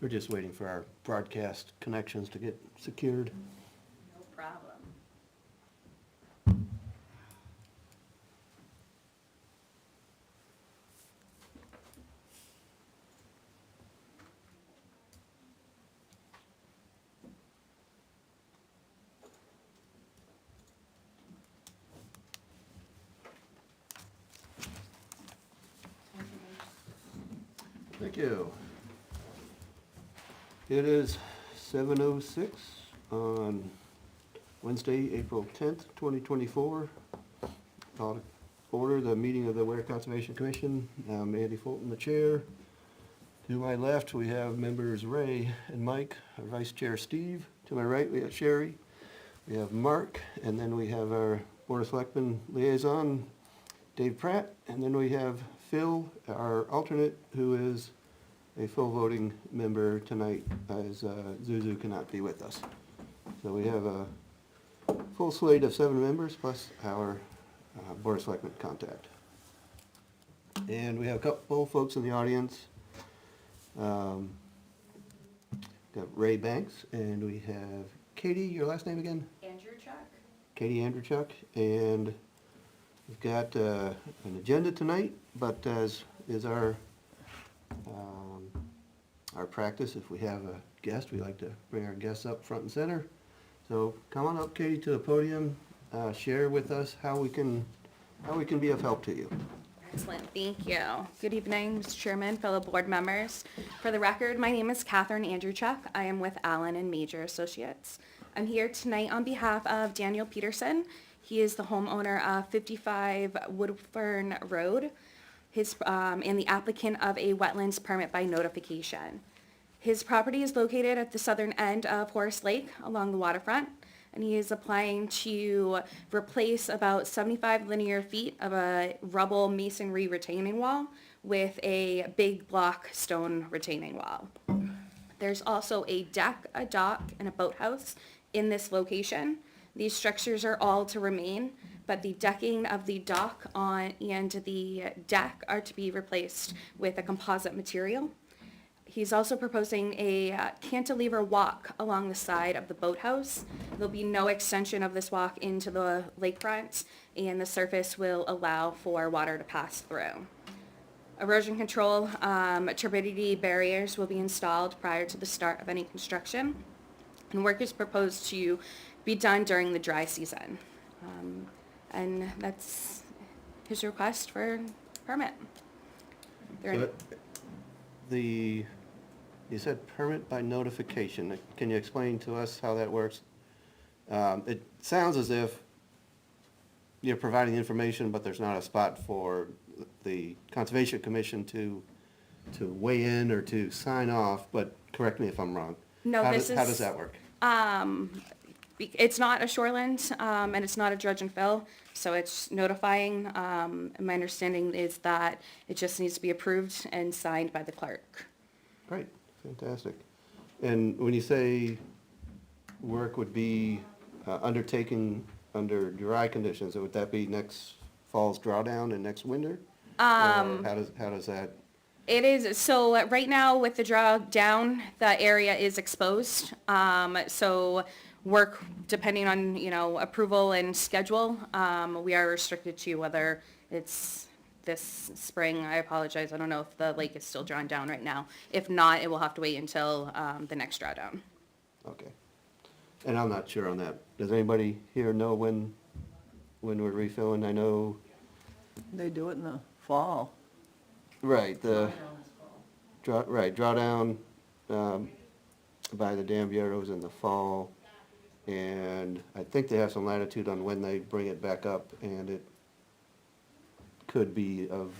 We're just waiting for our broadcast connections to get secured. No problem. Thank you. It is 7:06 on Wednesday, April 10th, 2024. Call to order the meeting of the Ware Conservation Commission. I'm Andy Fulton, the chair. To my left, we have members Ray and Mike, our vice chair Steve. To my right, we have Sherry. We have Mark, and then we have our Board of Selectmen liaison, Dave Pratt, and then we have Phil, our alternate, who is a full voting member tonight, as Zuzu cannot be with us. So we have a full slate of 7 members, plus our Board of Selectmen contact. And we have a couple folks in the audience. Got Ray Banks, and we have Katie, your last name again? Andrew Chuck? Katie Andrewchuk, and we've got an agenda tonight, but as is our practice, if we have a guest, we like to bring our guests up front and center. So come on up, Katie, to the podium, share with us how we can be of help to you. Excellent, thank you. Good evening, Mr. Chairman, fellow board members. For the record, my name is Catherine Andrewchuk. I am with Allen and Major Associates. I'm here tonight on behalf of Daniel Peterson. He is the homeowner of 55 Woodfern Road, and the applicant of a wetlands permit by notification. His property is located at the southern end of Horace Lake along the waterfront, and he is applying to replace about 75 linear feet of a rubble masonry retaining wall with a big block stone retaining wall. There's also a deck, a dock, and a boathouse in this location. These structures are all to remain, but the decking of the dock and the deck are to be replaced with a composite material. He's also proposing a cantilever walk along the side of the boathouse. There'll be no extension of this walk into the lakefront, and the surface will allow for water to pass through. Erosion control, turbidity barriers will be installed prior to the start of any construction, and work is proposed to be done during the dry season. And that's his request for permit. So you said permit by notification. Can you explain to us how that works? It sounds as if you're providing information, but there's not a spot for the Conservation Commission to weigh in or to sign off, but correct me if I'm wrong. No, How does that work? It's not a shoreland, and it's not a dredge and fill, so it's notifying. My understanding is that it just needs to be approved and signed by the clerk. Great, fantastic. And when you say work would be undertaken under dry conditions, would that be next fall's drawdown and next winter? Or how does that? It is, so right now with the drawdown, the area is exposed. So work, depending on, approval and schedule, we are restricted to whether it's this spring. I apologize, I don't know if the lake is still drawn down right now. If not, it will have to wait until the next drawdown. Okay. And I'm not sure on that. Does anybody here know when we're refilling? I know. They do it in the fall. Right, drawdown by the dam bureaus in the fall. And I think they have some latitude on when they bring it back up, and it could be of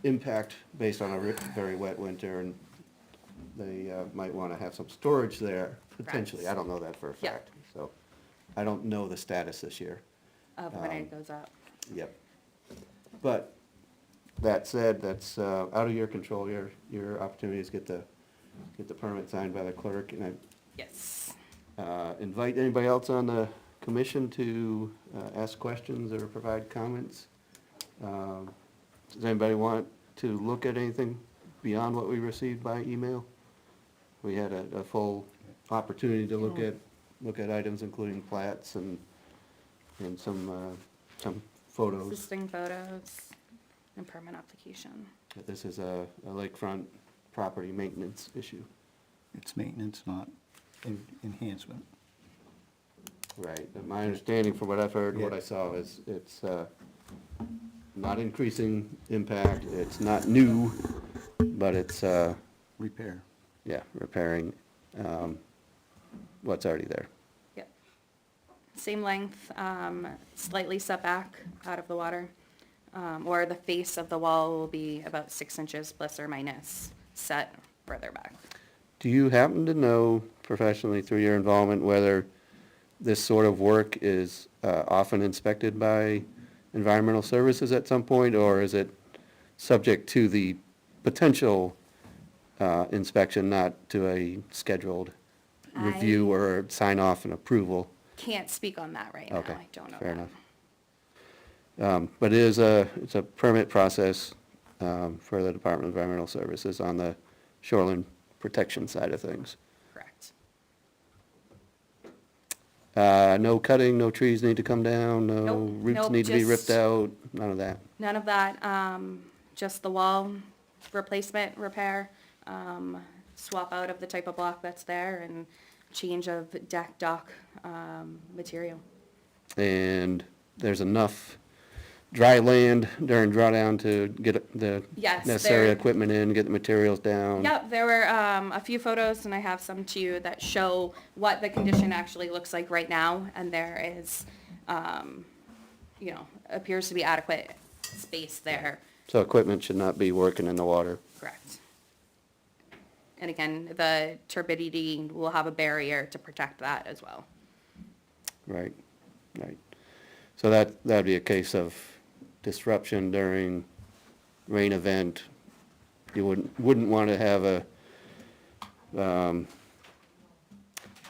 impact based on a very wet winter, and they might want to have some storage there, potentially. I don't know that for a Yeah. fact, so I don't know the status this year. Of when it goes up. Yep. But that said, that's out of your control, your opportunity is get the permit signed by the clerk, and Yes. I invite anybody else on the commission to ask questions or provide comments. Does anybody want to look at anything beyond what we received by email? We had a full opportunity to look at items, including plats and some photos. Existing photos and permit application. This is a lakefront property maintenance issue. It's maintenance, not enhancement. Right, but my understanding from what I've heard, what Yeah. I saw is it's not increasing impact, it's not new, but it's, Repair. yeah, repairing what's already there. Yep. Same length, slightly set back out of the water, or the face of the wall will be about 6 inches plus or minus set further back. Do you happen to know professionally through your involvement whether this sort of work is often inspected by environmental services at some point, or is it subject to the potential inspection, not to a scheduled review or sign off and approval? Can't speak on that right now, Okay, I don't know fair that. enough. But it's a permit process for the Department of Environmental Services on the shoreline protection side of things. Correct. No cutting, no trees need to come down, no Nope, roots nope, need to be just- ripped out, none of that. None of that, just the wall replacement, repair, swap out of the type of block that's there and change of deck, dock, material. And there's enough dry land during drawdown to get the Yes, necessary there- equipment in, get the materials down. Yep, there were a few photos, and I have some too, that show what the condition actually looks like right now, and there is, appears to be adequate space there, So equipment should not be working in the water. correct. And again, the turbidity will have a barrier to protect that as well. Right, right. So that'd be a case of disruption during rain event. You wouldn't want to have an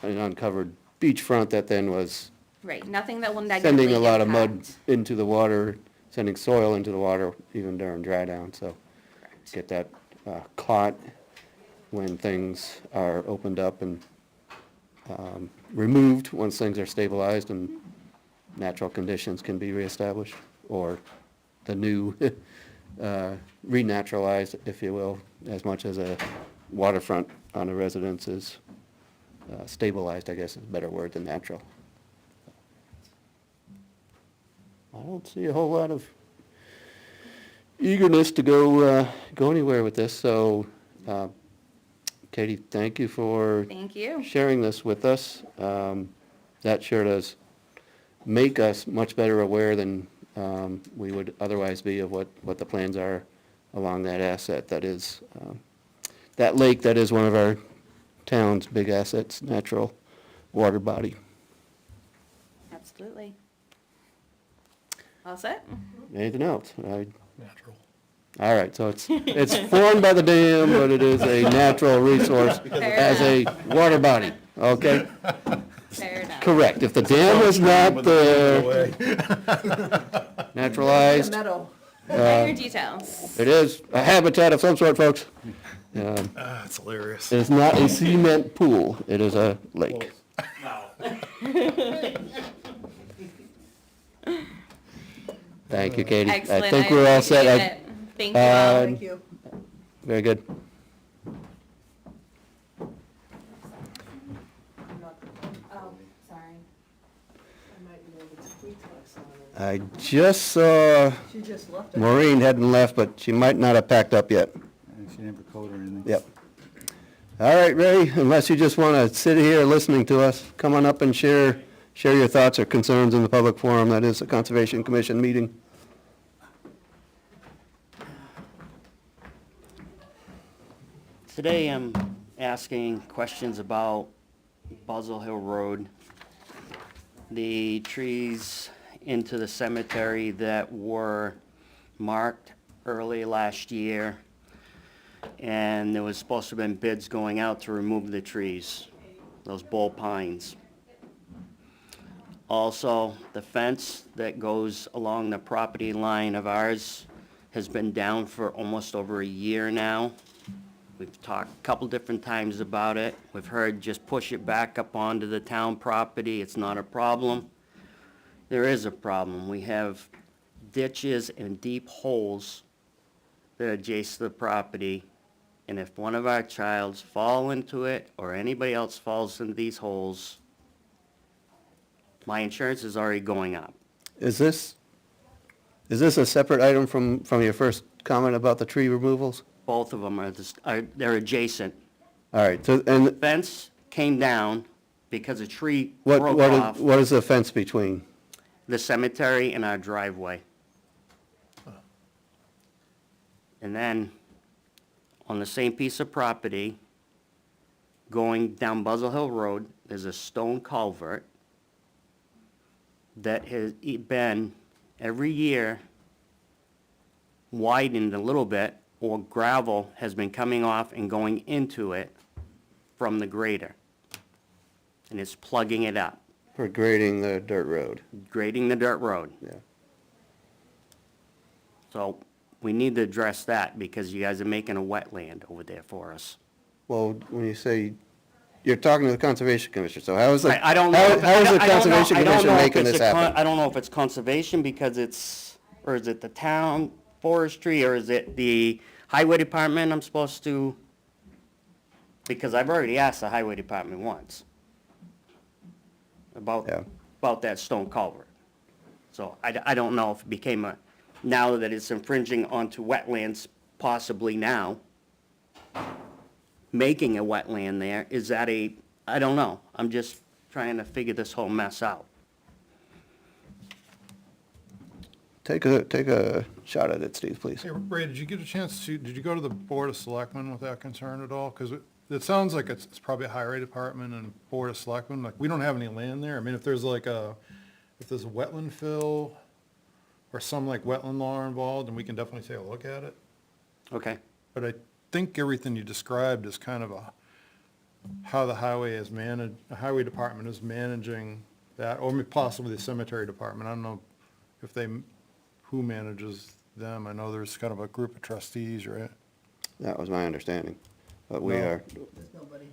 uncovered beachfront that then was Right, nothing that will negatively sending a lot of mud impact. into the water, sending soil into the water even during dry down, so Correct. get that caught when things are opened up and removed, once things are stabilized and natural conditions can be reestablished, or the new renaturalized, if you will, as much as a waterfront on a residence is stabilized, I guess is a better word than natural. I don't see a whole lot of eagerness to go anywhere with this, so Katie, thank you for Thank you. sharing this with us. That sure does make us much better aware than we would otherwise be of what the plans are along that asset that is, that lake that is one of our town's big assets, natural water body. Absolutely. All set? Anything else? Natural. All right, so it's formed by the dam, but it is a natural resource Fair as a enough. water body, okay? Fair enough. Correct. If the dam was not naturalized, Meadow. Minor details. it is a habitat of some sort, folks. That's hilarious. It is not a cement pool, it is a lake. Thank you, Katie. Excellent. I think we're all set. appreciate it. Thank you all. Thank you. Very good. Oh, sorry. I just saw She just left it. Maureen hadn't left, but she might not have packed up yet. She never code or anything. Yep. All right, Ray, unless you just want to sit here listening to us, come on up and share your thoughts or concerns in the public forum. That is a Conservation Commission meeting. Today I'm asking questions about Buzzell Hill Road, the trees into the cemetery that were marked early last year, and there was supposed to have been bids going out to remove the trees, those bull pines. Also, the fence that goes along the property line of ours has been down for almost over a year now. We've talked a couple different times about it. We've heard just push it back up onto the town property, it's not a problem. There is a problem. We have ditches and deep holes that are adjacent to the property, and if one of our childs fall into it, or anybody else falls into these holes, my insurance is already going up. Is this a separate item from your first comment about the tree removals? Both of them they're adjacent. All right, so, and Fence came down because a tree broke off what is the fence between? the cemetery and our driveway. And then, on the same piece of property, going down Buzzell Hill Road, there's a stone culvert that has been, every year, widened a little bit, or gravel has been coming off and going into it from the grader. And it's plugging it up, For grading the dirt road, grading the dirt road. yeah. So, we need to address that, because you guys are making a wetland over there for us. Well, when you say, you're talking to the Conservation Commission, so how is the, I don't know. if- how is the I don't know- Conservation I don't Commission know if making it's this a con- happen? I don't know if it's conservation because it's, or is it the town forestry, or is it the highway department I'm supposed to? Because I've already asked the highway department once about, Yeah. about that stone culvert. So I don't know if it became a, now that it's infringing onto wetlands, possibly now, making a wetland there, is that I don't know. I'm just trying to figure this whole mess out. Take a shot at it, Steve, please. Hey, Ray, did you get a chance to, did you go to the Board of Selectmen with that concern at all? Because it sounds like it's probably a highway department and Board of Selectmen, like, we don't have any land there. I mean, if there's like if there's a wetland fill or some like wetland law involved, then we can definitely take a look at it. Okay, But I think everything you described is kind of how the highway is managed, the highway department is managing that, or possibly the cemetery department. I don't know if who manages them. I know there's kind of a group of trustees, right? That was my understanding, but we No. are, There's nobody,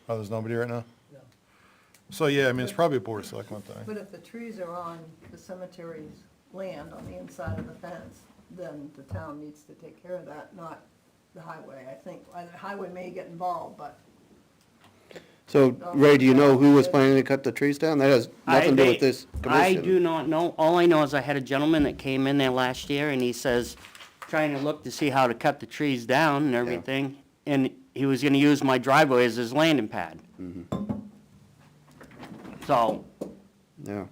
Oh, there's nobody right now? no. So, yeah, I mean, it's probably a Board of Selectmen thing. But if the trees are on the cemetery's land on the inside of the fence, then the town needs to take care of that, not the highway. I think, the highway may get involved, but so, Ray, do you know who was planning to cut the trees down? That has nothing to do with this I commission. do not know. All I know is I had a gentleman that came in there last year, and he says, trying to look to see how to cut the trees down and everything, and he was gonna use my driveway as his landing pad. So, Yeah,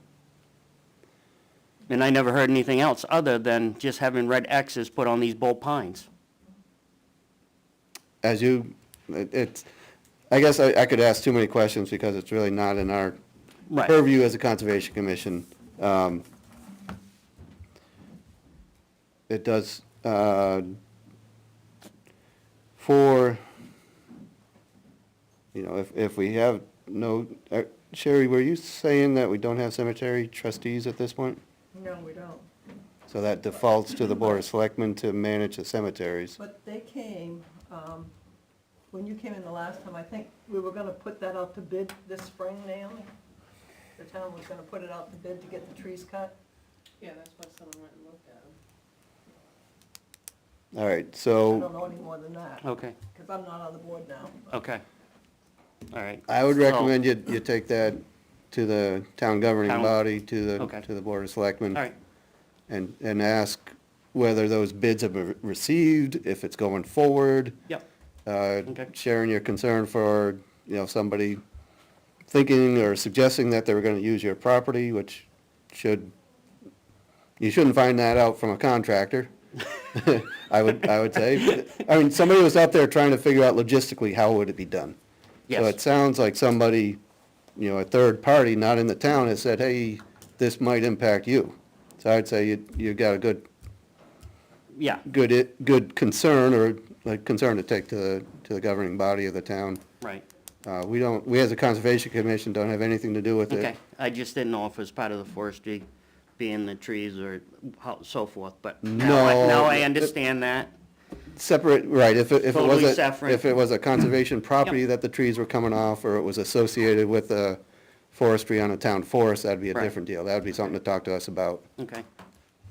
and I never heard anything else other than just having red X's put on these bull pines. as you, it's, I guess I could ask too many questions because it's really not in our Right. purview as a Conservation Commission. It does, for, if we have no, Sherry, were you saying that we don't have cemetery trustees at this point? no, we don't. So that defaults to the Board of Selectmen to manage the cemeteries. But they came, when you came in the last time, I think we were gonna put that out to bid this spring, Naomi? The town was gonna put it out to bid to get the trees cut? Yeah, that's why someone went and looked at them. All right, I so don't know any more than that, Okay, because I'm not on the board now. okay. All right. I would So- recommend you take that to the town governing Town- body, to Okay. the Board of Selectmen. All right, And ask whether those bids have been received, if it's going forward. yep, Uh, Okay. Sharing your concern for, somebody thinking or suggesting that they were gonna use your property, which you shouldn't find that out from a contractor. I would say. I mean, somebody was out there trying to figure out logistically how would it be done. So yes, it sounds like somebody, a third party, not in the town, has said, hey, this might impact you. So I'd say you got a yeah, good concern, or a concern to take to the governing body of the town. right, We as a Conservation Commission don't have anything to do with it. okay. I just didn't know if it was part of the forestry, being the trees or so forth, but now No. I understand that. Separate, right, if it Totally was separate. if it was a conservation property Yep. that the trees were coming off, or it was associated with a forestry on a town forest, that'd be a Right. different deal. That'd be something to talk to us about. Okay.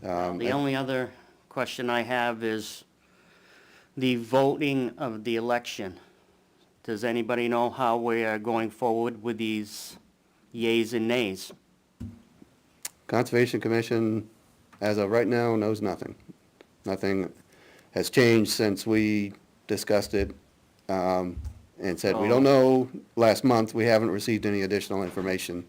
Um, The only other question I have is the voting of the election. Does anybody know how we are going forward with these yays and nays? Conservation Commission, as of right now, knows nothing. Nothing has changed since we discussed it, and said, we don't know. Last month, we haven't received any additional information.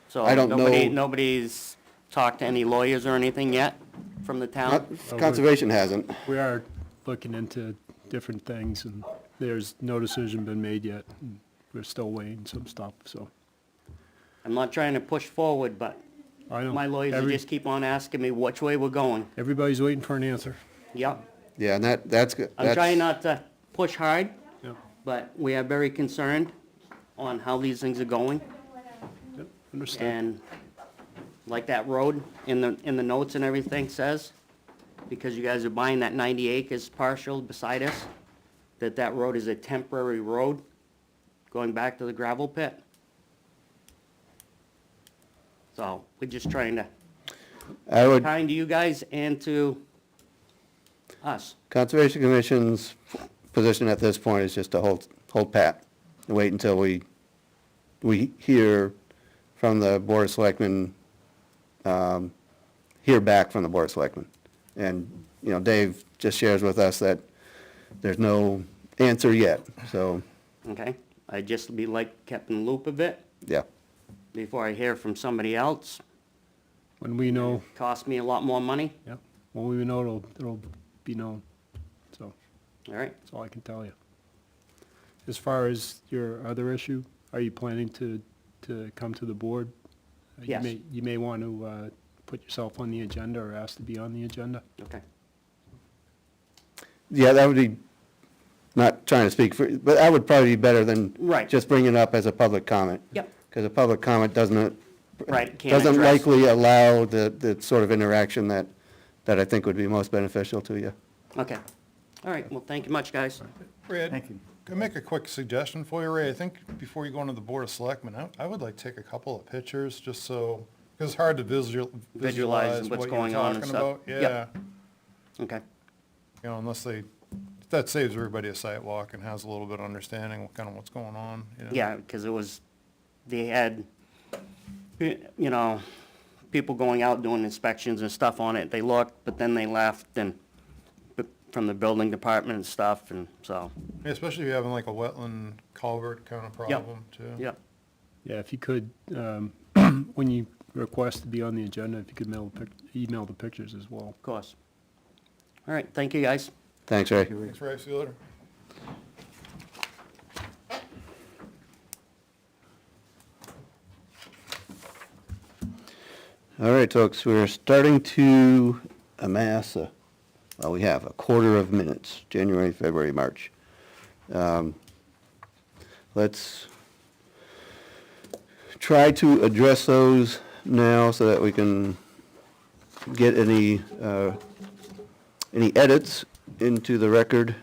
So I don't know- nobody's talked to any lawyers or anything yet from the town? Conservation hasn't. We are looking into different things, and there's no decision been made yet. and We're still weighing some stuff, so. I'm not trying to push forward, but I know. my lawyers just keep on asking me which way we're going. Everybody's waiting for an answer. Yep. Yeah, and that's good. I'm trying not to push hard, Yep, but we are very concerned on how these things are going. yep, understand. And like that road in the notes and everything says, because you guys are buying that 90 acres partial beside us, that road is a temporary road going back to the gravel pit. So we're just trying to, I would, kind to you guys and to us. Conservation Commission's position at this point is just to hold pat and wait until we hear from the Board of Selectmen, hear back from the Board of Selectmen. And, you know, Dave just shares with us that there's no answer yet, so, Okay? I'd just be like kept in the loop of it yeah. before I hear from somebody else. When we know, Cost me a lot more money. yep, when we know, it'll be known. So, All right? that's all I can tell you. As far as your other issue, are you planning to come to the board? Yes. You may want to put yourself on the agenda or ask to be on the agenda. Okay. Yeah, that would be, not trying to speak for, but that would probably be better than Right. just bringing it up as a public comment. Yep. Because a public comment doesn't Right, can't doesn't address- likely allow the sort of interaction that I think would be most beneficial to you. Okay. All right, well, thank you much, guys. Ray, Thank you. can I make a quick suggestion for you, Ray? I think before you go into the Board of Selectmen, I would like to take a couple of pictures, just so, because it's hard to visualize what's what you're going on and talking stuff. about. Yep. Yeah, Okay. you know, that saves everybody a sidewalk and has a little bit of understanding of kind of what's going on, you know? Yeah, because they had, you know, people going out doing inspections and stuff on it. They looked, but then they left and from the building department and stuff, and so, Yeah, especially if you're having like a wetland culvert kind of problem, too. yep. Yeah, if you could, when you request to be on the agenda, if you could email the pictures as well. Of course. All right, thank you, guys. Thanks, Ray. Thanks, Ray, see you later. All right, folks, we're starting to amass we have a quarter of minutes, January, February, March. Let's try to address those now so that we can get any edits into the record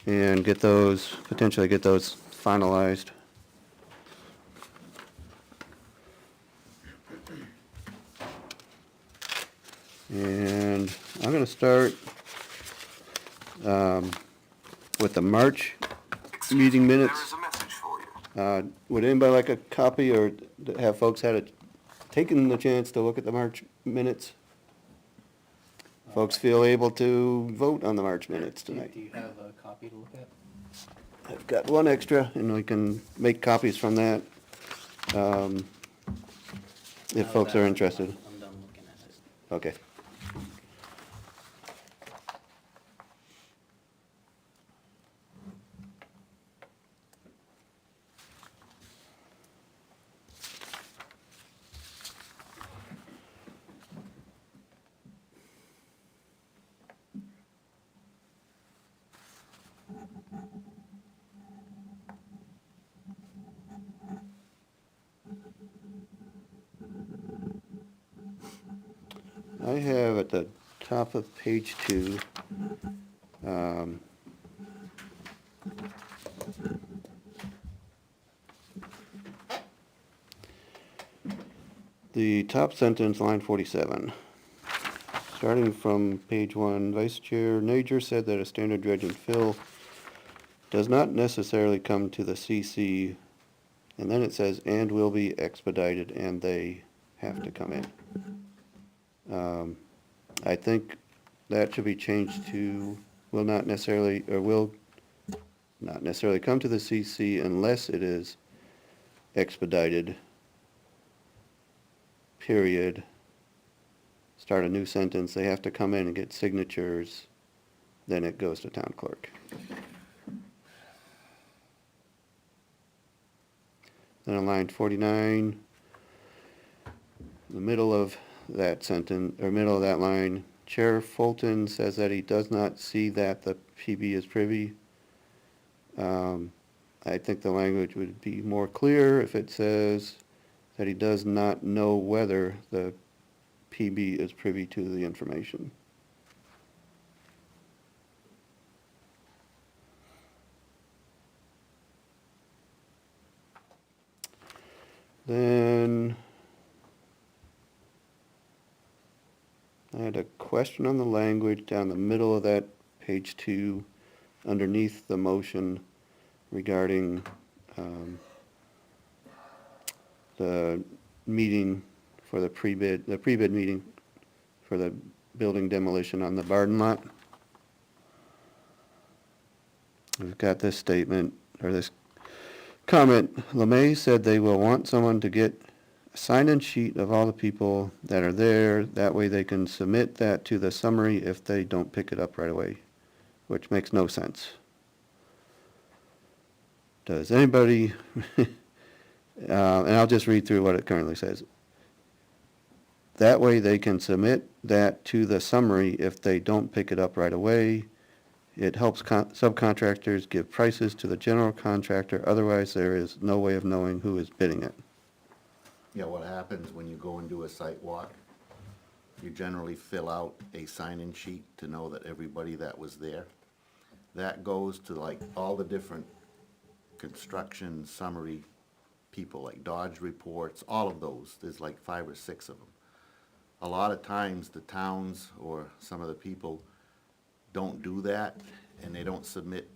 and potentially get those finalized. And I'm going to start with the March meeting minutes. There is a message for you. Would anybody like a copy, or have folks taken the chance to look at the March minutes? Folks feel able to vote on the March minutes tonight. Do you have a copy to look at? I've got one extra, and we can make copies from that, if folks are interested. I'm done looking at it. Okay. I have at the top of page 2, Um, The top sentence, line 47. Starting from page 1, Vice Chair Nager said that a standard dredge and fill does not necessarily come to the CC, and then it says, and will be expedited, and they have to come in. I think that should be changed to will not necessarily come to the CC unless it is expedited, period. Start a new sentence, they have to come in and get signatures, then it goes to town clerk. Then on line 49, the middle of that sentence, or middle of that line, Chair Fulton says that he does not see that the PB is privy. I think the language would be more clear if it says that he does not know whether the PB is privy to the information. Then I had a question on the language down the middle of that page 2, underneath the motion regarding the meeting for the pre-bid meeting for the building demolition on the Barden lot. We've got this statement, or this comment. LeMay said they will want someone to get a sign-in sheet of all the people that are there. That way they can submit that to the summary if they don't pick it up right away, which makes no sense. Does anybody, and I'll just read through what it currently says. That way they can submit that to the summary if they don't pick it up right away. It helps subcontractors give prices to the general contractor, otherwise there is no way of knowing who is bidding it. Yeah, what happens when you go and do a site walk, you generally fill out a sign-in sheet to know that everybody that was there. That goes to like all the different construction summary people, like Dodge reports, all of those. There's like 5 or 6 of them. A lot of times the towns or some of the people don't do that, and they don't submit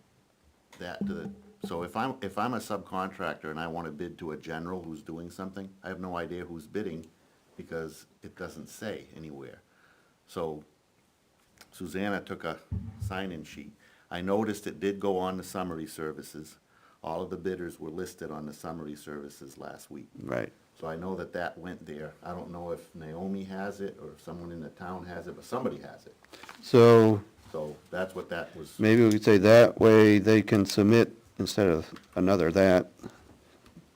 that to the, so if I'm a subcontractor and I want to bid to a general who's doing something, I have no idea who's bidding because it doesn't say anywhere. So Susanna took a sign-in sheet. I noticed it did go on the summary services. All of the bidders were listed on the summary services last week. Right. So I know that that went there. I don't know if Naomi has it or if someone in the town has it, but somebody has it. So So that's what that was. maybe we could say that way they can submit, instead of another that,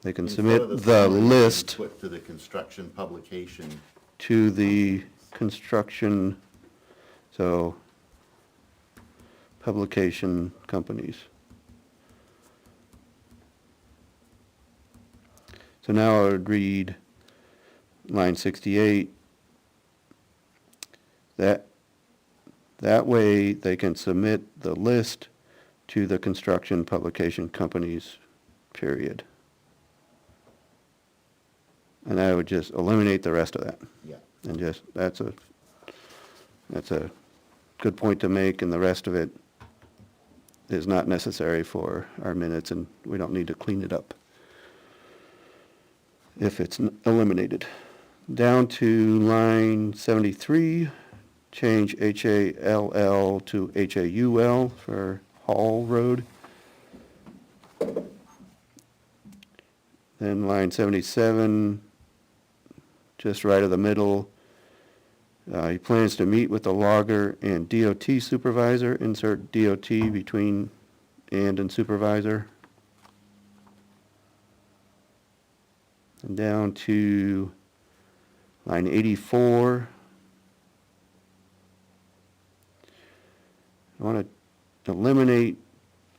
they can Instead submit of the summary, you list Put to the construction publication. to the construction, so, publication companies. So now I would read line 68. That way they can submit the list to the construction publication companies, period. And I would just eliminate the rest of that. Yeah. And just, that's a good point to make, and the rest of it is not necessary for our minutes, and we don't need to clean it up if it's eliminated. Down to line 73, change H-A-L-L to H-A-U-L for Hall Road. Then line 77, just right of the middle, he plans to meet with the logger and DOT supervisor, insert DOT between and supervisor. And down to line 84. I want to eliminate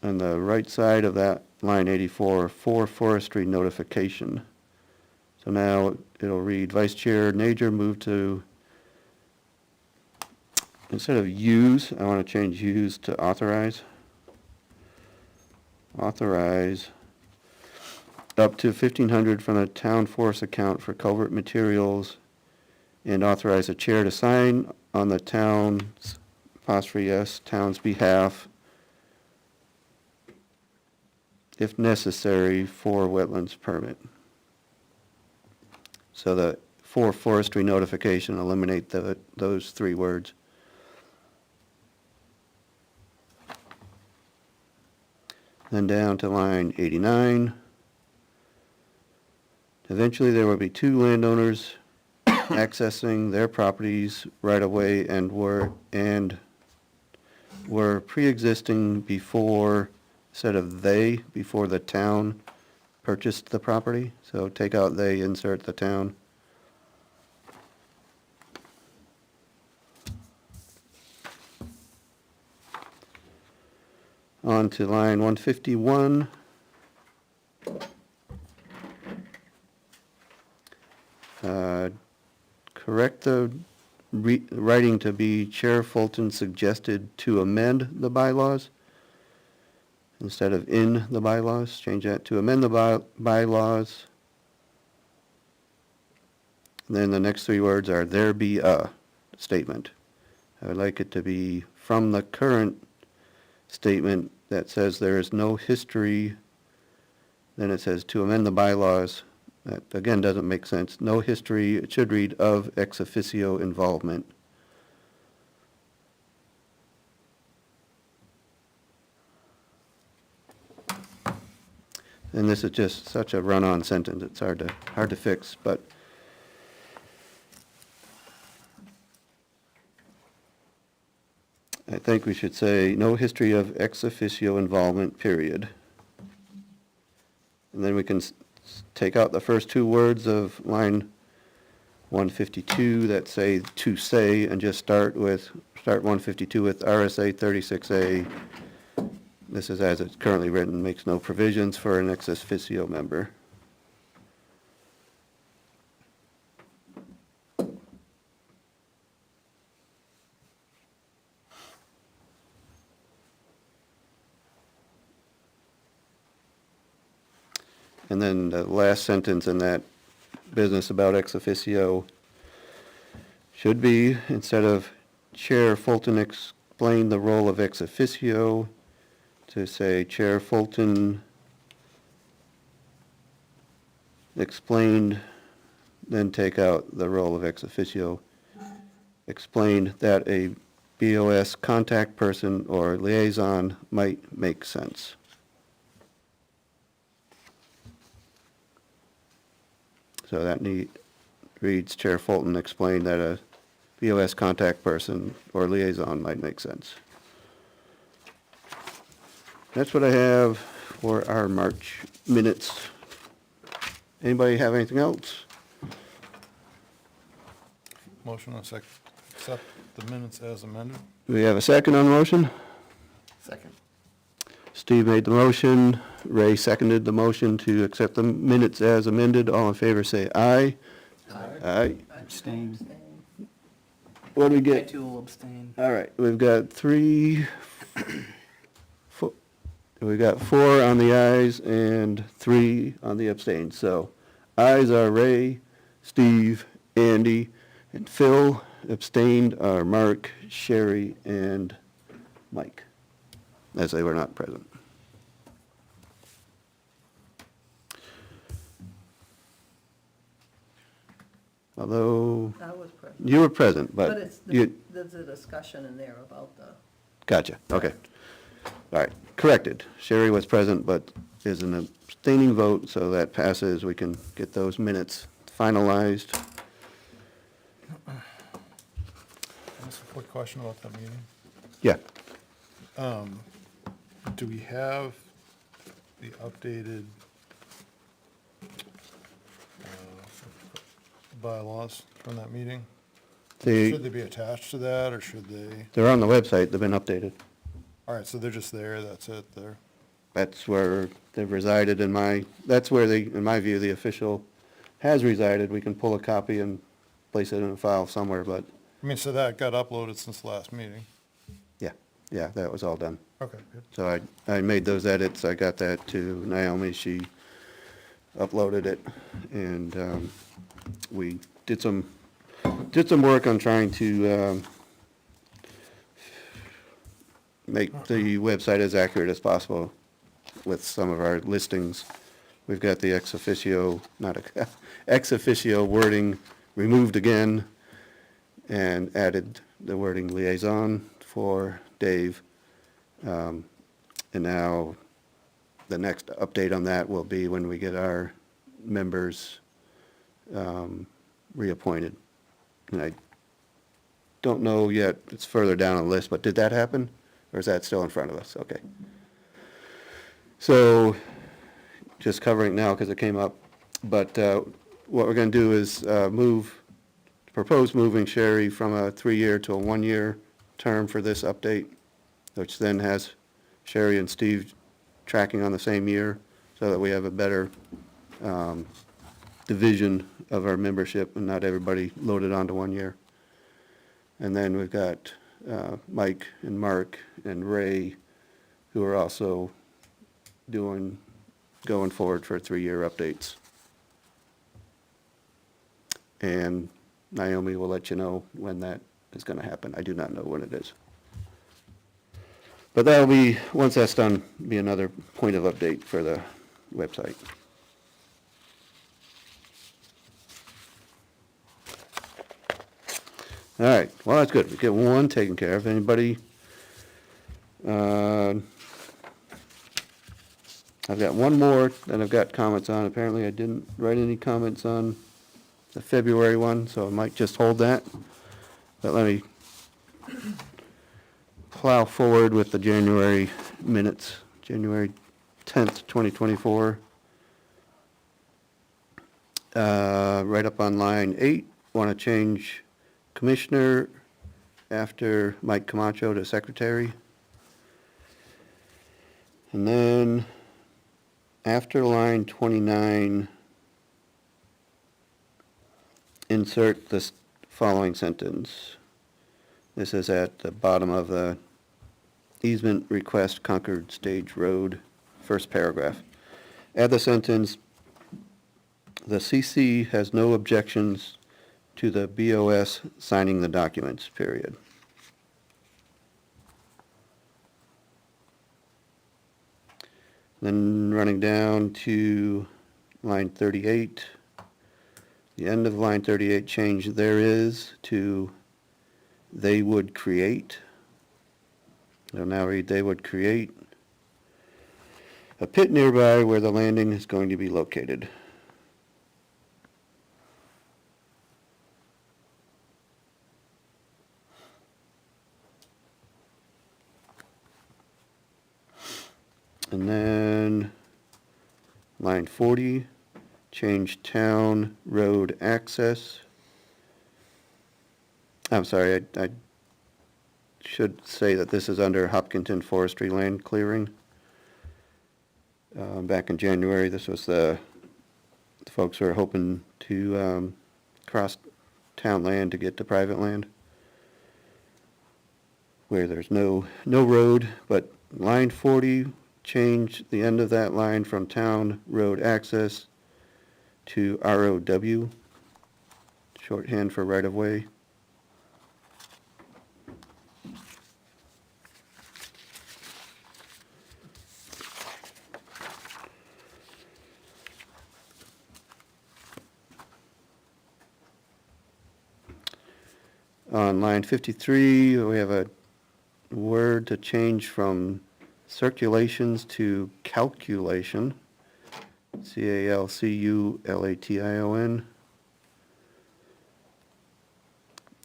on the right side of that line 84, for forestry notification. So now it'll read, Vice Chair Nager moved to instead of use, I want to change use to authorize. Authorize up to 1,500 from the town force account for culvert materials, and authorize the chair to sign on the town's, apostrophe S, town's behalf, if necessary, for wetlands permit. So the for forestry notification, eliminate those 3 words. Then down to line 89. Eventually, there will be 2 landowners accessing their properties right away and were pre-existing before, instead of they, before the town purchased the property. So take out they, insert the town. On to line 151. Correct the writing to be Chair Fulton suggested to amend the bylaws. Instead of in the bylaws, change that to amend the bylaws. Then the next 3 words are there be a statement. I would like it to be from the current statement that says there is no history, then it says to amend the bylaws. That again doesn't make sense. No history, it should read of ex officio involvement. And this is just such a run-on sentence, it's hard to fix, but I think we should say no history of ex officio involvement, period. And then we can take out the first 2 words of line 152 that say to say, and just start 152 with RSA 36A. This is as it's currently written, makes no provisions for an ex officio member. And then the last sentence in that business about ex officio should be, instead of Chair Fulton explained the role of ex officio, to say Chair Fulton explained, then take out the role of ex officio, explained that a BOS contact person or liaison might make sense. So that reads, Chair Fulton explained that a BOS contact person or liaison might make sense. That's what I have for our March minutes. Anybody have anything else? Motion to accept the minutes as amended. Do we have a second on the motion? Second. Steve made the motion. Ray seconded the motion to accept the minutes as amended. All in favor say aye. Aye. Abstain. What do we I get? too will abstain. All right, we've got 4 on the ayes and 3 on the abstain. So ayes are Ray, Steve, Andy, and Phil. Abstained are Mark, Sherry, and Mike, as they were not present. Although I was present. you were present, But but it's, you, there's a discussion in there about the, gotcha, okay. All right, corrected. Sherry was present, but is an abstaining vote, so that passes. We can get those minutes finalized. Just a quick question about that meeting. Yeah, Do we have the updated bylaws from that meeting? Should they be attached to that, or should they? they're on the website, they've been updated. All right, so they're just there, that's it, there. That's where they've resided that's where in my view, the official has resided. We can pull a copy and place it in a file somewhere, but I mean, so that got uploaded since the last meeting. Yeah, that was all done. Okay, good. So I made those edits, I got that to Naomi, she uploaded it, and we did some work on trying to make the website as accurate as possible with some of our listings. We've got the ex officio, not ex officio wording removed again, and added the wording liaison for Dave. And now, the next update on that will be when we get our members reappointed. And I don't know yet, it's further down on the list, but did that happen? Or is that still in front of us? Okay. So, just covering it now because it came up, but what we're going to do is propose moving Sherry from a 3-year to a 1-year term for this update, which then has Sherry and Steve tracking on the same year, so that we have a better division of our membership and not everybody loaded onto 1 year. And then we've got Mike and Mark and Ray, who are also going forward for 3-year updates. And Naomi will let you know when that is going to happen. I do not know when it is. But that'll be, once that's done, be another point of update for the website. All right, well, that's good. We get one taken care of. Anybody? I've got one more that I've got comments on. Apparently I didn't write any comments on the February one, so I might just hold that. But let me plow forward with the January minutes, January 10th, 2024. Right up on line 8, want to change commissioner after Mike Camacho to secretary. And then after line 29, insert this following sentence. This is at the bottom of the easement request Concord Stage Road, first paragraph. Add the sentence, the CC has no objections to the BOS signing the documents, period. Then running down to line 38, the end of line 38, change there is to they would create. They'll now read they would create a pit nearby where the landing is going to be located. And then line 40, change town road access. I'm sorry, I should say that this is under Hopkinton Forestry land clearing. Back in January, this was the folks who are hoping to cross town land to get to private land, where there's no road, but line 40, change the end of that line from town road access to ROW, shorthand for right-of-way. On line 53, we have a word to change from circulations to calculation, CALCULATION,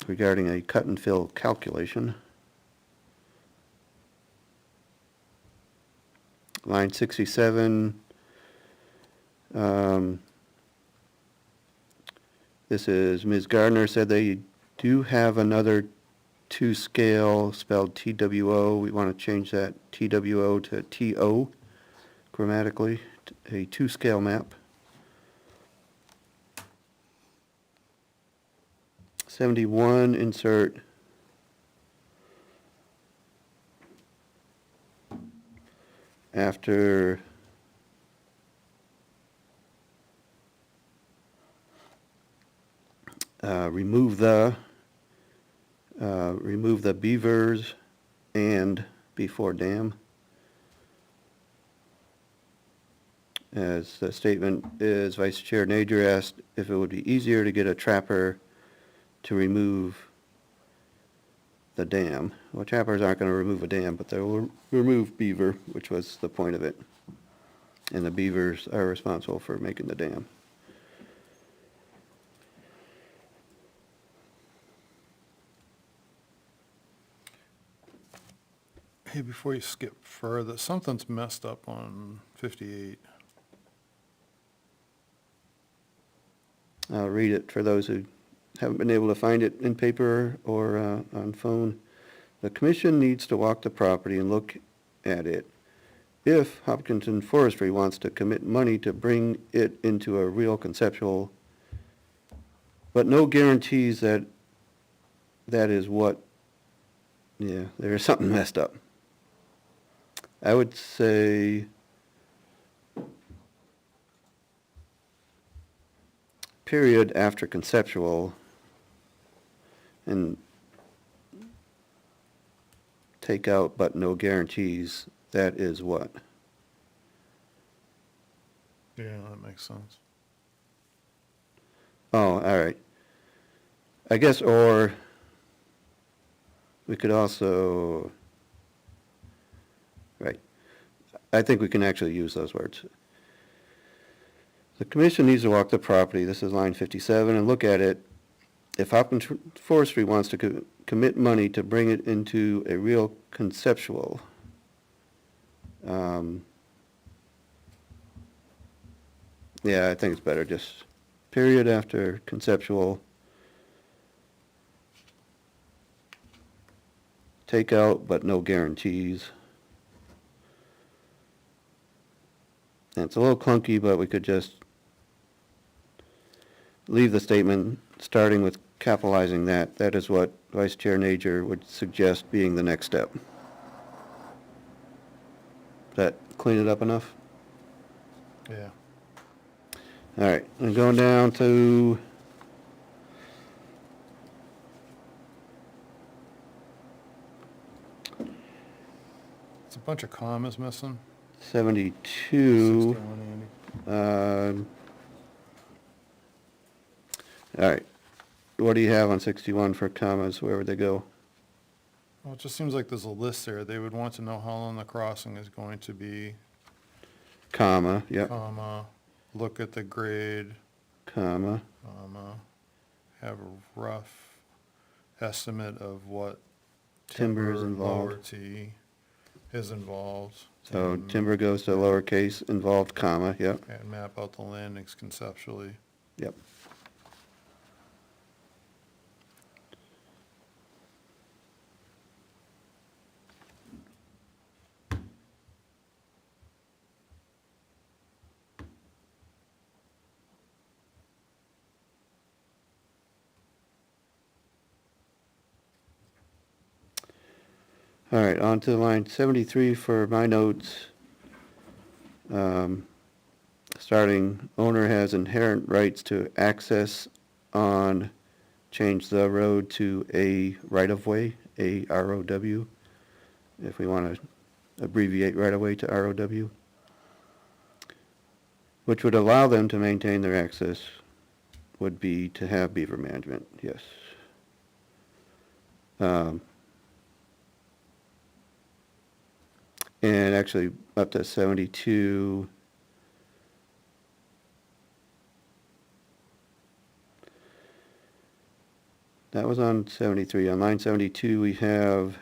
regarding a cut and fill calculation. Line 67, this is Ms. Gardner said they do have another 2-scale spelled TWO. We want to change that TWO to TO grammatically, a 2-scale map. 71, insert after remove the beavers and before dam. As the statement is, Vice Chair Nager asked if it would be easier to get a trapper to remove the dam. Well, trappers aren't gonna remove a dam, but they will remove beaver, which was the point of it. And the beavers are responsible for making the dam. Hey, before you skip further, something's messed up on 58. I'll read it for those who haven't been able to find it in paper or on phone. The commission needs to walk the property and look at it. If Hopkinton Forestry wants to commit money to bring it into a real conceptual, but no guarantees that that is what, yeah, there is something messed up. I would say period after conceptual and take out but no guarantees, that is what? Yeah, that makes sense. Oh, all right. I guess, or we could also, right. I think we can actually use those words. The commission needs to walk the property, this is line 57, and look at it. If Hopkins Forestry wants to commit money to bring it into a real conceptual, yeah, I think it's better just period after conceptual. Take out but no guarantees. And it's a little clunky, but we could just leave the statement starting with capitalizing that. That is what Vice Chair Nager would suggest being the next step. Does that clean it up enough? Yeah. All right, and going down to It's a bunch of commas missing. 72. 61, Andy. All right, what do you have on 61 for commas? Where would they go? Well, it just seems like there's a list there. They would want to know how long the crossing is going to be, Comma, yep, comma, look at the grade, comma, comma, have a rough estimate of what Timber is timber, lower involved. T, is involved. So and- timber goes to lowercase involved, comma, yep, And map out the landings conceptually. yep. All right, on to line 73 for my notes. Starting, owner has inherent rights to access on, change the road to a right-of-way, a ROW, if we want to abbreviate right-of-way to ROW, which would allow them to maintain their access, would be to have beaver management, yes. And actually, up to 72. That was on 73. On line 72, we have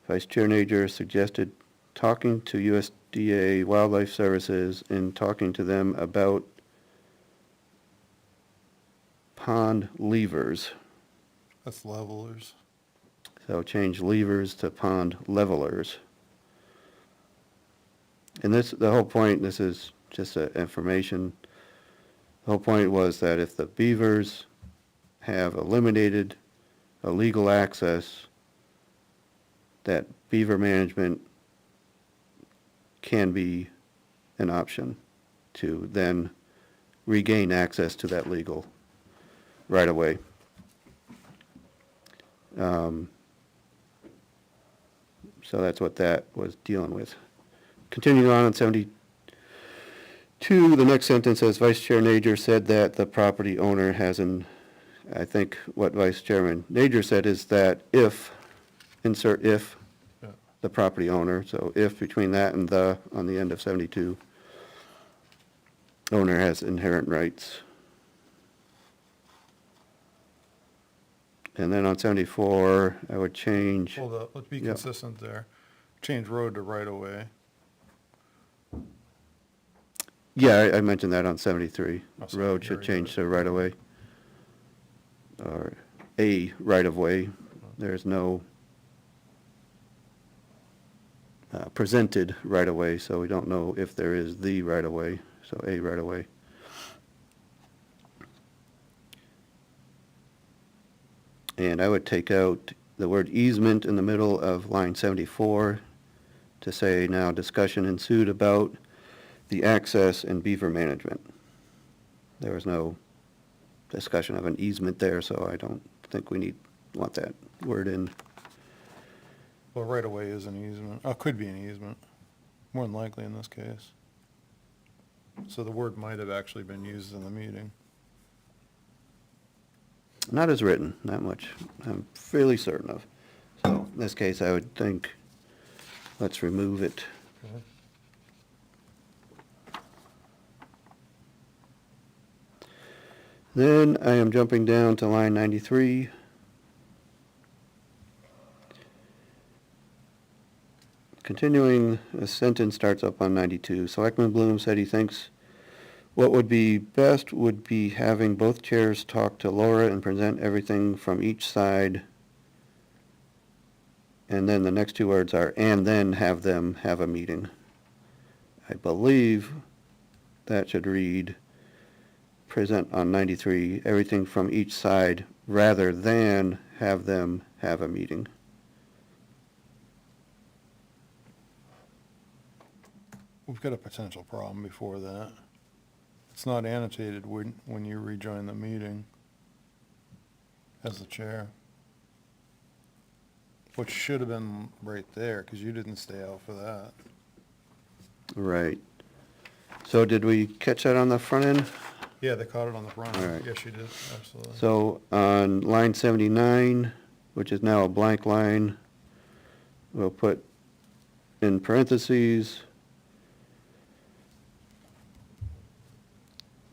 Vice Chair Nager suggested talking to USDA Wildlife Services and talking to them about pond levers. That's levelers. So change levers to pond levelers. And this, the whole point, this is just information. The whole point was that if the beavers have eliminated illegal access, that beaver management can be an option to then regain access to that legal right away. So that's what that was dealing with. Continuing on 72, the next sentence says, Vice Chair Nager said that the property owner has I think what Vice Chairman Nager said is that if, insert if, Yeah. the property owner, so if between that and the, on the end of 72, owner has inherent rights. And then on 74, I would change, Let's be Yeah. consistent there. Change road to right of way. yeah, I mentioned that on 73. Oh, sorry, Road you should already change did to right-of-way. Or a right-of-way. There's no presented right-of-way, so we don't know if there is the right-of-way, so a right-of-way. And I would take out the word easement in the middle of line 74 to say, now discussion ensued about the access and beaver management. There was no discussion of an easement there, so I don't think we want that word in. Well, right of way is an easement. Oh, could be an easement, more than likely in this case. So the word might have actually been used in the meeting. Not as written, that much, I'm fairly certain of. So in this case, I would think, let's remove it. Then I am jumping down to line 93. Continuing, a sentence starts up on 92. Selectman Bloom said he thinks what would be best would be having both chairs talk to Laura and present everything from each side. And then the next two words are, and then have them have a meeting. I believe that should read, present on 93, everything from each side, rather than have them have a meeting. We've got a potential problem before that. It's not annotated when you rejoin the meeting as the chair. Which should have been right there, because you didn't stay out for that. Right. So did we catch that on the front end? Yeah, they caught it on the front. All right. Yes, you did, absolutely. So on line 79, which is now a blank line, we'll put in parentheses,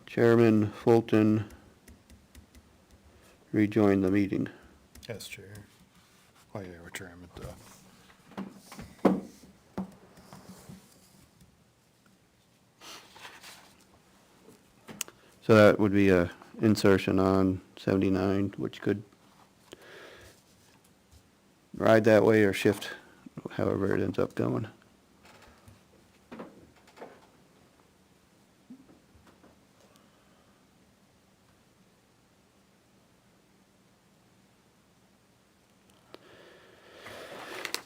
Chairman Fulton rejoined the meeting. Yes, chair. Oh, yeah, we're chairman, duh. So that would be a insertion on 79, which could ride that way or shift however it ends up going.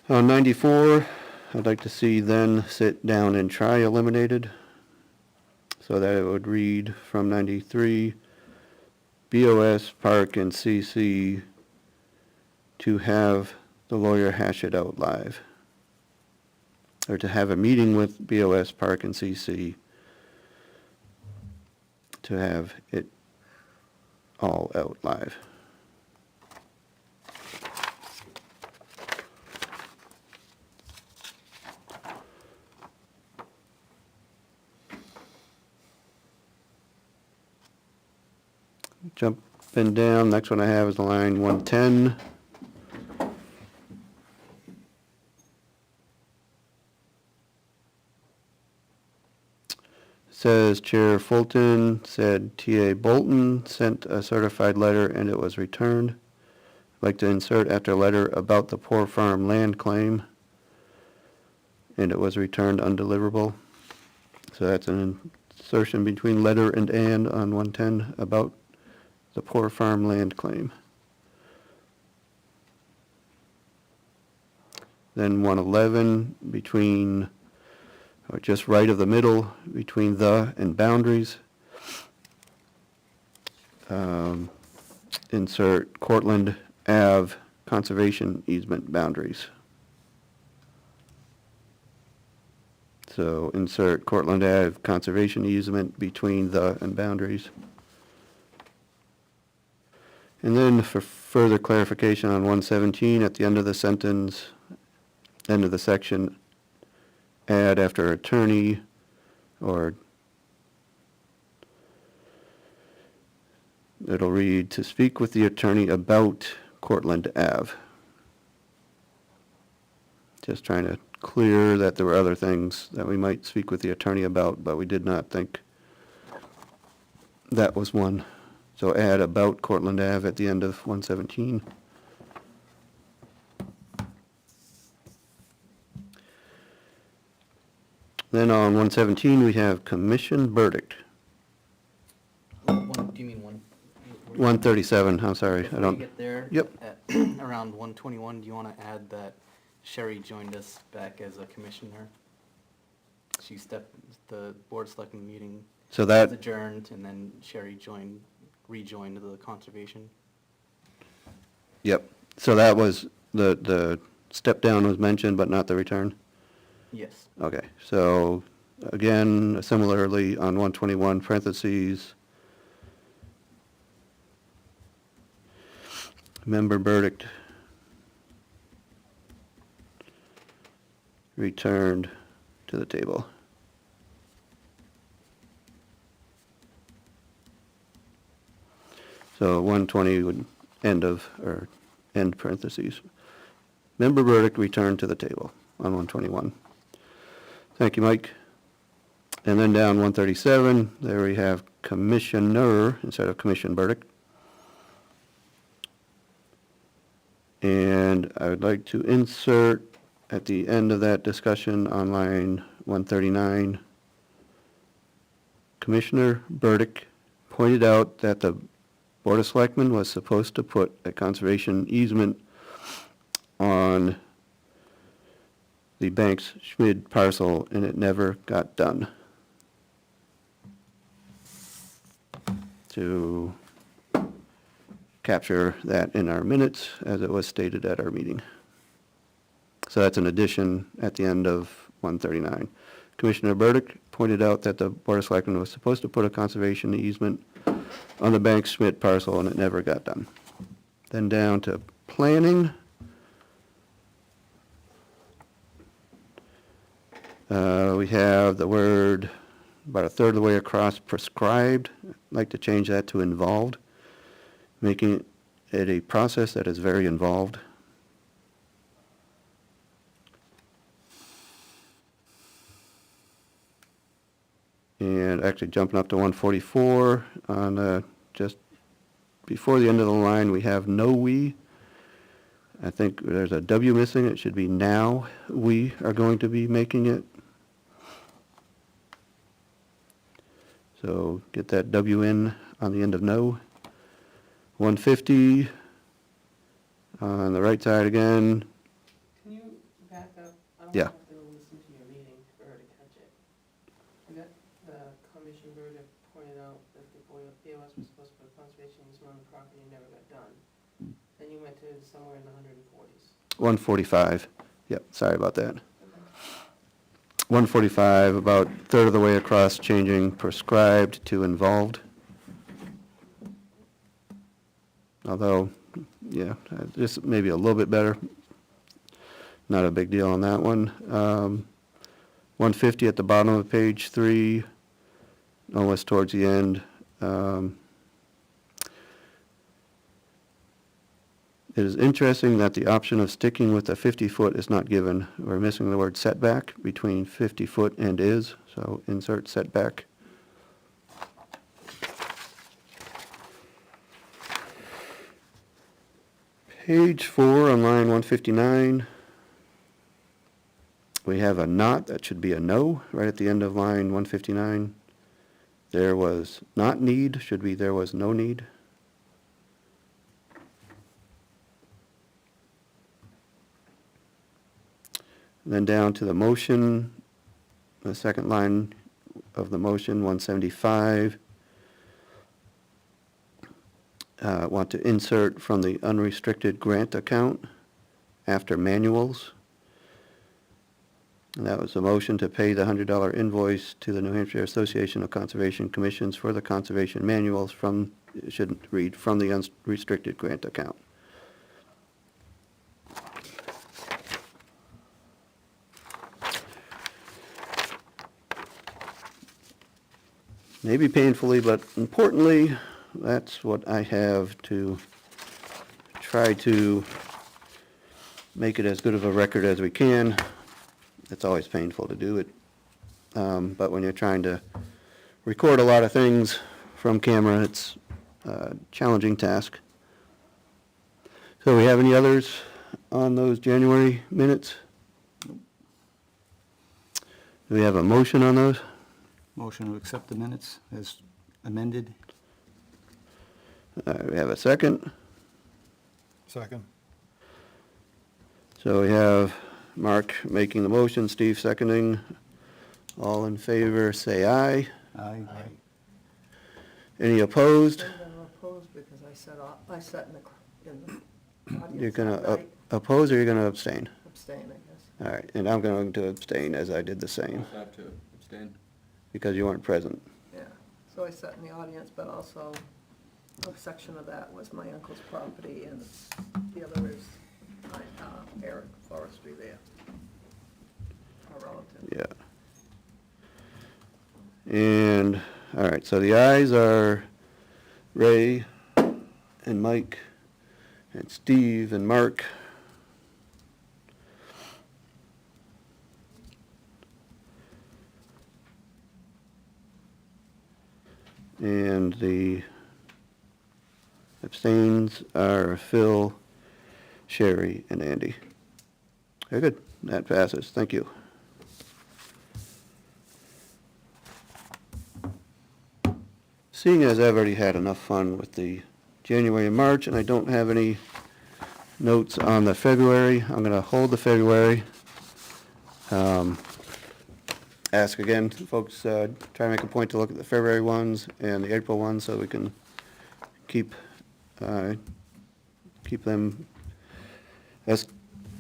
On 94, I'd like to see then sit down and try eliminated, so that it would read from 93, BOS, Park, and CC to have the lawyer hash it out live. Or to have a meeting with BOS, Park, and CC to have it all out live. Jumping down, next one I have is line 110. Says Chair Fulton said T.A. Bolton sent a certified letter and it was returned. I'd like to insert after letter about the Poor Farm land claim, and it was returned undeliverable. So that's an insertion between letter and on 110 about the poor farm land claim. Then 111 between, or just right of the middle, between the and boundaries. Insert Cortland Ave conservation easement boundaries. So insert Cortland Ave conservation easement between the and boundaries. And then for further clarification on 117, at the end of the sentence, end of the section, add after attorney, or it'll read, to speak with the attorney about Cortland Ave. Just trying to clear that there were other things that we might speak with the attorney about, but we did not think that was one. So add about Cortland Ave at the end of 117. Then on 117, we have commission verdict. Do you mean one? 137, I'm sorry, I Before you don't, get there? Yep. at Around 121, do you want to add that Sherry joined us back as a commissioner? She stepped, the board of selectmen meeting so was that, adjourned, and then Sherry rejoined the conservation. yep, so that was, the step down was mentioned, but not the return? Yes. Okay, so again, similarly on 121 parentheses, member verdict returned to the table. So 120 would end parentheses. Member verdict returned to the table on 121. Thank you, Mike. And then down 137, there we have commissioner instead of commission verdict. And I would like to insert at the end of that discussion on line 139, Commissioner Burdick pointed out that the Board of Selectmen was supposed to put a conservation easement on the Banks Schmid parcel, and it never got done. To capture that in our minutes as it was stated at our meeting. So that's an addition at the end of 139. Commissioner Burdick pointed out that the Board of Selectmen was supposed to put a conservation easement on the Banks Schmidt parcel, and it never got done. Then down to planning. We have the word about a third of the way across, prescribed. I'd like to change that to involved, making it a process that is very involved. And actually jumping up to 144, on just before the end of the line, we have no we. I think there's a W missing. It should be now we are going to be making it. So get that W in on the end of no. 150, on the right side again. Can you back up? I don't Yeah. have to listen to your meeting for her to catch it. You got the commission verdict pointed out that the BOS was supposed to put conservation easement on the property and never got done. Then you went to somewhere in the 140s. 145, yep, sorry about that. 145, about a third of the way across, changing prescribed to involved. Although, yeah, just maybe a little bit better. Not a big deal on that one. 150 at the bottom of page 3, almost towards the end. It is interesting that the option of sticking with the 50-foot is not given. We're missing the word setback between 50-foot and is, so insert setback. Page 4 on line 159. We have a not, that should be a no, right at the end of line 159. There was not need, should be there was no need. Then down to the motion, the second line of the motion, 175. Want to insert from the unrestricted grant account after manuals. And that was a motion to pay the $100 invoice to the New Hampshire Association of Conservation Commissions for the conservation manuals from, it should read, from the unrestricted grant account. Maybe painfully, but importantly, that's what I have to try to make it as good of a record as we can. It's always painful to do it, but when you're trying to record a lot of things from camera, it's a challenging task. So we have any others on those January minutes? Do we have a motion on those? Motion to accept the minutes as amended. We have a second. Second. So we have Mark making the motion, Steve seconding. All in favor, say aye. Aye. Any opposed? I'm opposed because I sat in the audience. You're gonna that night. oppose or you're gonna abstain? Abstain, I guess. All right, and I'm going to abstain as I did the same, because you weren't present. Yeah, so I sat in the audience, but also a section of that was my uncle's property, and the other is Eric Forestry there, a relative. Yeah. And, all right, so the ayes are Ray and Mike and Steve and Mark. And the abstains are Phil, Sherry, and Andy. Very good, that passes, thank you. Seeing as I've already had enough fun with the January and March, and I don't have any notes on the February, I'm gonna hold the February. Ask again, folks, try to make a point to look at the February ones and the April ones so we can keep them as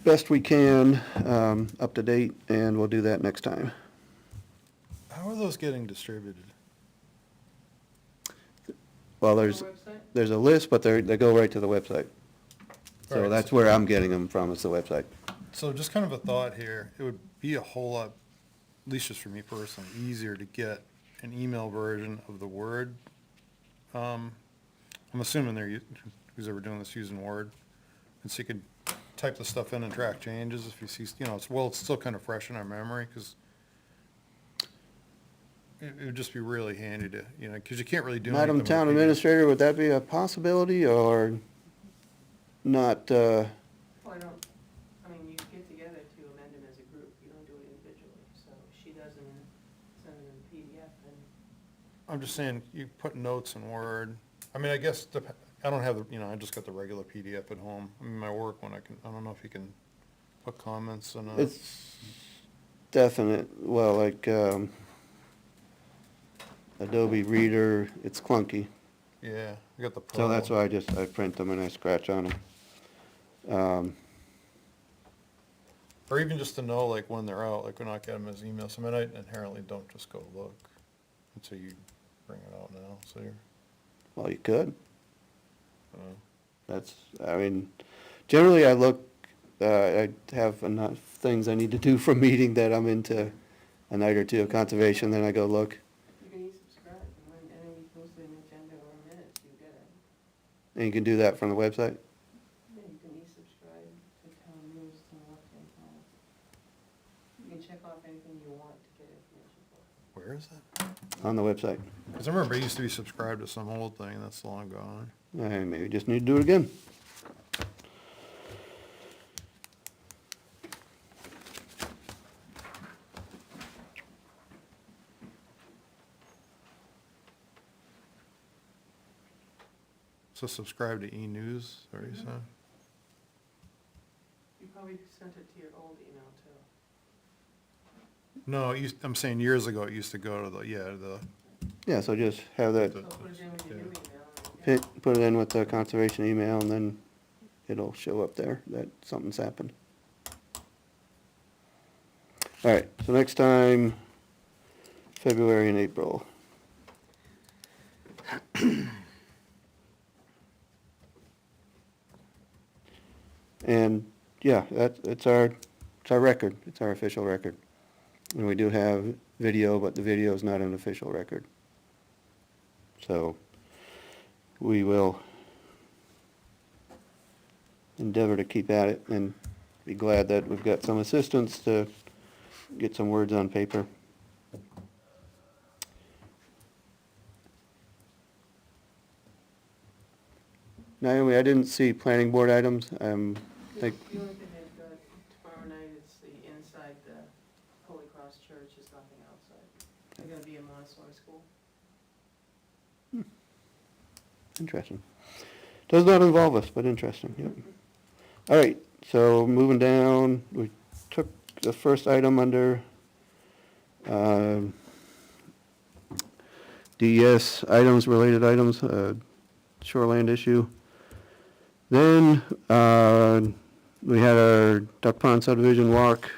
best we can up to date, and we'll do that next time. How are those getting distributed? Well, On the website? there's a list, but they go right to the website. So Right. that's where I'm getting them from, is the website. So just kind of a thought here, it would be a whole lot, at least just for me personally, easier to get an email version of the Word. I'm assuming who's ever doing this using Word, and so you could type the stuff in and track changes if you see, it's still kind of fresh in our memory, because it would just be really handy to, because you can't really do anything. Madam with Town PDF. Administrator, would that be a possibility, or not? Well, you get together to amend them as a group, you don't do it individually, so if she doesn't send them in PDF, then I'm just saying, you put notes in Word. I mean, I guess, I don't have I just got the regular PDF at home. I mean, my work one, I don't know if you can put comments in a. It's definite, well, like, Adobe Reader, it's clunky. Yeah, I got the Pro. So that's why I print them and I scratch on them. Or even just to know, like, when they're out, like, we're not getting them as emails. I mean, I inherently don't just go look until you bring it out now, so you're, Well, you could. uh, Generally I look, I have enough things I need to do for a meeting that I'm into a night or two of conservation, then I go look. you can e-subscribe, and then you post an agenda or minutes, you get it. And you can do that from the website? Yeah, you can e-subscribe to town news to the left-hand column. You can check off anything you want to get information for. where is that? On the website. Because I remember I used to be subscribed to some old thing, that's long gone. Maybe just need to do it again. So subscribe to e-news, or you said? You probably sent it to your old email too. No, I'm saying years ago, it used to go to Yeah, so just have that, So put it in with your new email. and put it in with the conservation email, and then it'll show up there that something's happened. All right, so next time, February and April. And, yeah, it's our record, it's our official record. And we do have video, but the video is not an official record. So, we will endeavor to keep at it, and be glad that we've got some assistance to get some words on paper. Naomi, I didn't see planning board items. The only thing they've got tomorrow night is the inside the Holy Cross Church, is nothing outside. They're gonna be a Montessori school. Interesting. Does not involve us, but interesting, yep. All right, so moving down, we took the first item under DES items, related items, shoreland issue. Then we had our Duck Pond subdivision walk,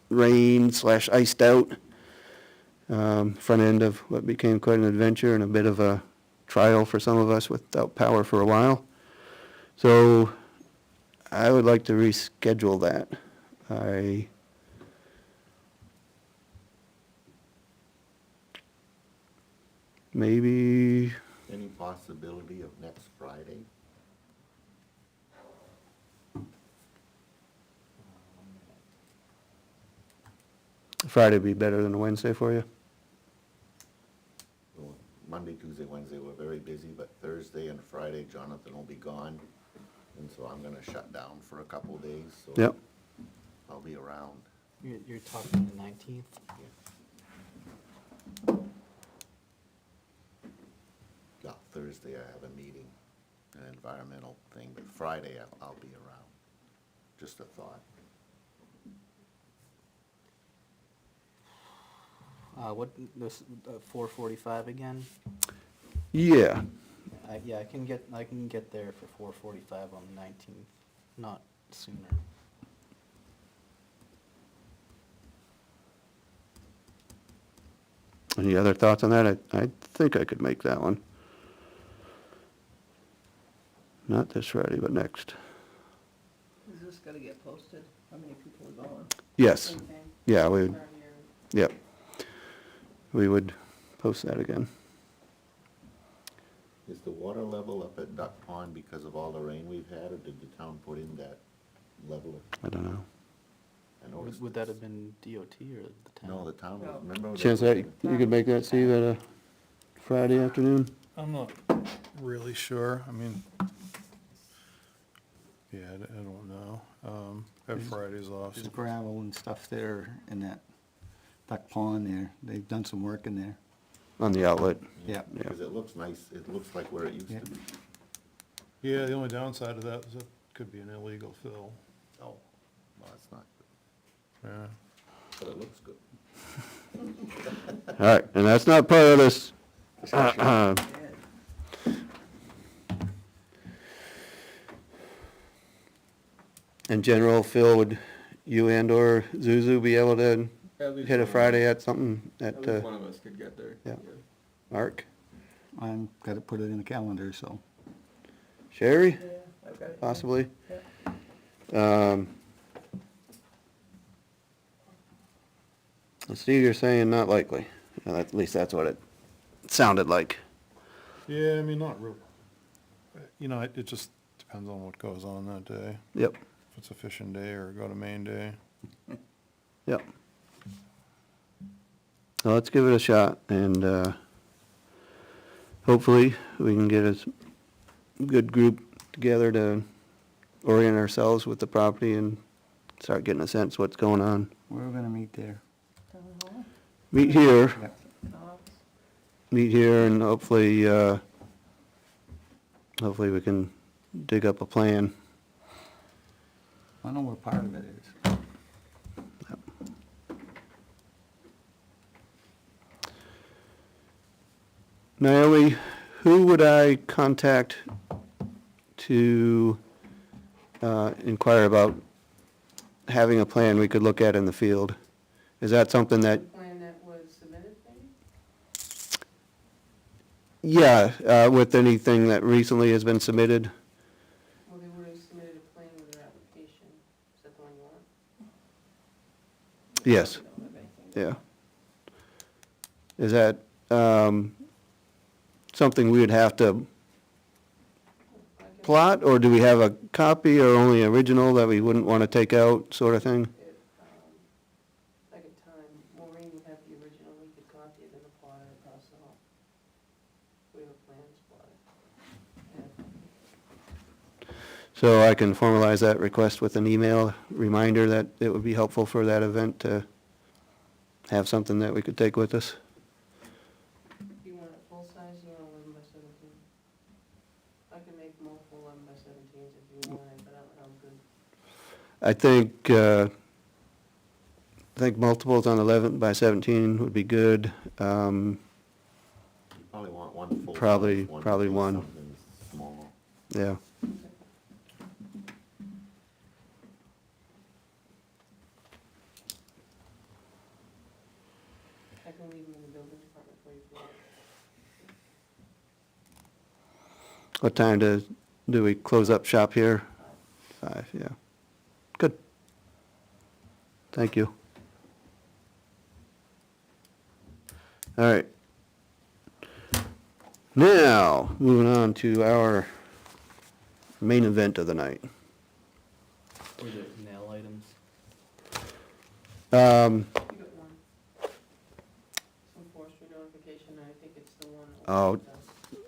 rain/iced out. Front end of what became quite an adventure and a bit of a trial for some of us without power for a while. So I would like to reschedule that. Maybe, Any possibility of next Friday? Friday would be better than a Wednesday for you? Well, Monday, Tuesday, Wednesday, we're very busy, but Thursday and Friday, Jonathan will be gone. And so I'm gonna shut down for a couple days, so. Yep. I'll be around. You're talking the 19th? Yeah, Thursday I have a meeting, an environmental thing, but Friday I'll be around. Just a thought. What, this, 4:45 again? Yeah, Yeah, I can get there for 4:45 on the 19th, not sooner. any other thoughts on that? I think I could make that one. Not this Friday, but next. Is this gonna get posted? How many people are going? Yes, Same thing. yeah, we, Start here. yep. We would post that again. Is the water level up at Duck Pond because of all the rain we've had, or did the town put in that leveler? I don't know. I noticed. Would that have been DOT or the town? No, the town, No. remember? Chance that you could make that, Steve, at a Friday afternoon? I'm not really sure, I mean, yeah, I don't know. I have Fridays off. There's gravel and stuff there in that duck pond there. They've done some work in there. On the outlet. Yeah. Because it looks nice, it looks like where it used Yeah. to be. Yeah, the only downside of that is it could be an illegal fill, Oh, well, it's not good, yeah. but it looks good. All right, and that's not part of this. Yeah. In general, Phil, would you and/or Zuzu be able to hit a Friday at something at, one of us could get there. yeah. Mark? I'm, gotta put it in the calendar, so. Sherry, Yeah, I've got it. possibly? Yeah. Steve, you're saying not likely. At least that's what it sounded like. Yeah, I mean, not real, you know, it just depends on what goes on that day. Yep, If it's a fishing day or go to main day. yep. So let's give it a shot, and hopefully we can get a good group together to orient ourselves with the property and start getting a sense what's going on. We're gonna meet there. Town hall? Meet here, Yeah. Tops? meet here, and hopefully hopefully we can dig up a plan. I know where part of it is. Naomi, who would I contact to inquire about having a plan we could look at in the field? Is that something that, The plan that was submitted, maybe? yeah, with anything that recently has been submitted? Well, they would have submitted a plan with their application. Is that the one you want? Yes, They don't have anything. yeah. Is that something we would have to I can- plot, or do we have a copy or only original that we wouldn't want to take out, sort of thing? If, like a time, Maureen would have the original, we could copy it and apply it across the hall. We have a plan to apply. So I can formalize that request with an email reminder that it would be helpful for that event to have something that we could take with us. You want it full size, you want 11 by 17? I can make multiple 11 by 17s if you want it, but I'm good. I think multiples on 11 by 17 would be good. You probably want one full. Probably- size, probably piece, one. something small. Yeah. I can leave them in the building department for you if you want. What time do we close up shop here? 5, yeah. Good. Thank you. All right. Now, moving on to our main event of the night. Were the nail items? Um, You got one. Some forestry notification, and I think it's the one. Oh.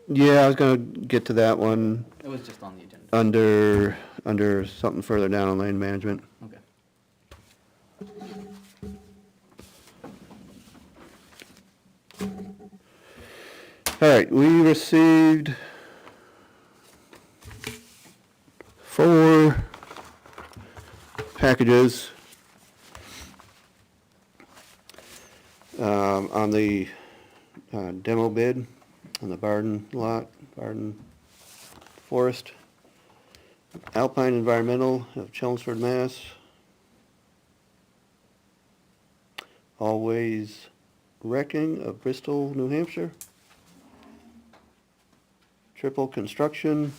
yeah, I was gonna get to that one It was just on the agenda. under something further down on land management. Okay. All right, we received 4 packages on the demo bid on the Barden lot, Barden Forest. Alpine Environmental of Chelmsford, Mass. Always Wrecking of Bristol, New Hampshire. Triple Construction,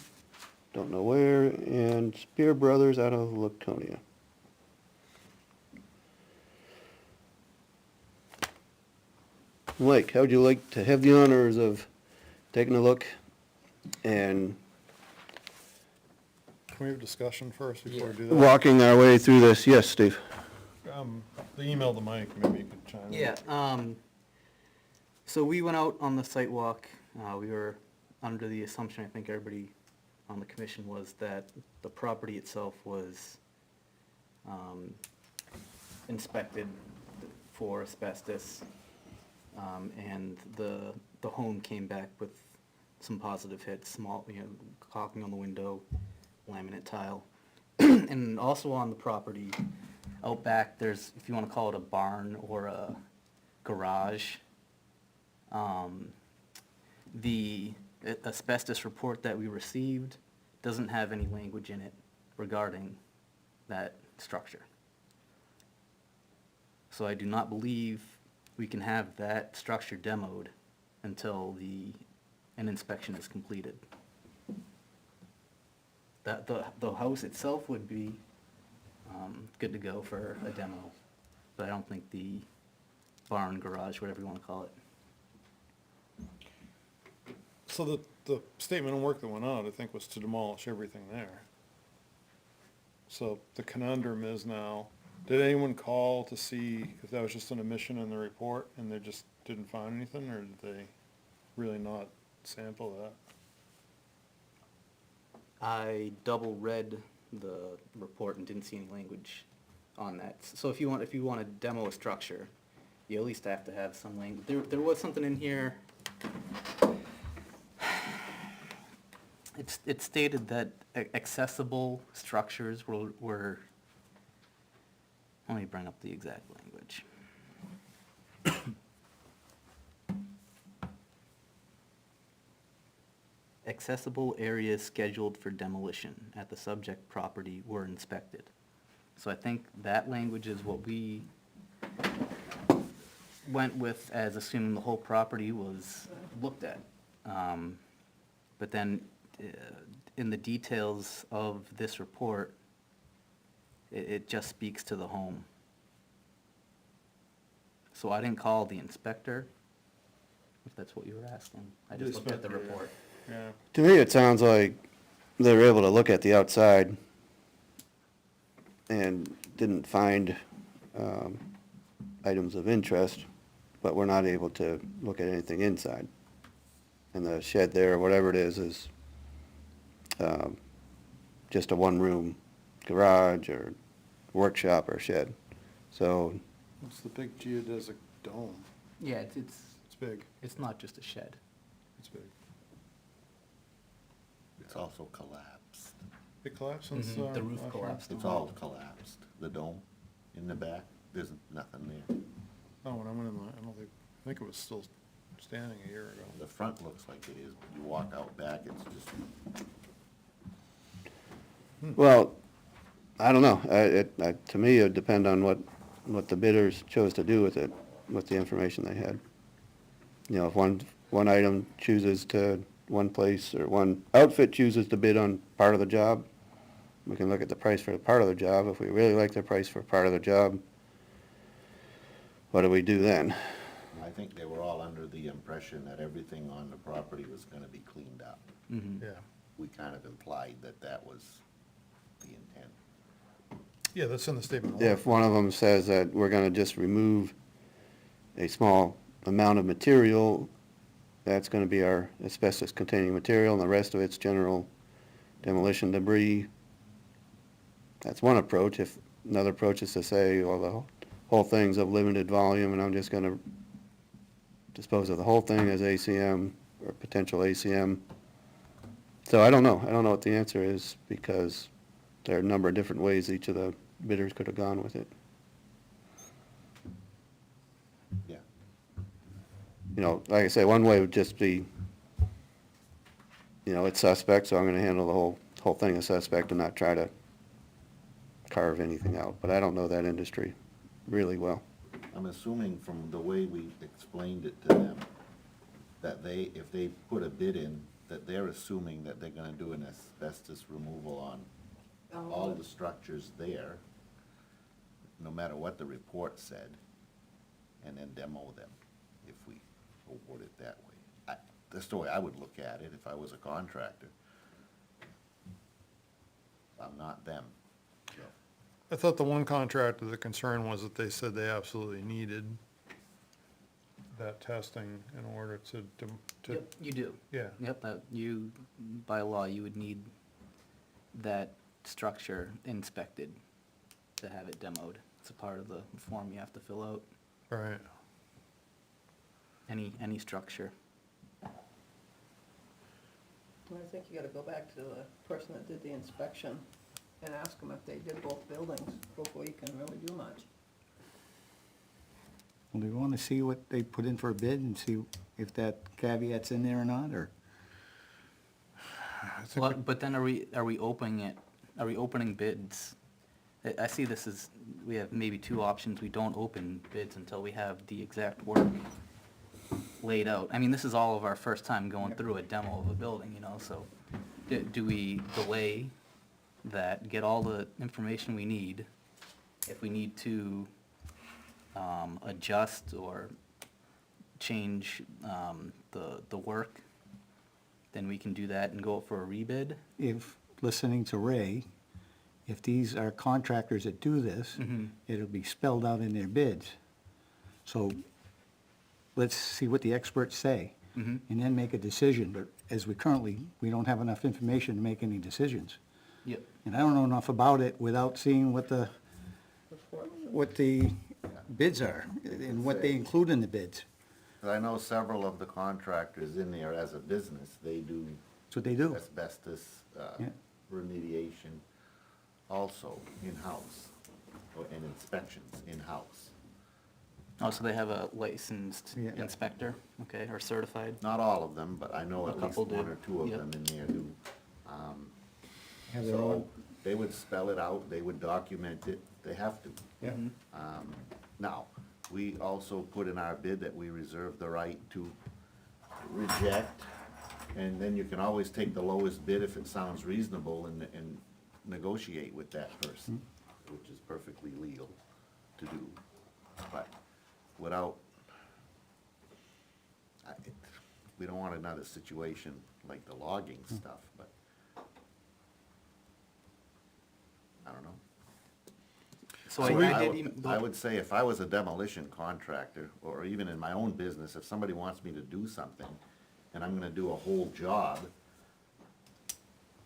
don't know where, and Spear Brothers out of Laconia. Mike, how would you like to have the honors of taking a look and Can we have a discussion first before we do that? walking our way through this? Yes, Steve? The email to Mike, maybe you could chime in. Yeah, so we went out on the site walk. We were under the assumption, I think everybody on the commission was, that the property itself was inspected for asbestos. And the home came back with some positive hits, small, caulking on the window, laminate tile. And also on the property, out back, there's, if you want to call it a barn or a garage. The asbestos report that we received doesn't have any language in it regarding that structure. So I do not believe we can have that structure demoed until an inspection is completed. That, the house itself would be good to go for a demo, but I don't think the barn, garage, whatever you want to call it. So the statement of work that went out, I think, was to demolish everything there. So the conundrum is now, did anyone call to see if that was just an omission in the report and they just didn't find anything, or did they really not sample that? I double read the report and didn't see any language on that. So if you want to demo a structure, you at least have to have some language. There was something in here. It stated that accessible structures were, let me bring up the exact language. Accessible areas scheduled for demolition at the subject property were inspected. So I think that language is what we went with as assuming the whole property was looked at. But then, in the details of this report, it just speaks to the home. So I didn't call the inspector, if that's what you were asking. I just looked at the Inspector, yeah. report. Yeah. To me, it sounds like they were able to look at the outside and didn't find items of interest, but we're not able to look at anything inside. And the shed there, or whatever it is just a one-room garage or workshop or shed. So, It's the big geodesic dome. Yeah, It's big, it's not just a shed. it's big. It's also collapsed. It collapsed since, The roof last year? collapsed. It's all collapsed. The dome in the back, there's nothing there. Oh, when I went in, I think it was still standing a year ago. The front looks like it is, but you walk out back, it's just, well, I don't know. To me, it would depend on what the bidders chose to do with it, with the information they had. You know, if one item chooses to, one place or one outfit chooses to bid on part of the job, we can look at the price for the part of the job. If we really like the price for part of the job, what do we do then? I think they were all under the impression that everything on the property was gonna be cleaned up. Yeah. We kind of implied that that was the intent. Yeah, that's in the statement. of If work. one of them says that we're gonna just remove a small amount of material, that's gonna be our asbestos-containing material, and the rest of it's general demolition debris. That's one approach. If another approach is to say, well, the whole thing's of limited volume, and I'm just gonna dispose of the whole thing as ACM, or potential ACM. So I don't know. I don't know what the answer is, because there are a number of different ways each of the bidders could have gone with it. Yeah. You know, like I say, one way would just be, you know, it's suspect, so I'm gonna handle the whole thing as suspect and not try to carve anything out. But I don't know that industry really well. I'm assuming from the way we explained it to them, that if they put a bid in, that they're assuming that they're gonna do an asbestos removal on all the structures there, no matter what the report said, and then demo them, if we award it that way. That's the way I would look at it if I was a contractor. I'm not them, so. I thought the one contractor, the concern was that they said they absolutely needed that testing in order to, Yep, you do. yeah. Yep, by law, you would need that structure inspected to have it demoed. It's a part of the form you have to fill out, Right. any structure. Well, I think you gotta go back to the person that did the inspection and ask them if they did both buildings before you can really do much. Well, do you want to see what they put in for a bid and see if that caveat's in there or not, or? I think Well, but then are we opening bids? I see this as, we have maybe two options. We don't open bids until we have the exact work laid out. I mean, this is all of our first time going through a demo of a building, you know, so do we delay that, get all the information we need? If we need to adjust or change the work, then we can do that and go for a rebid. If, listening to Ray, if these are contractors that do this, Mhm. it'll be spelled out in their bids. So let's see what the experts say, Mhm. and then make a decision. But as we don't have enough information to make any decisions. Yep. And I don't know enough about it without seeing what the bids are, and what they include in the bids. 'Cause I know several of the contractors in there as a business, they do That's what they do. asbestos Yeah. remediation also in-house, and inspections in-house. Oh, so they have a licensed Yeah. inspector, okay, or certified? Not all of them, but I know A at least couple do. one or two of Yep. them in there do. Have their So own. they would spell it out, they would document it, they have to. Yeah. Now, we also put in our bid that we reserve the right to reject, and then you can always take the lowest bid if it sounds reasonable and negotiate with that person, which is perfectly legal to do. But without, we don't want another situation like the logging stuff, but I don't know. So I I would- did, I would say if I was a demolition contractor, or even in my own business, if somebody wants me to do something, and I'm gonna do a whole job,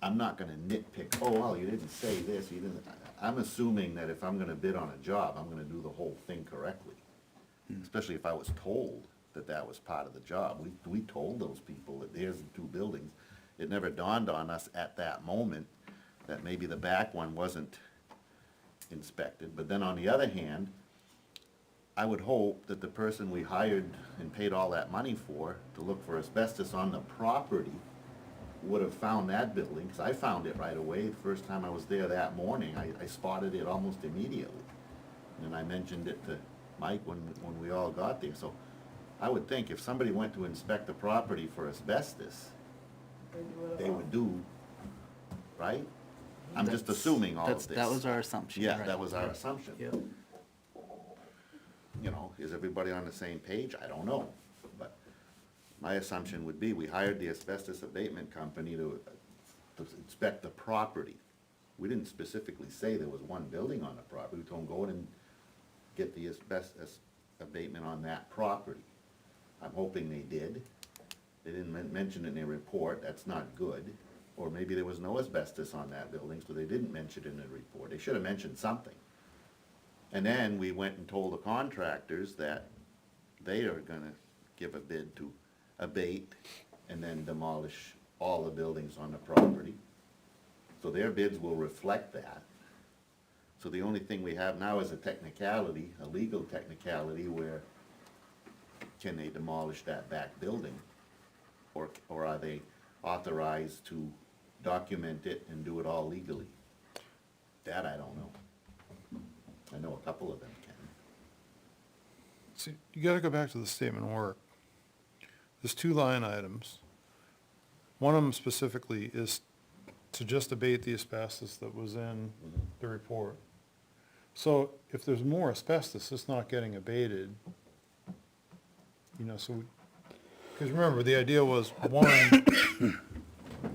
I'm not gonna nitpick, oh, well, you didn't say this, you didn't, I'm assuming that if I'm gonna bid on a job, I'm gonna do the whole thing correctly. Especially if I was told that that was part of the job. We told those people that there's the two buildings. It never dawned on us at that moment that maybe the back one wasn't inspected. But then on the other hand, I would hope that the person we hired and paid all that money for to look for asbestos on the property would have found that building, because I found it right away. The first time I was there that morning, I spotted it almost immediately. And I mentioned it to Mike when we all got there. So I would think if somebody went to inspect the property for asbestos, they would do, right? I'm just assuming all of this. that was our assumption, Yeah, right. that was our assumption. Yeah. You know, is everybody on the same page? I don't know. But my assumption would be, we hired the asbestos abatement company to inspect the property. We didn't specifically say there was one building on the property. We told them, go in and get the asbestos abatement on that property. I'm hoping they did. They didn't mention it in their report, that's not good. Or maybe there was no asbestos on that building, so they didn't mention it in the report. They should have mentioned something. And then we went and told the contractors that they are gonna give a bid to abate and then demolish all the buildings on the property. So their bids will reflect that. So the only thing we have now is a technicality, a legal technicality, where can they demolish that back building? Or are they authorized to document it and do it all legally? That I don't know. I know a couple of them can. See, you gotta go back to the statement of work. There's two line items. One of them specifically is to just abate the asbestos that was in the report. So if there's more asbestos, it's not getting abated. You know, so, because remember, the idea was, one,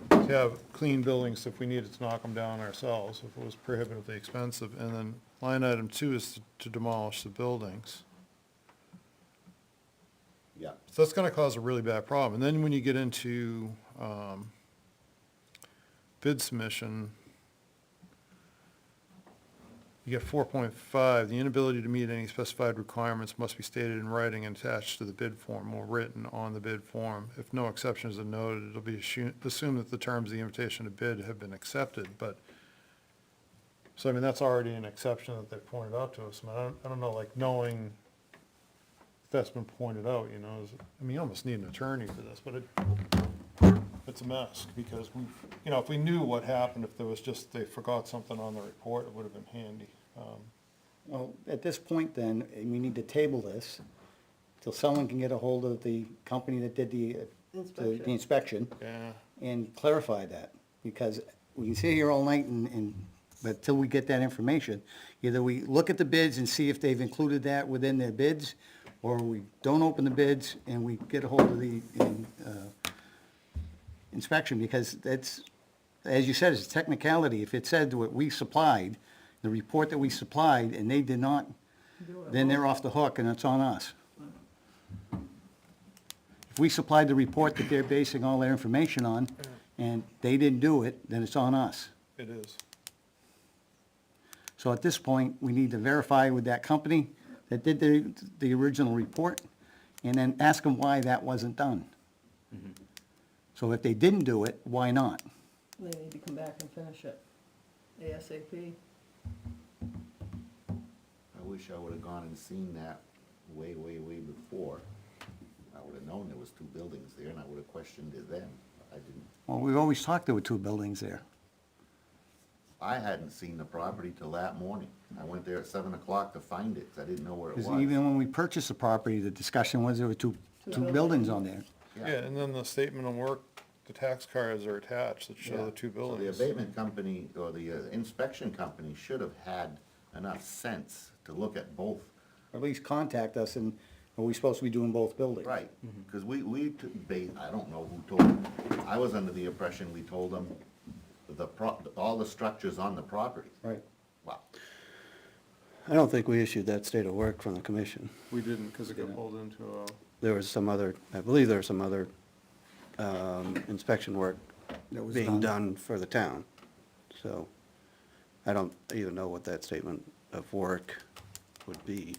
to have clean buildings if we needed to knock them down ourselves, if it was prohibitively expensive. And then line item two is to demolish the buildings. Yeah. So that's gonna cause a really bad problem. And then when you get into, bid submission, you get 4.5, the inability to meet any specified requirements must be stated in writing and attached to the bid form or written on the bid form. If no exceptions are noted, it'll be assumed that the terms of the invitation to bid have been accepted, but, so I mean, that's already an exception that they pointed out to us. I mean, I don't know, like, knowing if that's been pointed out, you know, I mean, you almost need an attorney for this, but it's a mess, because we, you know, if we knew what happened, if there was just, they forgot something on the report, it would have been handy. Well, at this point then, we need to table this till someone can get a hold of the company that did the inspection Yeah, and clarify that. Because we can sit here all night but till we get that information, either we look at the bids and see if they've included that within their bids, or we don't open the bids and we get a hold of the inspection, because that's, as you said, it's a technicality. If it said what we supplied, the report that we supplied, and they did not, then they're off the hook and it's on us. If we supplied the report that they're basing all their information on, and they didn't do it, then it's on us. it is. So at this point, we need to verify with that company that did the original report, and then ask them why that wasn't done. So if they didn't do it, why not? They need to come back and finish it ASAP. I wish I would've gone and seen that way before. I would've known there was 2 buildings there, and I would've questioned it then. I didn't, Well, we've always talked there were 2 buildings there. I hadn't seen the property till that morning. I went there at 7 o'clock to find it, 'cause I didn't know where it was. Because even when we purchased the property, the discussion was there were two buildings on there. Yeah, and then the statement of work, the tax cards are attached that show the 2 So the buildings. abatement company, or the inspection company should have had enough sense to look at both. At least contact us, and are we supposed to be doing both buildings? Right, because I don't know who told them. I was under the impression we told them all the structures on the property. Right. Wow. I don't think we issued that state of work from the commission. We didn't, because it got pulled into a, There was some other, I believe there was some other inspection work That was being done for the town. So I don't even know what that statement of work would be.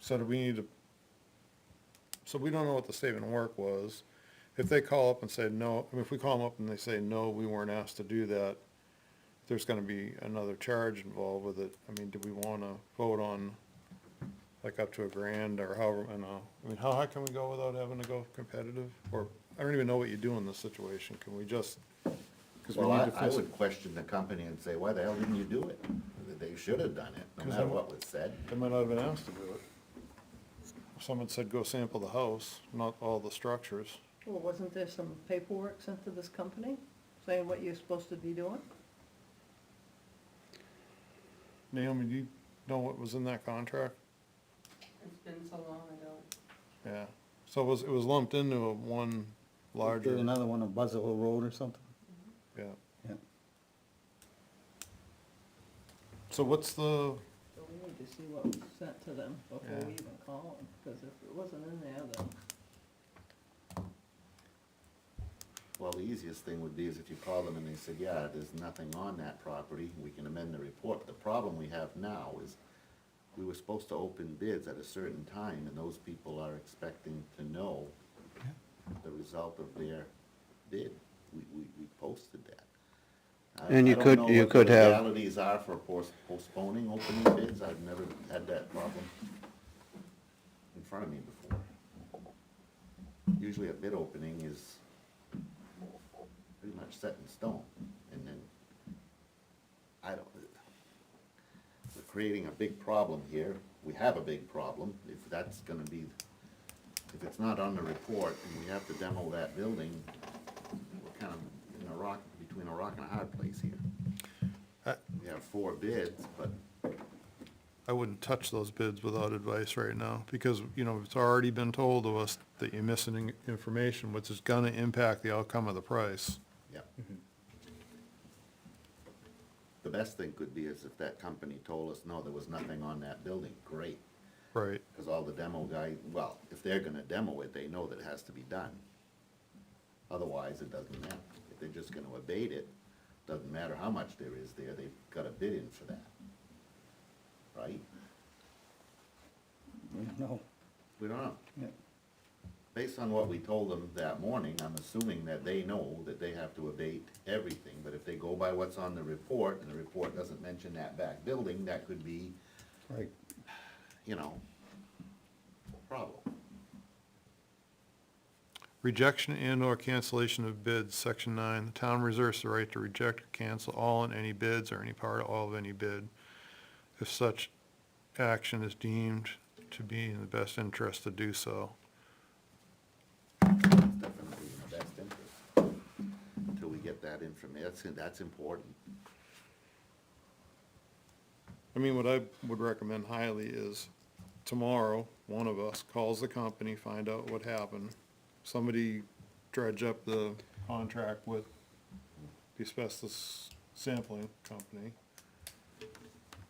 so do we need to, so we don't know what the statement of work was. If they call up and say no, I mean, if we call them up and they say, no, we weren't asked to do that, there's gonna be another charge involved with it. I mean, do we wanna vote on like up to $1,000 or however, I know. I mean, how high can we go without having to go competitive? Or, I don't even know what you do in this situation. Can we just, because we Well, need to I fix it. would question the company and say, why the hell didn't you do it? They should have done it, no 'Cause matter I'm- what was said. They might not have been asked to do it. Someone said, go sample the house, not all the structures. Well, wasn't there some paperwork sent to this company saying what you're supposed to be doing? Naomi, do you know what was in that contract? It's been so long, I don't. Yeah, so it was lumped into a one Did larger. another one on Buzzell Hill Road or something? Yeah. Yeah. So what's the, So we need to see what was sent to them before Yeah. we even call them, because if it wasn't in there, then Well, the easiest thing would be is if you call them and they said, yeah, there's nothing on that property, we can amend the report. The problem we have now is we were supposed to open bids at a certain time, and those people are expecting to know the result of their bid. We posted that. And you could- you could I have- don't know what the legalities are for postponing opening bids. I've never had that problem in front of me before. Usually a bid opening is pretty much set in stone, and then, we're creating a big problem here. We have a big problem. If that's gonna be, if it's not on the report and we have to demo that building, we're kind of between a rock and a hard place here. We have 4 bids, but I wouldn't touch those bids without advice right now, because, you know, it's already been told of us that you're missing information, which is gonna impact the outcome of the price. yeah. The best thing could be is if that company told us, no, there was nothing on that building, great. Right. Because all the demo guy, well, if they're gonna demo it, they know that it has to be done. Otherwise, it doesn't matter. If they're just gonna abate it, doesn't matter how much there is there, they've got a bid in for that. Right? No. We don't know. Yeah. Based on what we told them that morning, I'm assuming that they know that they have to abate everything. But if they go by what's on the report, and the report doesn't mention that back building, that could be, Right. you know, a problem. Rejection and/or cancellation of bids, section 9, the town reserves the right to reject or cancel all and any bids or any part of all of any bid, if such action is deemed to be in the best interest to do so. It's definitely in the best interest. Until we get that information, that's important. I mean, what I would recommend highly is tomorrow, one of us calls the company, find out what happened. Somebody dredge up the contract with the asbestos sampling company.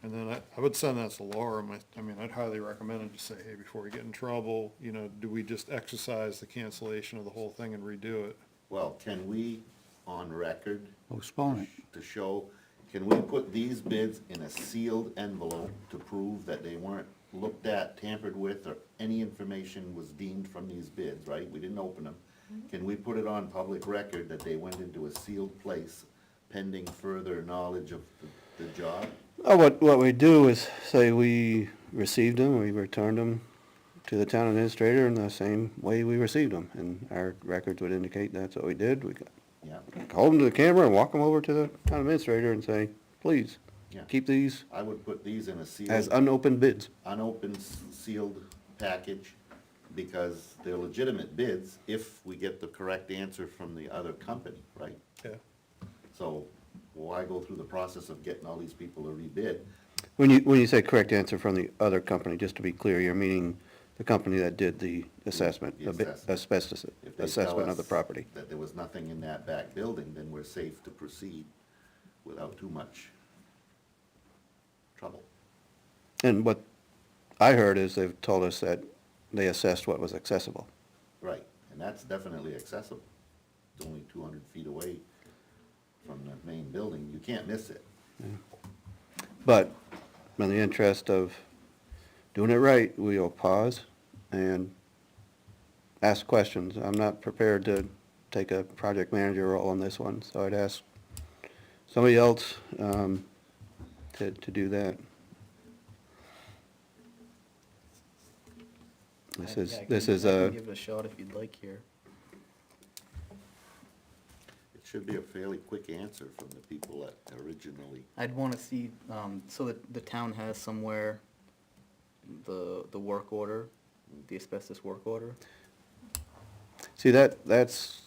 And then I would send that to Laura. I mean, I'd highly recommend it to say, hey, before we get in trouble, you know, do we just exercise the cancellation of the whole thing and redo it? Well, can we, on record, Postpone it. to show, can we put these bids in a sealed envelope to prove that they weren't looked at, tampered with, or any information was deemed from these bids, right? We didn't open them. Can we put it on public record that they went into a sealed place pending further knowledge of the job? What we do is say we received them, we returned them to the town administrator in the same way we received them, and our records would indicate that's what we did. We Yeah, hold them to the camera and walk them over to the town administrator and say, please, yeah. keep these I would put these in a as sealed, unopened bids. unopened, sealed package, because they're legitimate bids if we get the correct answer from the other company, right? Yeah. So why go through the process of getting all these people to rebid? When you say correct answer from the other company, just to be clear, you're meaning the company that did the assessment, The assessment. asbestos If they tell assessment of the us property. that there was nothing in that back building, then we're safe to proceed without too much trouble. And what I heard is they've told us that they assessed what was accessible. Right, and that's definitely accessible. It's only 200 feet away from the main building. You can't miss it. But in the interest of doing it right, we'll pause and ask questions. I'm not prepared to take a project manager role on this one, so I'd ask somebody else to do that. This is, I this can- is I can a, give it a shot if you'd like here. It should be a fairly quick answer from the people that originally, I'd wanna see, so that the town has somewhere the work order, the asbestos work order. see, that's,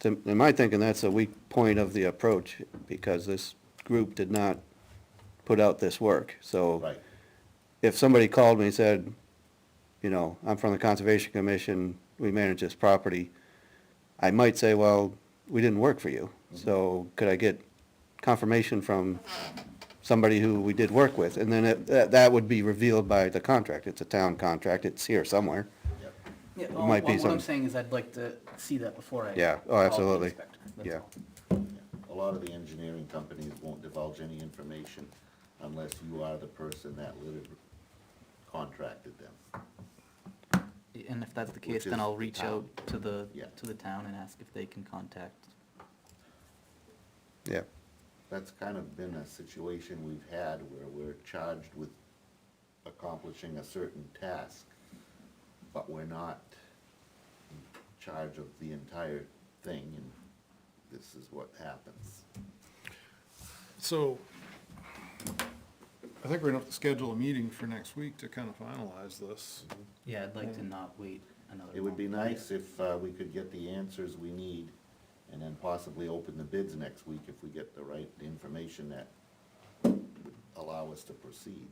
in my thinking, that's a weak point of the approach, because this group did not put out this work. So right, if somebody called me and said, you know, I'm from the Conservation Commission, we manage this property, I might say, well, we didn't work for you, so could I get confirmation from somebody who we did work with? And then that would be revealed by the contract. It's a town contract, it's here somewhere. yep. Yeah, well, might be what some- I'm saying is I'd like to see that before I. Yeah, oh, call the absolutely. inspector, that's Yeah. all. A lot of the engineering companies won't divulge any information unless you are the person that literally contracted them. And if that's the Which case, then is I'll the reach town. out to the, Yeah. to the town and ask if they can contact. Yeah, That's kind of been a situation we've had where we're charged with accomplishing a certain task, but we're not in charge of the entire thing, and this is what happens. So, I think we're gonna have to schedule a meeting for next week to kind of finalize this. Yeah, I'd like to not wait another month. It would be nice if we could get the answers we need, and then possibly open the bids next week if we get the right information that would allow us to proceed.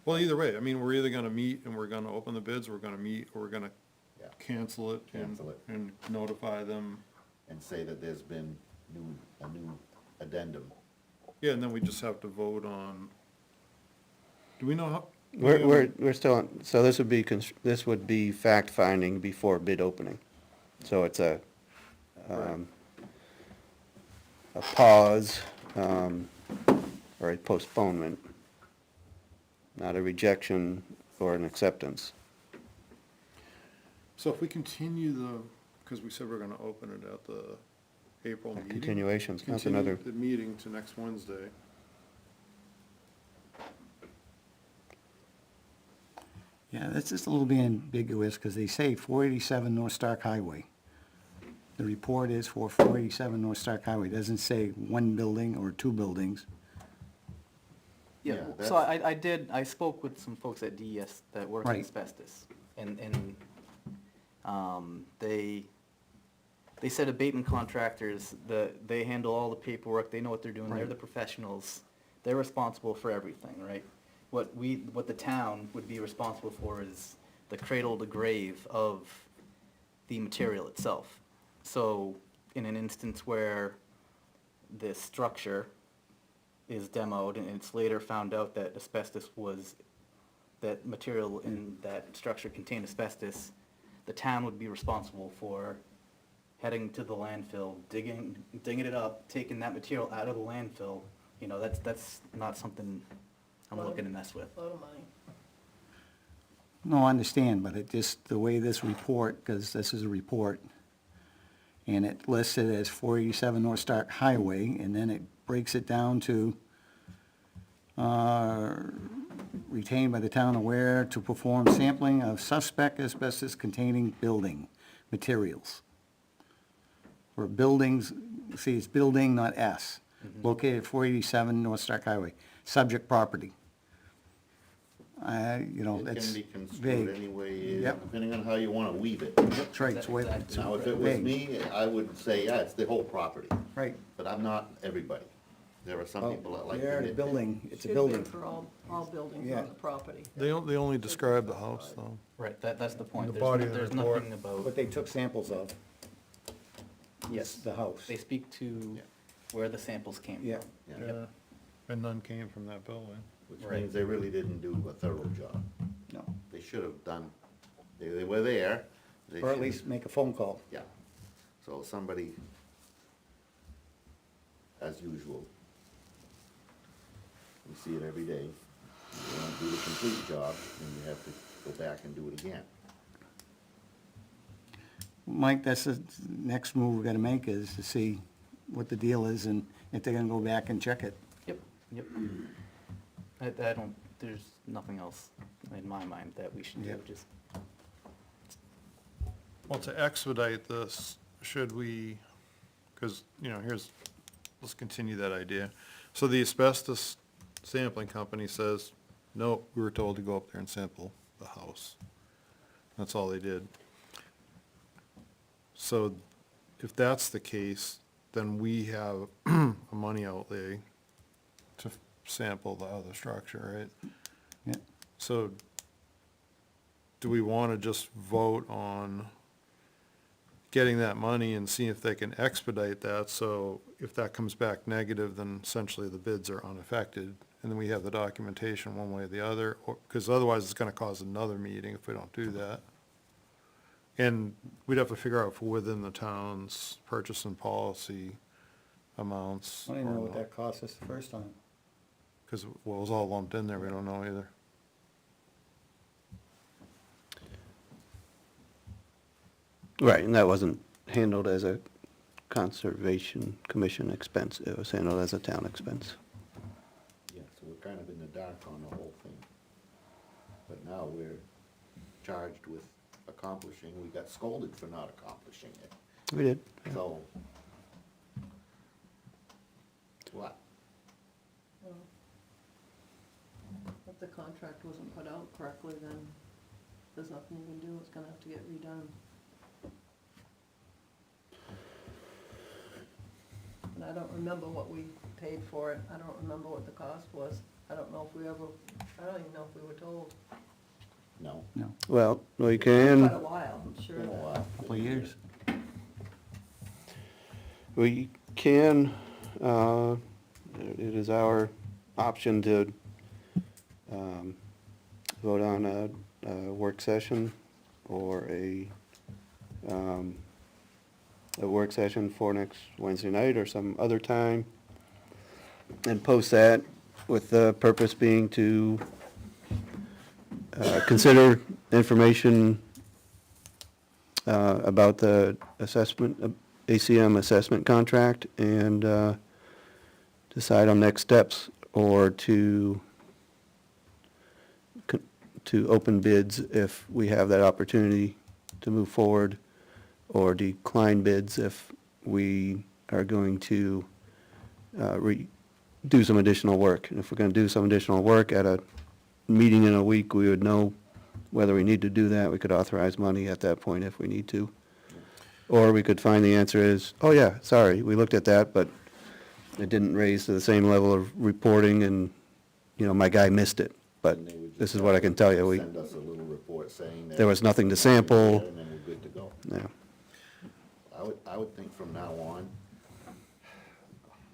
Well, either way, I mean, we're either gonna meet and we're gonna open the bids, we're gonna meet, or we're gonna Yeah. cancel it and, Cancel it. and notify them. And say that there's been a new addendum. Yeah, and then we just have to vote on, do we know how? we're still, so this would be, this would be fact-finding before bid opening. So it's a pause, or a postponement, not a rejection or an acceptance. So if we continue because we said we're gonna open it at the April meeting. Continuations, that's Continue another, the meeting to next Wednesday. Yeah, that's just a little bit ambiguous, because they say 487 North Stark Highway. The report is for 487 North Stark Highway, it doesn't say one building or two buildings. Yeah, Yeah, so I spoke with some folks at DES that work in Right. asbestos, and, they said abatement contractors, they handle all the paperwork, they know what they're doing, they're Right. the professionals, they're responsible for everything, right? What the town would be responsible for is the cradle to grave of the material itself. So, in an instance where this structure is demoed and it's later found out that that material in that structure contained asbestos, the town would be responsible for heading to the landfill, digging it up, taking that material out of the landfill. You know, that's not something I'm looking to mess with. Load of money. No, I understand, but it just, the way this report, because this is a report, and it lists it as 487 North Stark Highway, and then it breaks it down to retained by the town of Ware to perform sampling of suspect asbestos-containing building materials. For buildings, see, it's building, not S, located at 487 North Stark Highway, subject property. You know, It that's can be construed vague. any way, Yep. depending on how you wanna weave it. That's right, it's way, it's Now, if it was vague. me, I would say, yeah, it's the whole property, Right. but I'm not everybody. There are some people that like to They're a nitpick. building, it's a Should be building. for all buildings Yeah. on the property. They only describe the house, though. Right, that's the point. The There's body of the there's report. nothing about, What they took samples of, yes, the house. they speak to Yeah. where the samples came from. Yeah. Yeah. Yeah. And none came from that building. Which Right. means they really didn't do a thorough job. No. They should have done, they were there. They Or at should- least make a phone call. Yeah, so somebody, as usual, we see it every day. You don't do the complete job, and you have to go back and do it again. Mike, that's the next move we gotta make, is to see what the deal is and if they're gonna go back and check it. Yep, yep. I don't, there's nothing else in my mind that we should do, Yep. just, Well, to expedite this, should we, because, let's continue that idea. So the asbestos sampling company says, nope, we were told to go up there and sample the house. That's all they did. So if that's the case, then we have a money outlay to sample the other structure, right? Yeah. So do we want to just vote on getting that money and see if they can expedite that? So if that comes back negative, then essentially the bids are unaffected, and then we have the documentation one way or the other, because otherwise it's going to cause another meeting if we don't do that. And we'd have to figure out if within the town's purchasing policy amounts I or don't even know what not. that cost us the first time. Because, well, it was all lumped in there, we don't know either. Right, and that wasn't handled as a conservation commission expense, it was handled as a town expense. Yeah, so we're kind of in the dark on the whole thing. But now we're charged with accomplishing, we got scolded for not accomplishing it, We did. so. What? If the contract wasn't put out correctly, then there's nothing you can do, it's gonna have to get redone. And I don't remember what we paid for it, I don't remember what the cost was, I don't know if we ever, I don't even know if we were told. No, No, Well, we Quite a can, while, I'm sure been a that. while. couple of years. we can, it is our option to, vote on a work session or a work session for next Wednesday night or some other time, and post that with the purpose being to consider information about the assessment, ACM assessment contract, and decide on next steps, or to open bids if we have that opportunity to move forward, or decline bids if we are going to do some additional work. And if we're going to do some additional work at a meeting in a week, we would know whether we need to do that. We could authorize money at that point if we need to. Or we could find the answer is, oh yeah, sorry, we looked at that, but it didn't raise to the same level of reporting, and, my guy missed it. But And they would just this is what I can tell you, Send us a little report saying that. there was nothing to sample. And then we're good to go. Yeah. I would think from now on,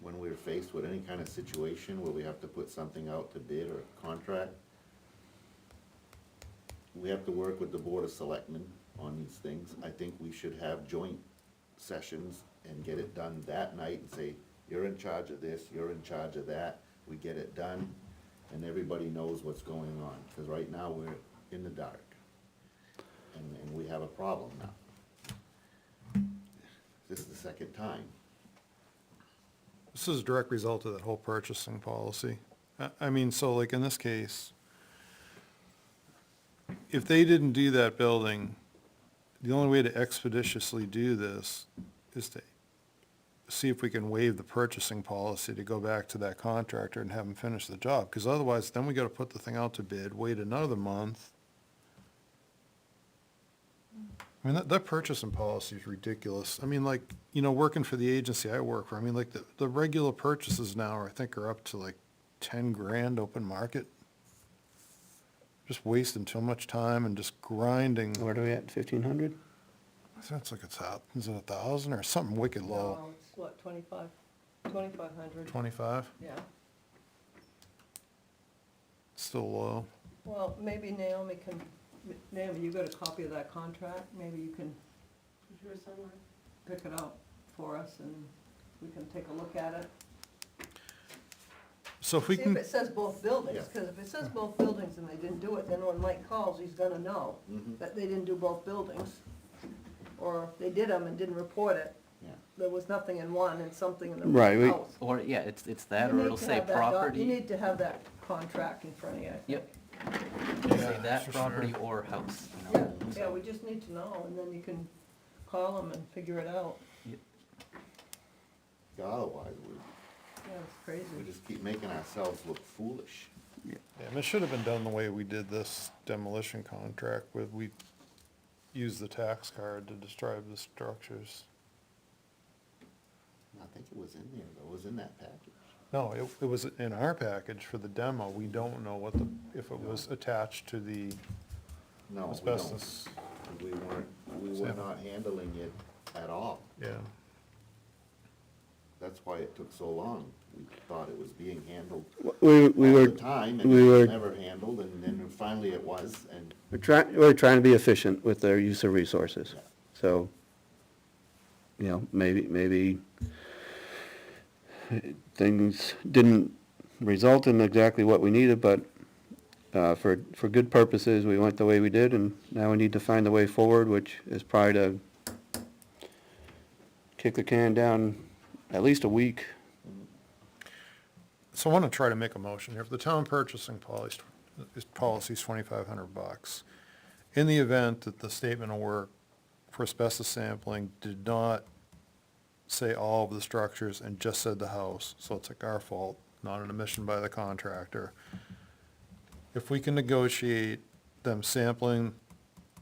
when we're faced with any kind of situation where we have to put something out to bid or contract, we have to work with the Board of Selectmen on these things. I think we should have joint sessions and get it done that night and say, you're in charge of this, you're in charge of that. We get it done, and everybody knows what's going on, because right now we're in the dark. and we have a problem now. This is the second time. This is a direct result of that whole purchasing policy. I mean, so like in this case, if they didn't do that building, the only way to expeditiously do this is to see if we can waive the purchasing policy to go back to that contractor and have him finish the job. Because otherwise, then we gotta put the thing out to bid, wait another month. I mean, that purchasing policy is ridiculous. I mean, like, you know, working for the agency I work for, I mean, like, the regular purchases now, I think, are up to like 10 grand open market. Just wasting too much time and just grinding. What are we at, 1,500? That's like is it 1,000 or something wicked low? No, it's what, 2,500? 25? Yeah. Still low. Well, maybe Naomi can, Naomi, you got a copy of that contract? Maybe you can Sure, somewhere. pick it out for us and we can take a look at it. So if we See if can, it says both buildings, Yeah. because if it says both buildings and they didn't do it, then when Mike calls, he's gonna know that they didn't do both buildings. Or they did them and didn't report it. Yeah. There was nothing in one and something in the Right, we- house. Or, yeah, it's that, You or need it'll to say have that doc- You property. need to have that contract in front of you, I think. Yep. It'll say Yeah, that for property sure. or house, you Yeah, know, yeah, so- we just need to know, and then you can call them and figure it out. Yeah, otherwise, Yeah, it's we crazy. just keep making ourselves look foolish. yeah, and it should have been done the way we did this demolition contract with, we used the tax card to describe the structures. I think it was in there, though, it was in that package. No, it was in our package for the demo. We don't know what if it was attached to the No, we asbestos. don't. We were not handling it at all. Yeah. That's why it took so long. We thought it was being handled We all were, the time, and we it were- was never handled, and then finally it was, and we're trying to be efficient with their use of resources. Yeah. So, you know, maybe things didn't result in exactly what we needed, but for good purposes, we went the way we did, and now we need to find the way forward, which is probably to kick the can down at least a week. So I want to try to make a motion here. If the town purchasing policy is 2,500 bucks, in the event that the statement of work for asbestos sampling did not say all of the structures and just said the house, so it's like our fault, not an omission by the contractor. If we can negotiate them sampling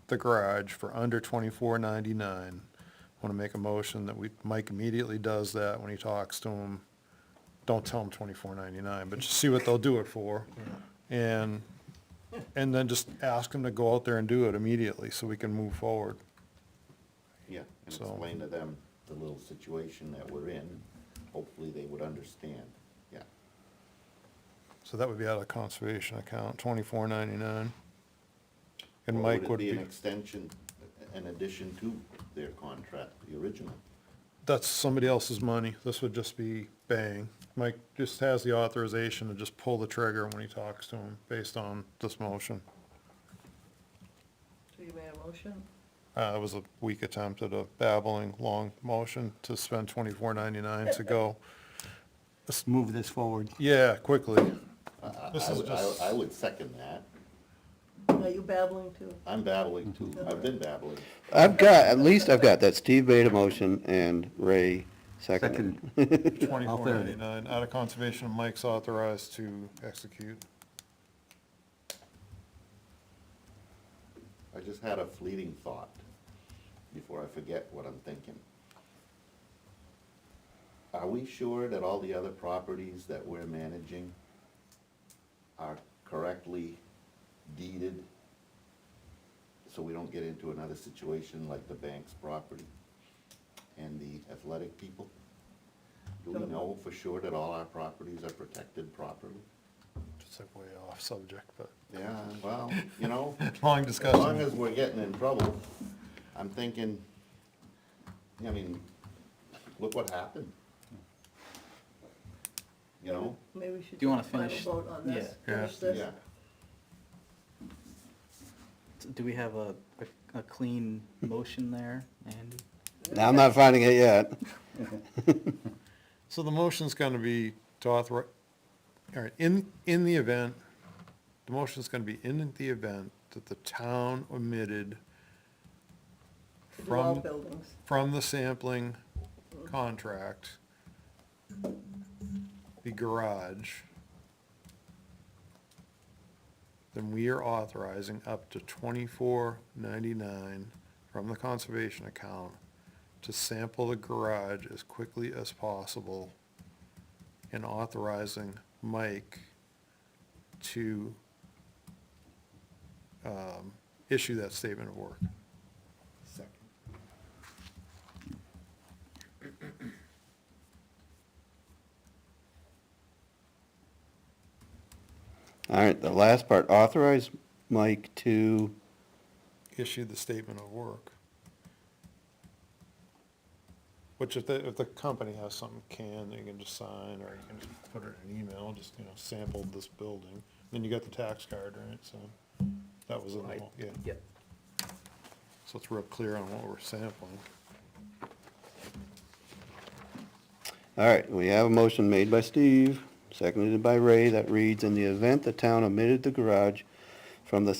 the garage for under $24.99, I want to make a motion that Mike immediately does that when he talks to him. Don't tell him $24.99, but just see what they'll do it for. And then just ask him to go out there and do it immediately so we can move forward. yeah, and So- explain to them the little situation that we're in. Hopefully they would understand, yeah. So that would be out of conservation account, $24.99. And Or Mike would would it be be, an extension, an addition to their contract, the original? that's somebody else's money. This would just be bang. Mike just has the authorization to just pull the trigger when he talks to him based on this motion. So you made a motion? It was a weak attempt at a babbling, long motion to spend $24.99 to go. Let's move this forward. Yeah, quickly. This I is would- just- I would second that. Are you babbling too? I'm babbling too, I've been babbling. I've got that. Steve made a motion and Ray seconded. $24.99 out of conservation, Mike's authorized to execute. I just had a fleeting thought before I forget what I'm thinking. Are we sure that all the other properties that we're managing are correctly deeded? So we don't get into another situation like the bank's property and the athletic people? Do we know for sure that all our properties are protected properly? Just like way off subject, but Yeah, well, you know, long as long discussion. as we're getting in trouble, I'm thinking, I mean, look what happened. You know? Maybe we should Do you take wanna a final finish? vote on this, Yeah. finish this. Yeah. do we have a clean motion there, Andy? Now, I'm not finding it yet. So the motion's gonna be to authorize, all right, in the event, the motion's gonna be in the event that the town omitted Do all from, buildings. from the sampling contract, the garage, then we are authorizing up to $24.99 from the conservation account to sample the garage as quickly as possible, and authorizing Mike to issue that statement of work. Second. All right, the last part, authorize Mike to, Issue the statement of work. Which if the company has something canned, you can just sign, or you can just put it in an email, just, sampled this building. Then you got the tax card, right, so that was in the, yeah. Yep. So it's real clear on what we're sampling. all right, we have a motion made by Steve, seconded by Ray, that reads, in the event the town omitted the garage from the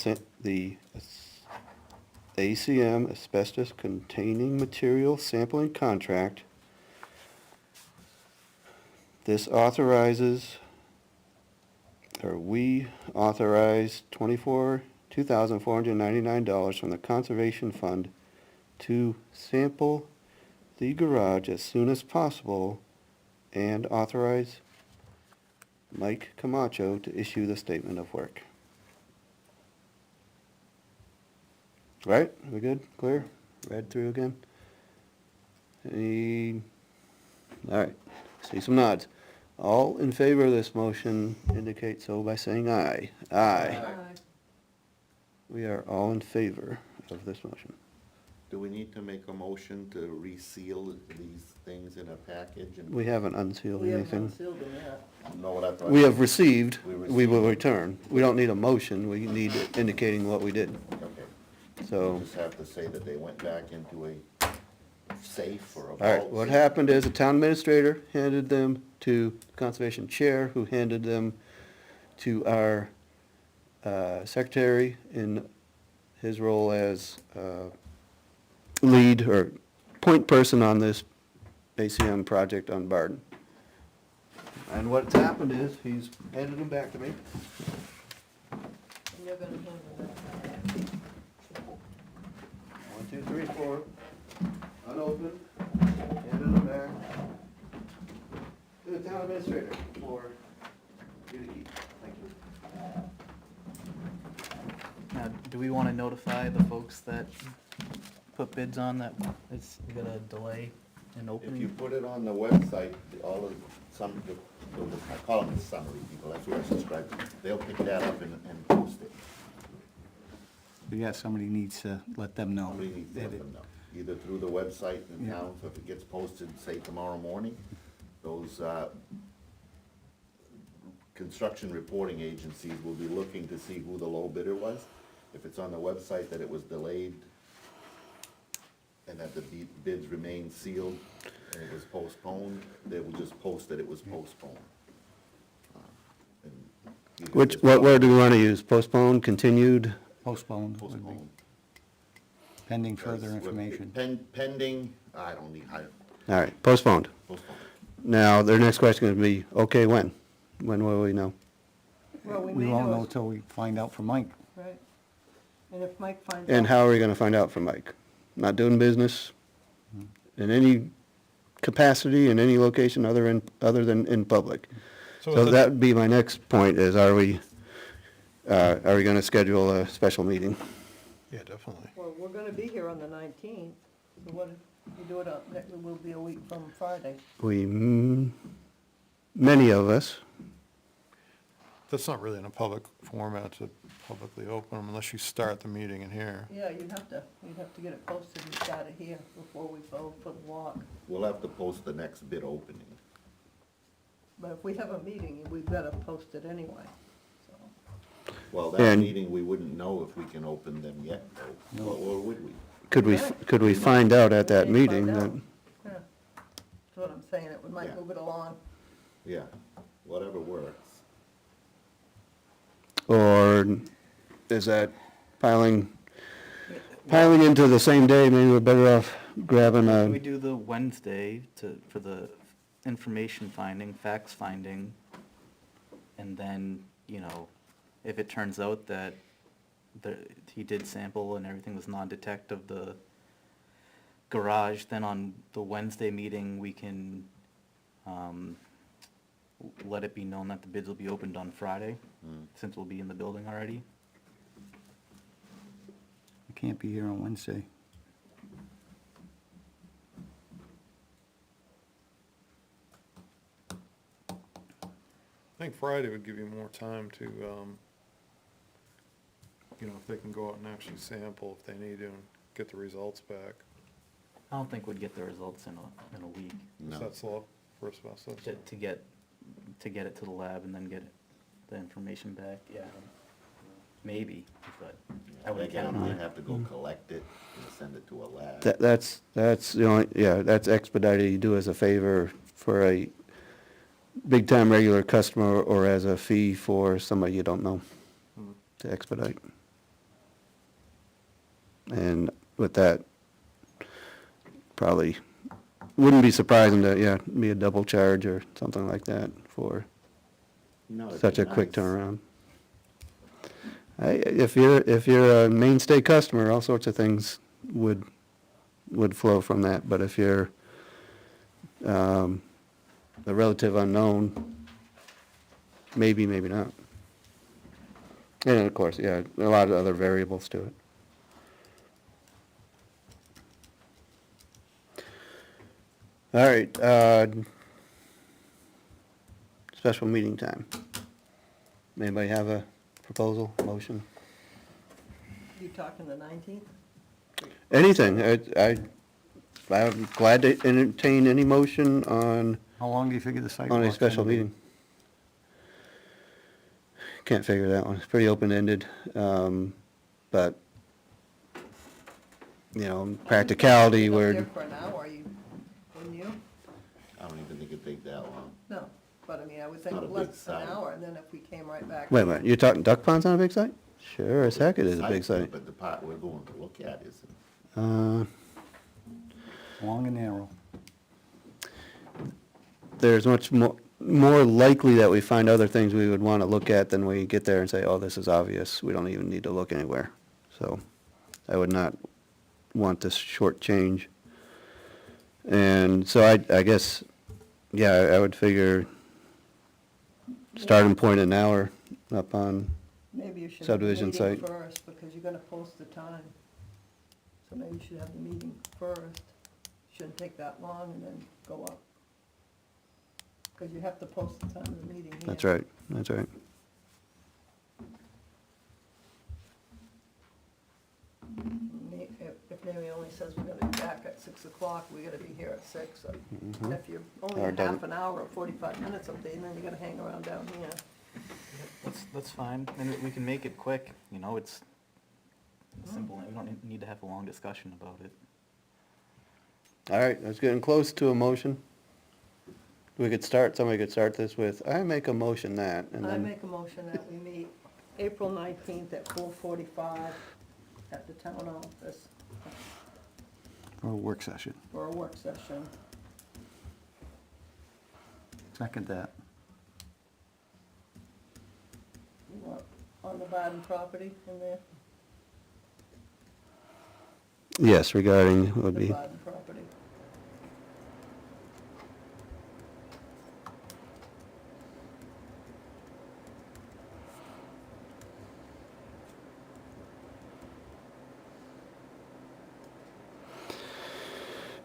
ACM asbestos containing material sampling contract, this authorizes, or we authorize $2,499 from the Conservation Fund to sample the garage as soon as possible and authorize Mike Camacho to issue the statement of work. Right, we good, clear? Read through again? Any, all right, see some nods. All in favor of this motion indicate so by saying aye. Aye. We are all in favor of this motion. Do we need to make a motion to reseal these things in a package and? We haven't unsealed We haven't anything. unsealed them yet. Know what I thought? We have received, We we will received. return. We don't need a motion, we need indicating what we did. Okay. So, Just have to say that they went back into a safe or a vault. all right, what happened is the town administrator handed them to the conservation chair, who handed them to our secretary in his role as lead or point person on this ACM project on Barden. And what's happened is, he's handed them back to me. And you're gonna handle that. 1, 2, 3, 4, unopened, handed them back to the town administrator for you to keep. Thank you. Now, do we want to notify the folks that put bids on that it's got a delay in If you opening? put it on the website, all of I call them the summary people, that's what I subscribe to. They'll pick that up and post it. Yeah, somebody needs to let them know. Somebody needs to let them know, either through the website in Yeah. town, so if it gets posted, say tomorrow morning, those, construction reporting agencies will be looking to see who the low bidder was. If it's on the website that it was delayed, and that the bids remain sealed, and it was postponed, they will just post that it was postponed. And you can Which, just- what word do we want to use? Postponed, continued? Postponed would be Postponed. pending further Because with information. Pending, I don't need, All right, postponed. postponed. Now, their next question would be, okay, when? When will we know? Well, we We may won't know know, till we find out from Mike. right. And if Mike finds out. And how are we gonna find out from Mike? Not doing business in any capacity, in any location other than in public? So the- that would be my next point, is are we gonna schedule a special meeting? Yeah, definitely. Well, we're gonna be here on the 19th, so what if you do it up, it will be a week from Friday. Many of us, That's not really in a public format to publicly open them unless you start the meeting in here. Yeah, you'd have to get it posted and start it here before we go for the walk. We'll have to post the next bid opening. But if we have a meeting, we better post it anyway, so. Well, that And- meeting, we wouldn't know if we can open them yet, though, or would we? Could we find out at that Maybe meeting find that, out. Yeah. That's what I'm saying, it might Yeah. move it along. Yeah, whatever works. or is that piling into the same day? Maybe we're better off grabbing Can we a, do the Wednesday for the information finding, facts finding? And then, you know, if it turns out that he did sample and everything was non-detect of the garage, then on the Wednesday meeting, we can, let it be known that the bids will be opened on Friday, since we'll be in the building already. I can't be here on Wednesday. I think Friday would give you more time to, you know, if they can go out and actually sample if they need to and get the results back. I don't think we'd get the results in a week, No. That's slow for asbestos. to get it to the lab and then get the information back, yeah. Maybe, but I wouldn't count Again, on we'd it. have to go collect it and send it to a lab. that's the only, yeah, that's expedited. You do as a favor for a big-time regular customer or as a fee for somebody you don't know to expedite. And with that, probably wouldn't be surprising to, yeah, be a double charge or something like that for No, it'd such be a quick nice. turnaround. If you're a mainstay customer, all sorts of things would flow from that, but if you're a relative unknown, maybe, maybe not. And of course, yeah, a lot of other variables to it. All right, special meeting time. Anybody have a proposal, motion? You talking the 19th? Anything, I'm glad to entertain any motion on How long do you figure the site a walk's special gonna be? meeting. Can't figure that one, it's pretty open-ended, but, you know, practicality, You'd be where, here for an hour, wouldn't you? I don't even think it'd take that long. No, but I mean, I would not a think big less than an site. hour, and then if we came right back. wait a minute, you're talking Duck Pond's on a big site? Sure as heck it is a big site. But the part we're going to look at is, Long and narrow. There's much more likely that we find other things we would want to look at than we get there and say, oh, this is obvious, we don't even need to look anywhere. So I would not want this shortchange. And so I guess, yeah, I would figure starting point an hour up on, Maybe you should have the subdivision meeting site. first, because you're gonna post the time. So maybe you should have the meeting first. Shouldn't take that long and then go up. Because you have to post the time of the meeting here. that's right, that's right. If Naomi only says we're gonna be back at 6 o'clock, we gotta be here at 6. So if you're only Or a doesn't- half an hour or 45 minutes up there, then you're gonna hang around down here. That's fine, and we can make it quick, you know, it's simple, we don't need to have a long discussion about it. All right, that's getting close to a motion. Somebody could start this with, I make a motion that, and I then, make a motion that we meet April 19th at 4:45 at the town office For a work session. for a work session. Second that. You want on the Biden property in there? yes, regarding, would The be, Biden property.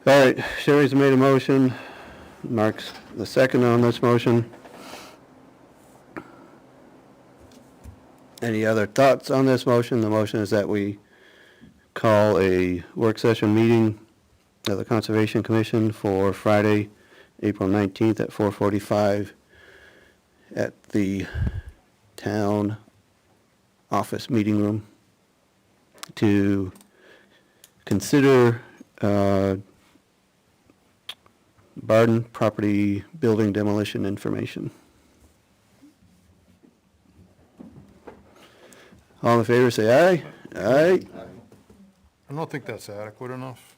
all right, Sherry's made a motion, Mark's the second on this motion. Any other thoughts on this motion? The motion is that we call a work session meeting of the Conservation Commission for Friday, April 19th at 4:45 at the town office meeting room to consider Barden property building demolition information. All in favor, say aye. Aye. I don't think that's adequate enough.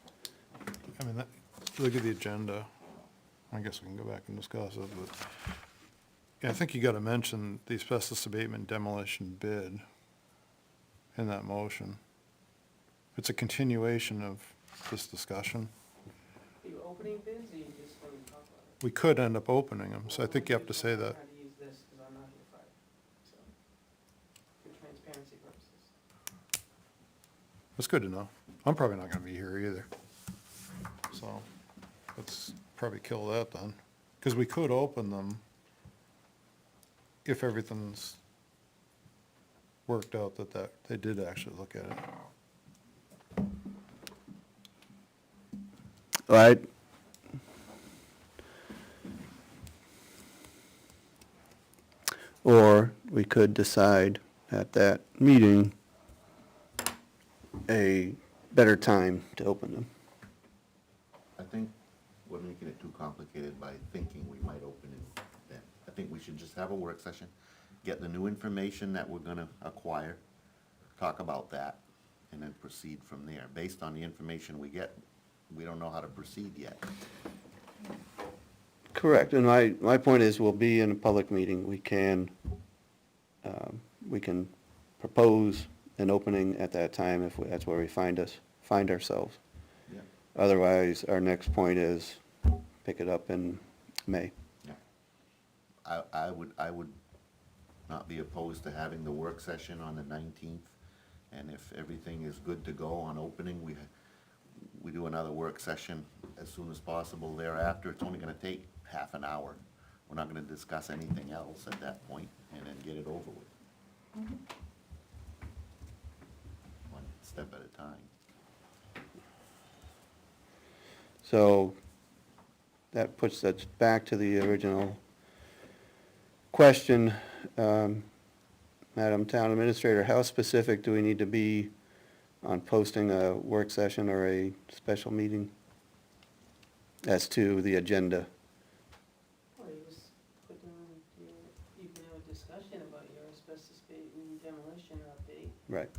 I mean, look at the agenda. I guess we can go back and discuss it, but yeah, I think you gotta mention the asbestos abatement demolition bid in that motion. It's a continuation of this discussion. Are you opening bids, or you just want to talk about it? We could end up opening them, so I think you have to say that. I had to use this, because I'm not here Friday, so, for transparency purposes. That's good to know. I'm probably not gonna be here either. So, let's probably kill that then. Because we could open them if everything's worked out that they did actually look at it. All right. Or we could decide at that meeting a better time to open them. I think we're making it too complicated by thinking we might open it then. I think we should just have a work session, get the new information that we're gonna acquire, talk about that, and then proceed from there. Based on the information we get, we don't know how to proceed yet. Correct, and my point is, we'll be in a public meeting, we can propose an opening at that time if that's where we find ourselves. Yeah. Otherwise, our next point is pick it up in May. Yeah. I would not be opposed to having the work session on the 19th, and if everything is good to go on opening, we do another work session as soon as possible thereafter. It's only gonna take half an hour. We're not gonna discuss anything else at that point, and then get it over with. One step at a time. So that puts us back to the original question. Madam Town Administrator, how specific do we need to be on posting a work session or a special meeting as to the agenda? Well, you just put in, you can have a discussion about your asbestos abatement demolition update. Right,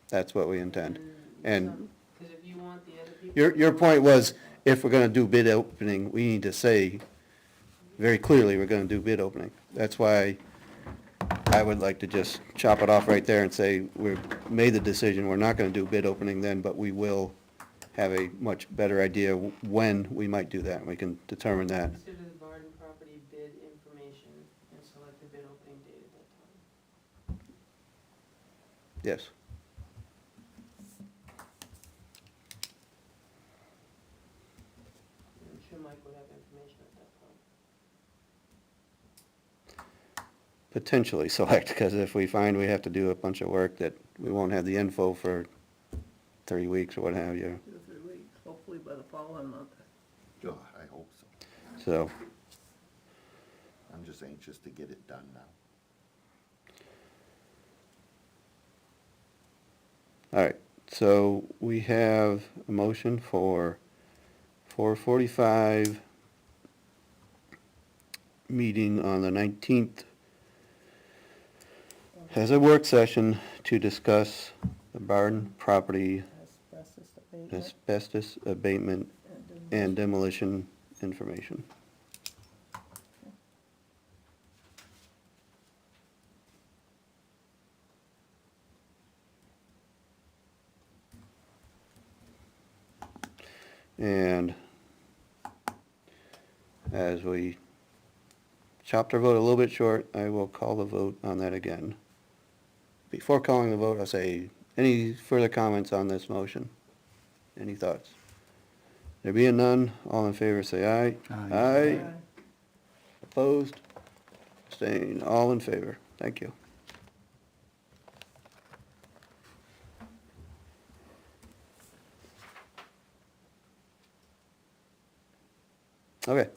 that's what we intend. And Because if you want the other people. your point was, if we're gonna do bid opening, we need to say very clearly we're gonna do bid opening. That's why I would like to just chop it off right there and say, we've made the decision, we're not gonna do bid opening then, but we will have a much better idea when we might do that, and we can determine that. Consider the Barden property bid information and select the bid opening date at that time. Yes. I'm sure Mike would have information at that point. Potentially select, because if we find we have to do a bunch of work that we won't have the info for 3 weeks or what have you, 2 or 3 weeks, hopefully by the following month. God, I hope so. so. I'm just anxious to get it done now. All right, so we have a motion for 4:45 meeting on the 19th as a work session to discuss the Barden property Asbestos abatement asbestos abatement and demolition information. And as we chopped our vote a little bit short, I will call the vote on that again. Before calling the vote, I'll say, any further comments on this motion? Any thoughts? There being none, all in favor say aye. Aye. Aye. Opposed? Abstained, all in favor. Thank you. Okay.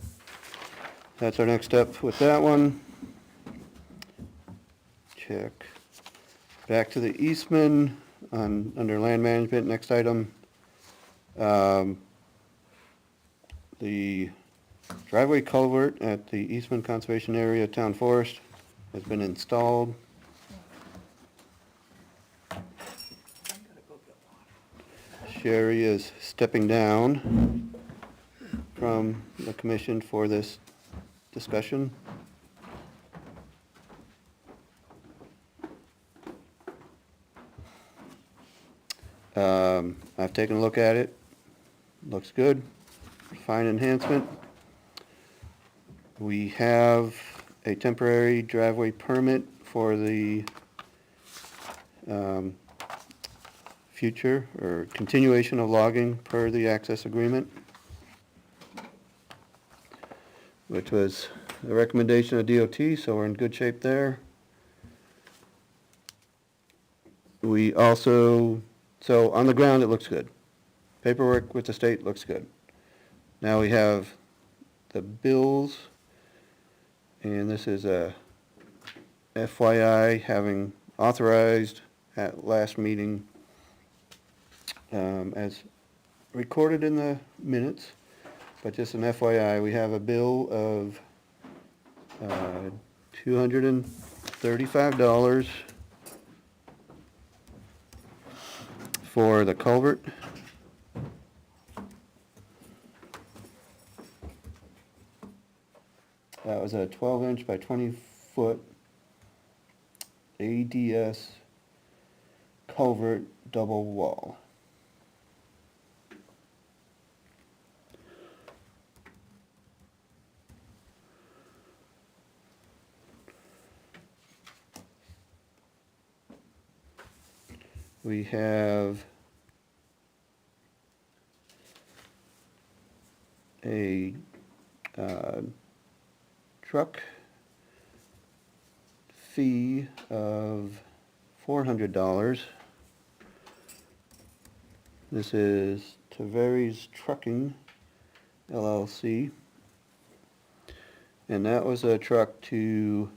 That's our next step with that one. Check. Back to the Eastman, under land management, next item. The driveway culvert at the Eastman Conservation Area Town Forest has been installed. Sherry is stepping down from the commission for this discussion. I've taken a look at it. Looks good. Fine enhancement. We have a temporary driveway permit for the future or continuation of logging per the access agreement, which was the recommendation of DOT, so we're in good shape there. We also, so on the ground, it looks good. Paperwork with the state looks good. Now we have the bills, and this is a FYI, having authorized at last meeting, as recorded in the minutes, but just an FYI, we have a bill of $235 for the culvert. That was a 12-inch by 20-foot ADS culvert double wall. We have a truck fee of $400. This is Tavares Trucking LLC. And that was a truck to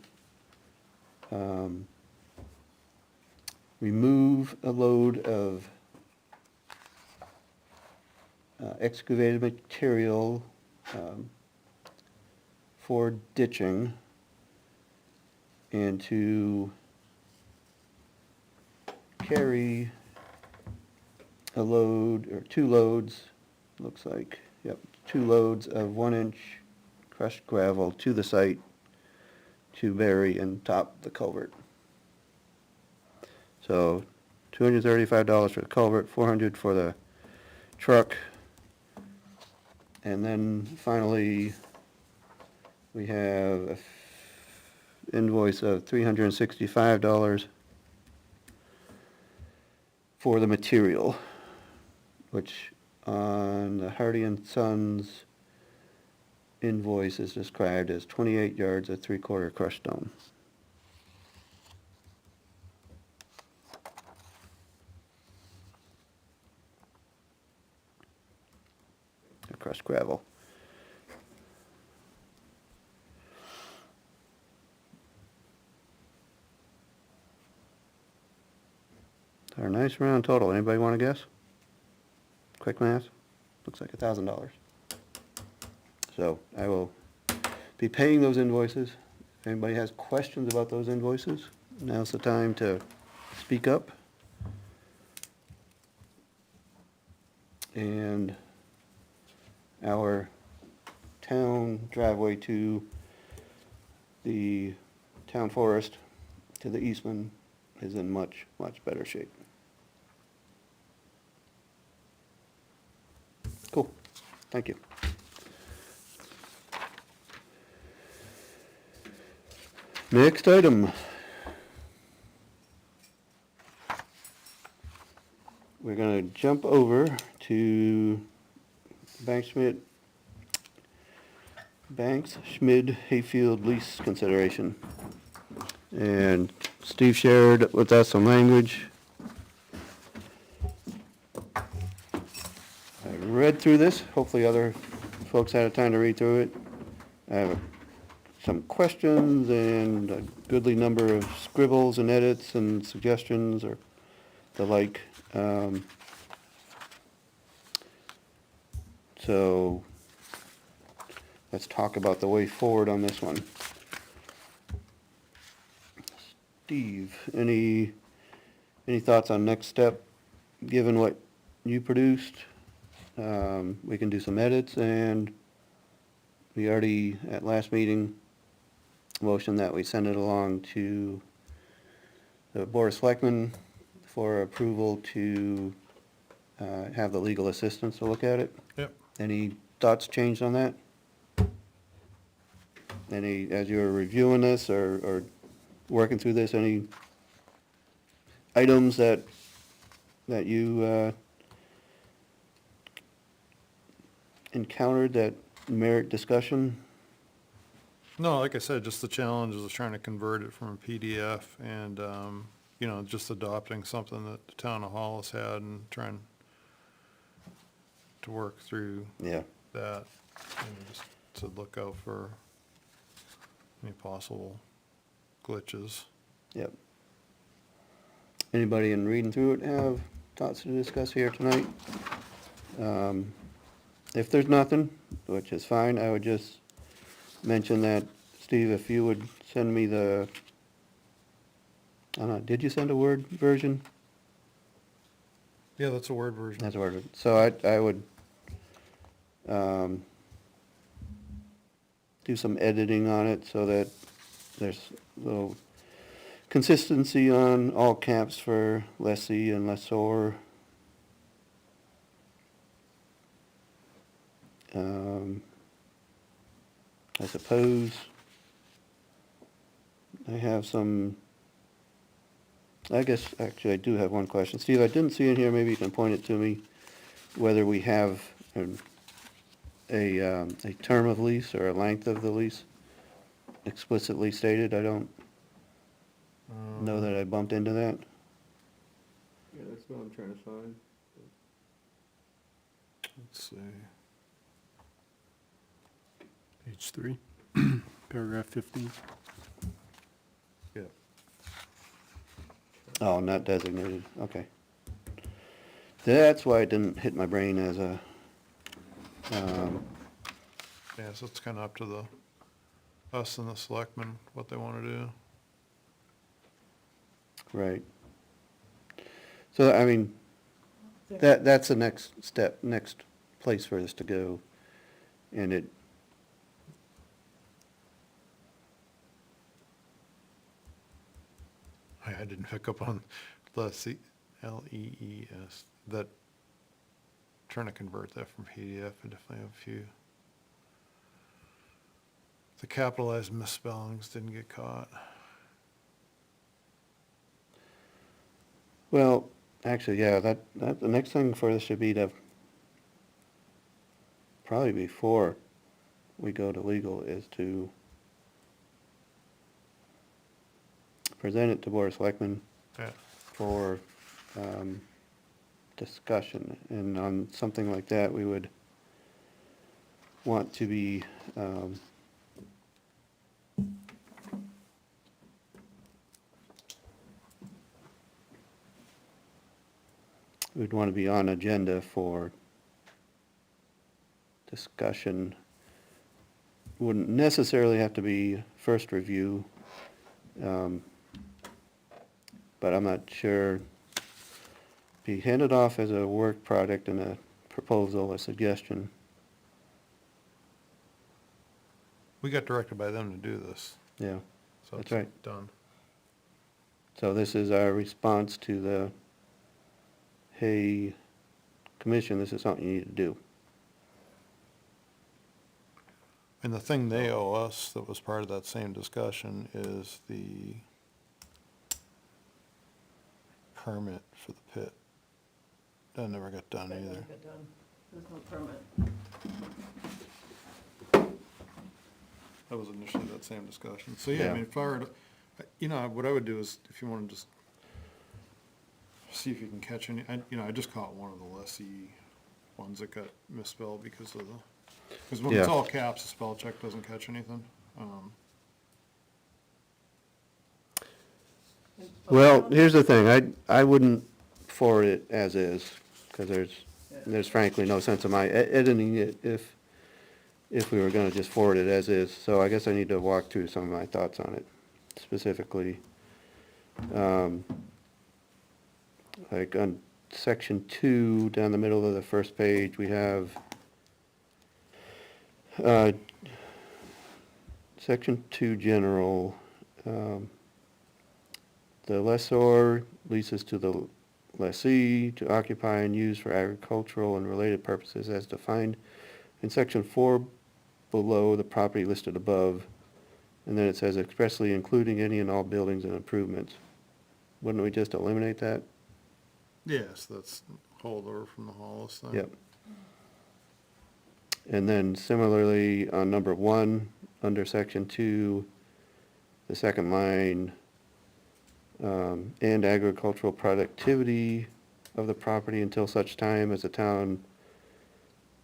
remove a load of excavated material for ditching and to carry a load, or 2 loads, looks like, yep, 2 loads of 1-inch crushed gravel to the site to bury and top the culvert. So $235 for the culvert, $400 for the truck. And then finally, we have an invoice of $365 for the material, which on the Hardy and Sons invoice is described as 28 yards of 3/4 crushed stone. Crushed gravel. Our nice round total. Anybody want to guess? Quick math. Looks like $1,000. So I will be paying those invoices. If anybody has questions about those invoices, now's the time to speak up. And our town driveway to the town forest to the Eastman is in much, much better shape. Cool, thank you. Next item. We're gonna jump over to Banks Schmid Hayfield lease consideration. And Steve shared with us some language. I read through this, hopefully other folks had a time to read through it. I have a some questions and a goodly number of scribbles and edits and suggestions or the like. So let's talk about the way forward on this one. Steve, any thoughts on next step, given what you produced? We can do some edits, and we already, at last meeting, motioned that we send it along to the Board of Selectmen for approval to have the legal assistance to look at it. Yep. Any thoughts changed on that? As you were reviewing this or working through this, any items that you encountered that merit discussion? No, like I said, just the challenge is trying to convert it from a PDF and, you know, just adopting something that the town of Hollis had and trying to work through Yeah, that, and just to look out for any possible glitches. yep. Anybody in reading through it have thoughts to discuss here tonight? If there's nothing, which is fine, I would just mention that, Steve, if you would send me the, I don't know, did you send a Word version? Yeah, that's a Word version. That's a Word. So I would do some editing on it so that there's a little consistency on all caps for lessee and lessor. I suppose I have some, I guess, actually, I do have one question. Steve, I didn't see in here, maybe you can point it to me, whether we have a term of lease or a length of the lease explicitly stated. I don't know that I bumped into that. Yeah, that's what I'm trying to find. Let's see. Page 3, paragraph 15. Yeah. Oh, not designated, okay. That's why it didn't hit my brain as a, Yeah, so it's kind of up to us and the selectmen, what they want to do. right. So, I mean, that's the next step, next place for us to go. And it, I didn't pick up on lessee, L-E-E-S, that, trying to convert that from PDF, I definitely have a few. The capitalized misspellings didn't get caught. well, actually, yeah, that, the next thing for us should be to, probably before we go to legal, is to present it to Board of Selectmen Yeah, for discussion. And on something like that, we would want to be we'd want to be on agenda for discussion. Wouldn't necessarily have to be first review, but I'm not sure. Be handed off as a work product and a proposal, a suggestion. we got directed by them to do this, Yeah, so That's it's right. done. so this is our response to the, hey, commission, this is something you need to do. And the thing they owe us that was part of that same discussion is the permit for the pit. That never got done That either. doesn't get done. There's no permit. That was initially that same discussion. So, yeah, Yeah. I mean, if I were to, you know, what I would do is, if you wanna just see if you can catch any, I just caught one of the lessee ones that got misspelled because of the, because when it's Yeah. all caps, the spell check doesn't catch anything. Well, here's the thing, I wouldn't forward it as is, because there's frankly no sense of my editing it if we were gonna just forward it as is. So I guess I need to walk through some of my thoughts on it, specifically. Like on section 2, down the middle of the first page, we have section 2 general, the lessor leases to the lessee to occupy and use for agricultural and related purposes as defined in section 4 below the property listed above. And then it says expressly including any and all buildings and improvements. Wouldn't we just eliminate that? Yes, that's holdover from the Hollis thing. Yep. And then similarly, on number 1, under section 2, the second line, and agricultural productivity of the property until such time as the town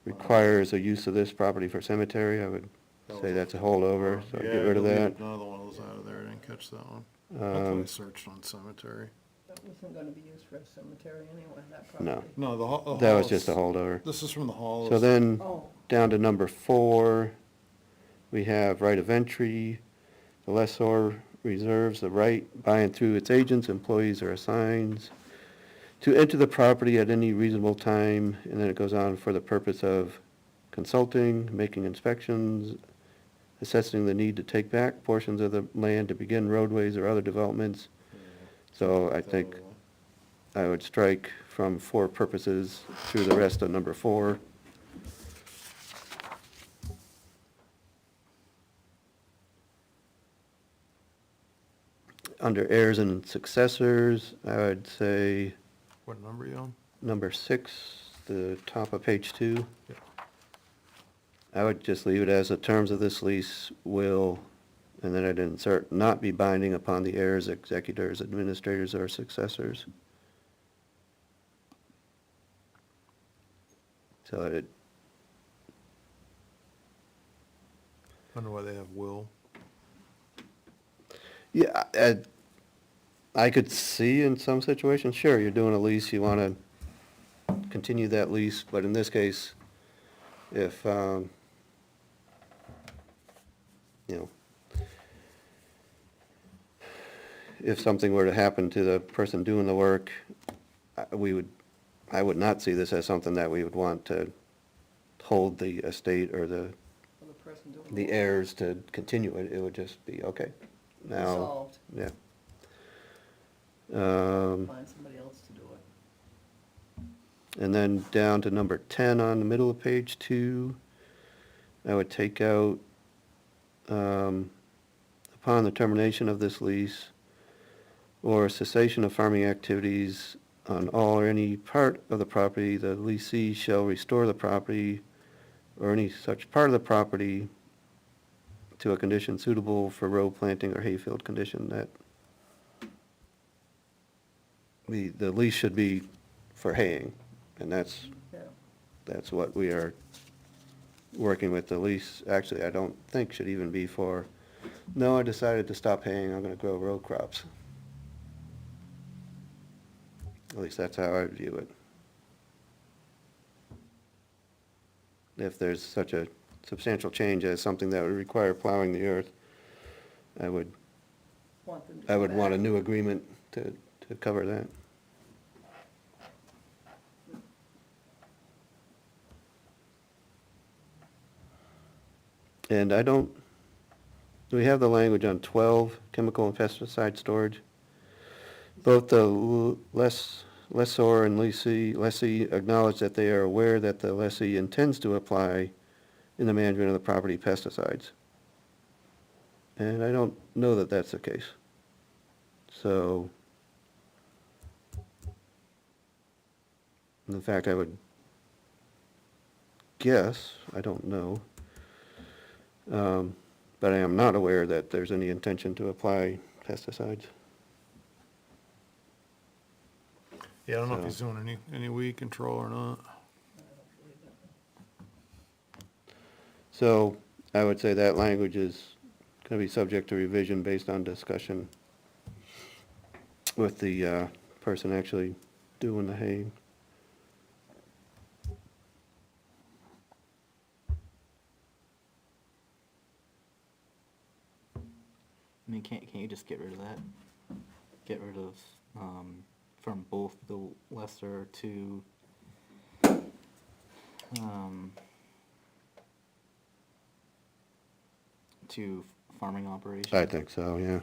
requires a use of this property for cemetery, I would say that's a holdover, so I'd get rid of that. Another one was out of there, I didn't catch that one. That's why I searched on cemetery. That wasn't gonna be used for a cemetery anyway, that No. property. No, the Hollis. That was just a holdover. This is from the Hollis. So then, Oh, down to number 4, we have right of entry. The lessor reserves the right by and through its agents, employees, or assigns to enter the property at any reasonable time, and then it goes on for the purpose of consulting, making inspections, assessing the need to take back portions of the land to begin roadways or other developments. So I think I would strike from for purposes through the rest of number 4. Under heirs and successors, I would say What number you on? number 6, the top of page 2. Yeah. I would just leave it as the terms of this lease will, and then I'd insert, not be binding upon the heirs, executors, administrators, or successors. So it, Wonder why they have will. yeah, I could see in some situations, sure, you're doing a lease, you want to continue that lease, but in this case, if, you know, if something were to happen to the person doing the work, I would not see this as something that we would want to hold the estate or the for the person doing the heirs to continue it. It would just be, okay, now, Resolved, yeah. find somebody else to do it. And then down to number 10 on the middle of page 2, I would take out, upon the termination of this lease or cessation of farming activities on all or any part of the property, the leasee shall restore the property or any such part of the property to a condition suitable for row planting or hayfield condition. That the lease should be for haying, and that's Yeah, what we are working with. The lease, actually, I don't think should even be for, no, I decided to stop haying, I'm gonna grow row crops. At least that's how I view it. If there's such a substantial change as something that would require plowing the earth, I would want them to. I go would want a back. new agreement to cover that. And I don't, do we have the language on 12, chemical and pesticide storage? Both the lessor and lessee acknowledge that they are aware that the lessee intends to apply in the management of the property pesticides. And I don't know that that's the case. So, in fact, I would guess, I don't know, but I am not aware that there's any intention to apply pesticides. Yeah, I don't know if So- he's doing any weed control or not. So, I would say that language is gonna be subject to revision based on discussion. with the person actually doing the haying. I mean, can't you just get rid of that? Get rid of, from both the lesser to farming operations? I think so, yeah.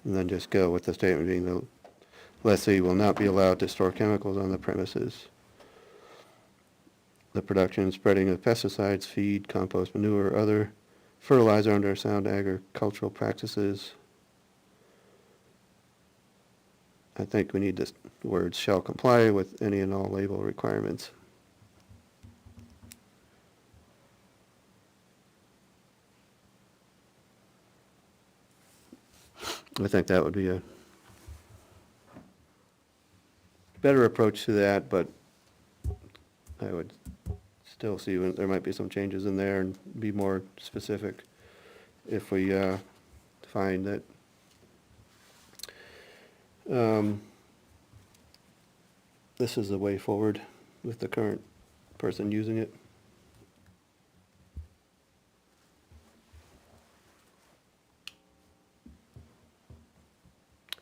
And then just go with the statement being the lessee will not be allowed to store chemicals on the premises. The production and spreading of pesticides, feed, compost, manure, or other fertilizer under sound agricultural practices. I think we need the words shall comply with any and all label requirements. I think that would be a better approach to that, but I would still see there might be some changes in there and be more specific if we find that this is the way forward with the current person using it.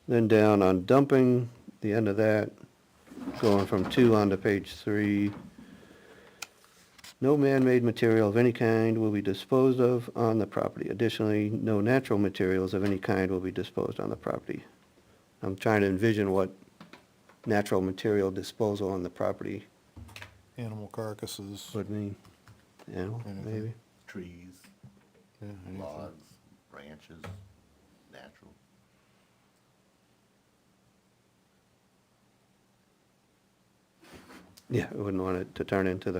Then down on dumping, the end of that, going from 2 on to page 3. No man-made material of any kind will be disposed of on the property. Additionally, no natural materials of any kind will be disposed on the property. I'm trying to envision what natural material disposal on the property Animal carcasses. would mean. Animal, Anything. maybe? Trees, Yeah, anything. logs, branches, natural. Yeah, I wouldn't want it to turn into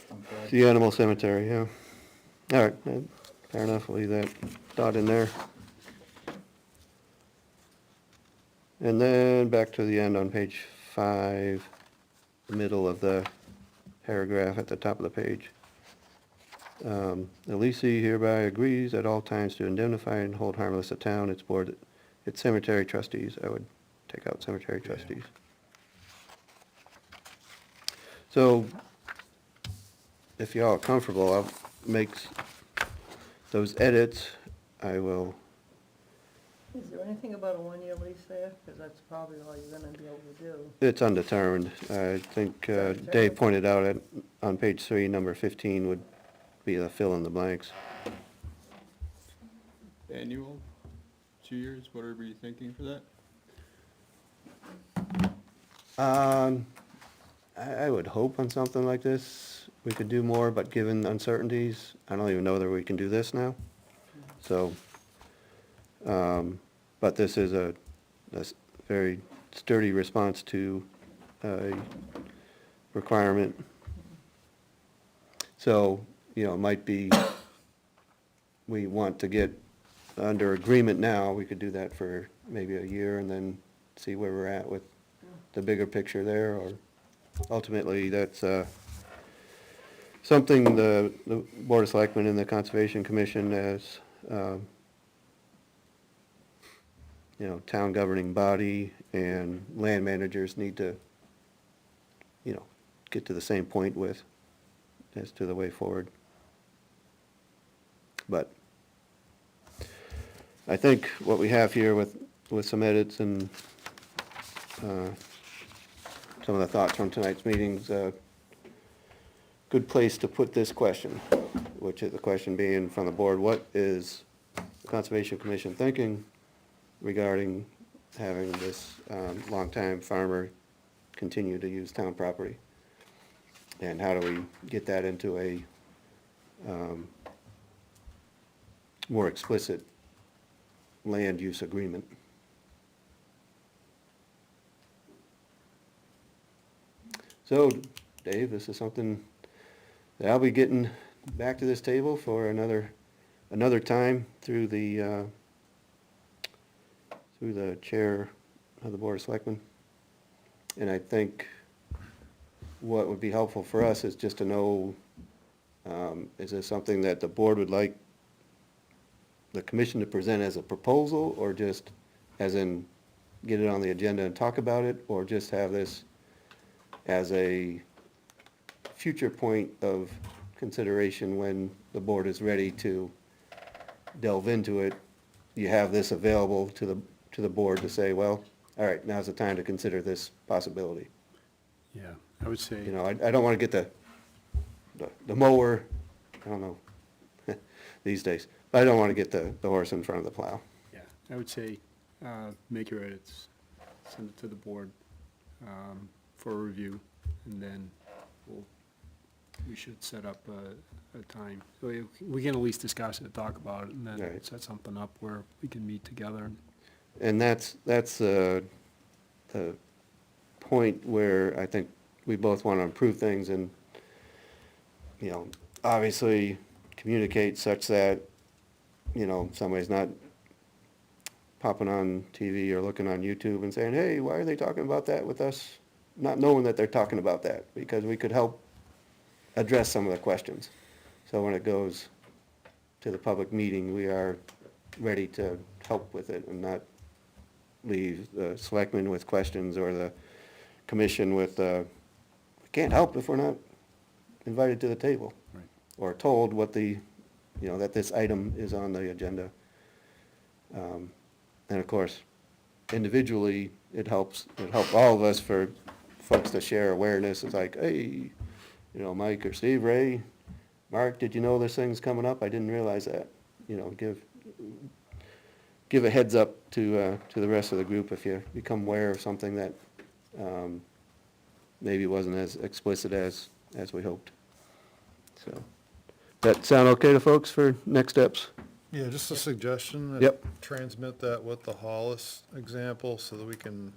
Stump drive. the animal cemetery, yeah. All right, fair enough, we'll leave that thought in there. And then back to the end on page 5, the middle of the paragraph at the top of the page. The leasing hereby agrees at all times to indemnify and hold harmless the town, its board, its cemetery trustees. I would take out cemetery Yeah. trustees. So, if y'all are comfortable, I'll make those edits. I will, Is there anything about a one-year lease there? Because that's probably all you're gonna be able to do. it's undetermined. I think Dave pointed out on page 3, number 15 would be the fill in the blanks. Annual, 2 years, whatever you're thinking for that? I would hope on something like this, we could do more, but given uncertainties, I don't even know whether we can do this now. So, but this is a very sturdy response to a requirement. So, you know, it might be, we want to get under agreement now, we could do that for maybe a year and then see where we're at with the bigger picture there, or ultimately, that's something the Board of Selectmen and the Conservation Commission as, you know, town governing body and land managers need to, you know, get to the same point with as to the way forward. But I think what we have here with some edits and some of the thoughts from tonight's meetings, good place to put this question, which is the question being from the board, what is the Conservation Commission thinking regarding having this longtime farmer continue to use town property? And how do we get that into a more explicit land use agreement? So, Dave, this is something that I'll be getting back to this table for another time through the chair of the Board of Selectmen. And I think what would be helpful for us is just to know, is this something that the board would like the commission to present as a proposal, or just as in get it on the agenda and talk about it, or just have this as a future point of consideration when the board is ready to delve into it? You have this available to the board to say, well, all right, now's the time to consider this possibility. Yeah, I would say. You know, I don't want to get the mower, I don't know, these days, but I don't want to get the horse in front of the plow. Yeah, I would say, make your edits, send it to the board, for a review, and then we should set up a time. We can at least discuss it, talk about it, and then Right. set something up where we can meet together. And that's the point where I think we both want to improve things and, you know, obviously communicate such that, you know, somebody's not popping on TV or looking on YouTube and saying, hey, why are they talking about that with us? Not knowing that they're talking about that, because we could help address some of the questions. So when it goes to the public meeting, we are ready to help with it and not leave the selectmen with questions or the commission with, we can't help if we're not invited to the table. Right. Or told what the, you know, that this item is on the agenda. And of course, individually, it help all of us for folks to share awareness. It's like, hey, you know, Mike or Steve, Ray, Mark, did you know this thing's coming up? I didn't realize that. You know, give a heads up to the rest of the group if you become aware of something that maybe wasn't as explicit as we hoped. So, that sound okay to folks for next steps? Yeah, just a suggestion. that Yep. Transmit that with the Hollis example so that we can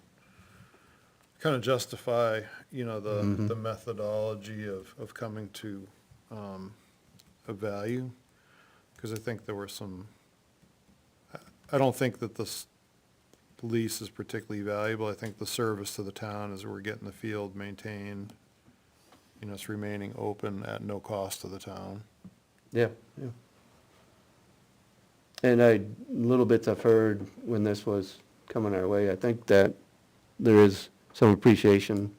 kind of justify, you know, the methodology of coming to a value. Because I think there were some, I don't think that this lease is particularly valuable. I think the service to the town is we're getting the field maintained, you know, it's remaining open at no cost to the town. Yeah, yeah. And little bits I've heard when this was coming our way, I think that there is some appreciation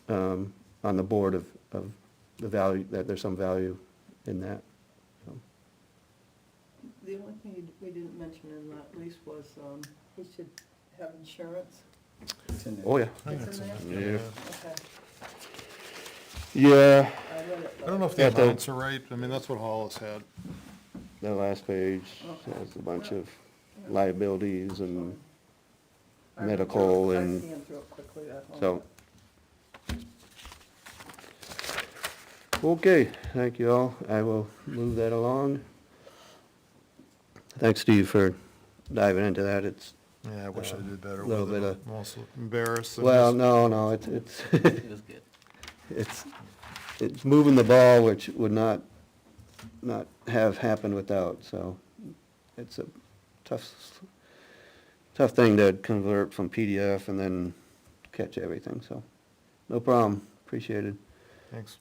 on the board of the value, that there's some value in that. So, The only thing we didn't mention in that lease was, he should have insurance. It's in there. oh, yeah. It's in there? Yeah. Okay, Yeah, I read it. I don't know if the Yeah, the- amounts are right. I mean, that's what Hollis had. the last page Okay. has a bunch of liabilities and I medical I and scanned through it quickly at home. so. Okay, thank you all. I will move that along. Thanks, Steve, for diving into that. It's, Yeah, I wish I did better Little with bit it. of- I'm also embarrassed. that well, this- no, it's, It was good. it's moving the ball, which would not have happened without, so it's a tough thing to convert from PDF and then catch everything, so, no problem, appreciated. Thanks.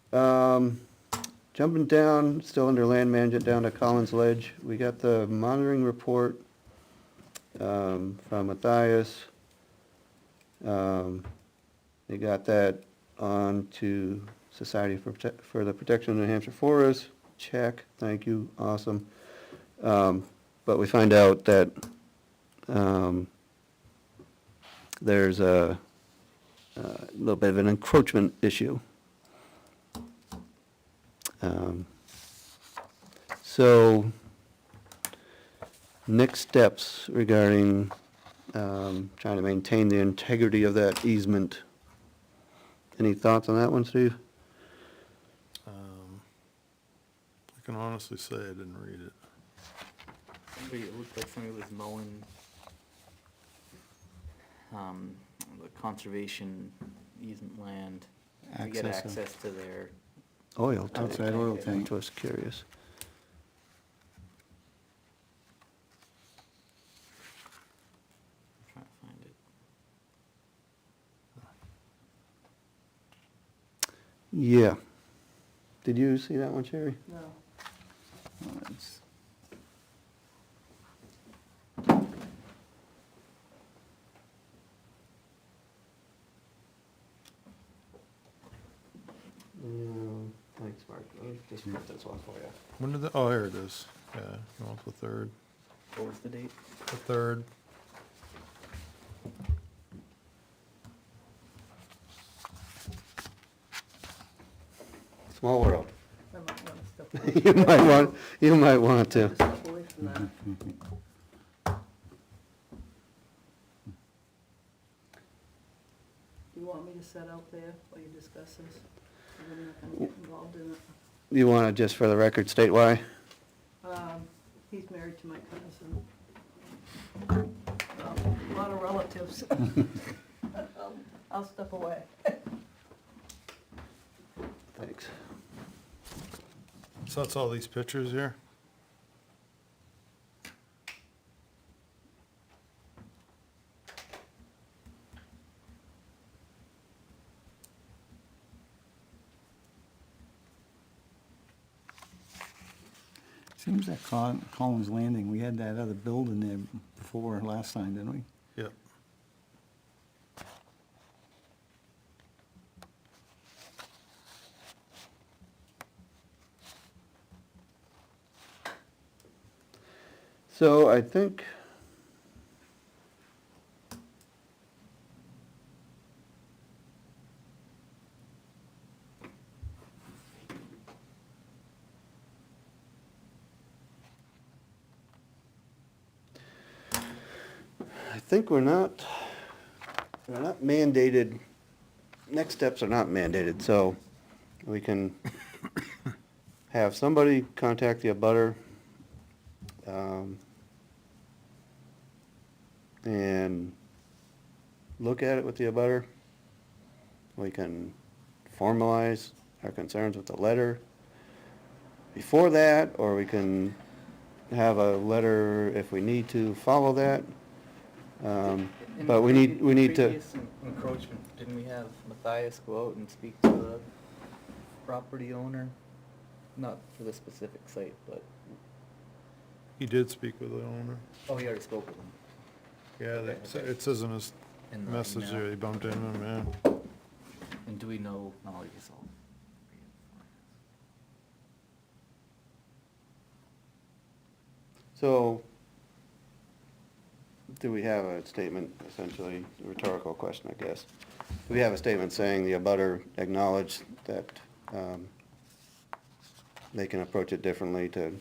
Jumping down, still under land management, down to Collins Ledge, we got the monitoring report from Matthias. They got that on to Society for the Protection of New Hampshire Forests, check, thank you, awesome. But we find out that there's a little bit of an encroachment issue. So, next steps regarding trying to maintain the integrity of that easement. Any thoughts on that one, Steve? I can honestly say I didn't read it. It looked like somebody was mowing, the conservation easement land to get Access of- access to their, Oil tank. Outside oil I tank. was curious. I'm trying to find it. Yeah. Did you see that one, Sherry? No, Well, it's- Mark, let me just print this one for you. When did the, oh, here it is. Yeah, you want the third, What was the date? the third. Small world. I might want to step away. You might want to. Step away from that. Do you want me to set out there while you discuss this? I'm not gonna get involved in it. You want to, just for the record, state why? He's married to my cousin. A lot of relatives. I'll step away. Thanks. So that's all these pictures here? Seems that Collins Landing, we had that other building there before last time, didn't we? Yep. So I think we're not mandated, next steps are not mandated, so we can have somebody contact the abutter, and look at it with the abutter. We can formalize our concerns with the letter before that, or we can have a letter if we need to follow that. But we need to, Previous encroachment, didn't we have Matthias go out and speak to the property owner? Not for the specific site, but, He did speak with the owner. oh, he already spoke with him. Yeah, it says in his In the message email. there, he bumped into him, yeah. And do we know, no, I guess I'll. so, do we have a statement, essentially, a rhetorical question, I guess? Do we have a statement saying the abutter acknowledged that, they can approach it differently to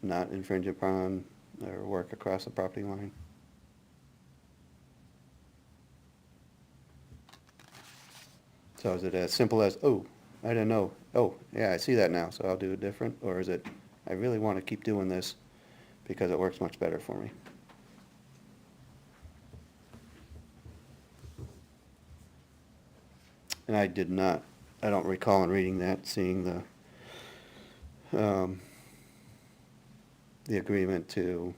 not infringe upon or work across the property line? So is it as simple as, oh, I didn't know, oh, yeah, I see that now, so I'll do it different? Or is it, I really want to keep doing this because it works much better for me? And I don't recall in reading that, seeing the agreement to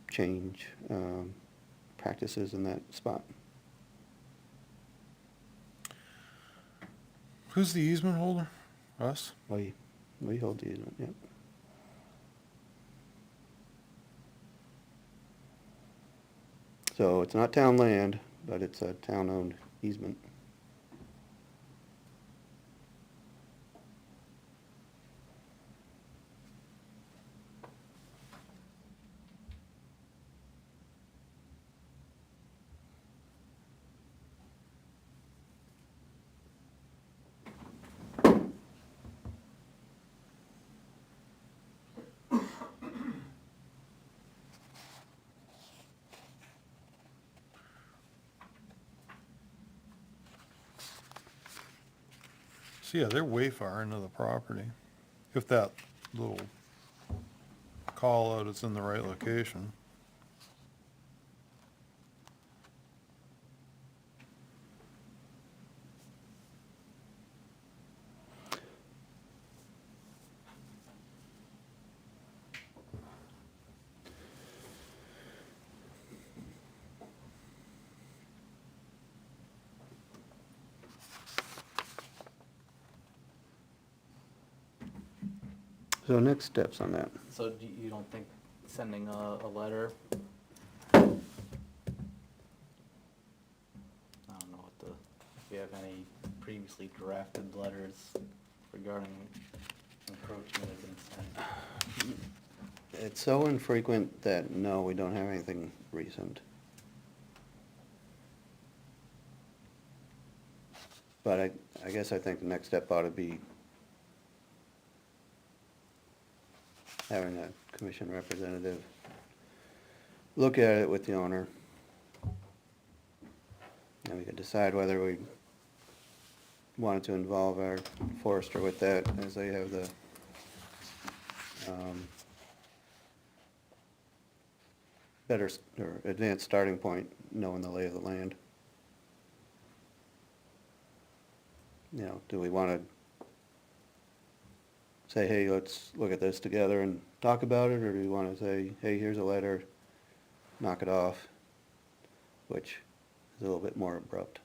change, practices in that spot. Who's the easement holder? Us? We hold the easement, yep. So it's not town land, but it's a town-owned easement. So yeah, they're way far into the property. If that little call out is in the right location. So next steps on that. So do you don't think sending a letter? I don't know what the, if we have any previously drafted letters regarding encroachment have been sent? It's so infrequent that, no, we don't have anything recent. But I guess I think the next step ought to be having a commission representative look at it with the owner. And we could decide whether we wanted to involve our forester with that, as they have the, better, or advanced starting point, knowing the lay of the land. You know, do we want to say, hey, let's look at this together and talk about it, or do we want to say, hey, here's a letter, knock it off, which is a little bit more abrupt.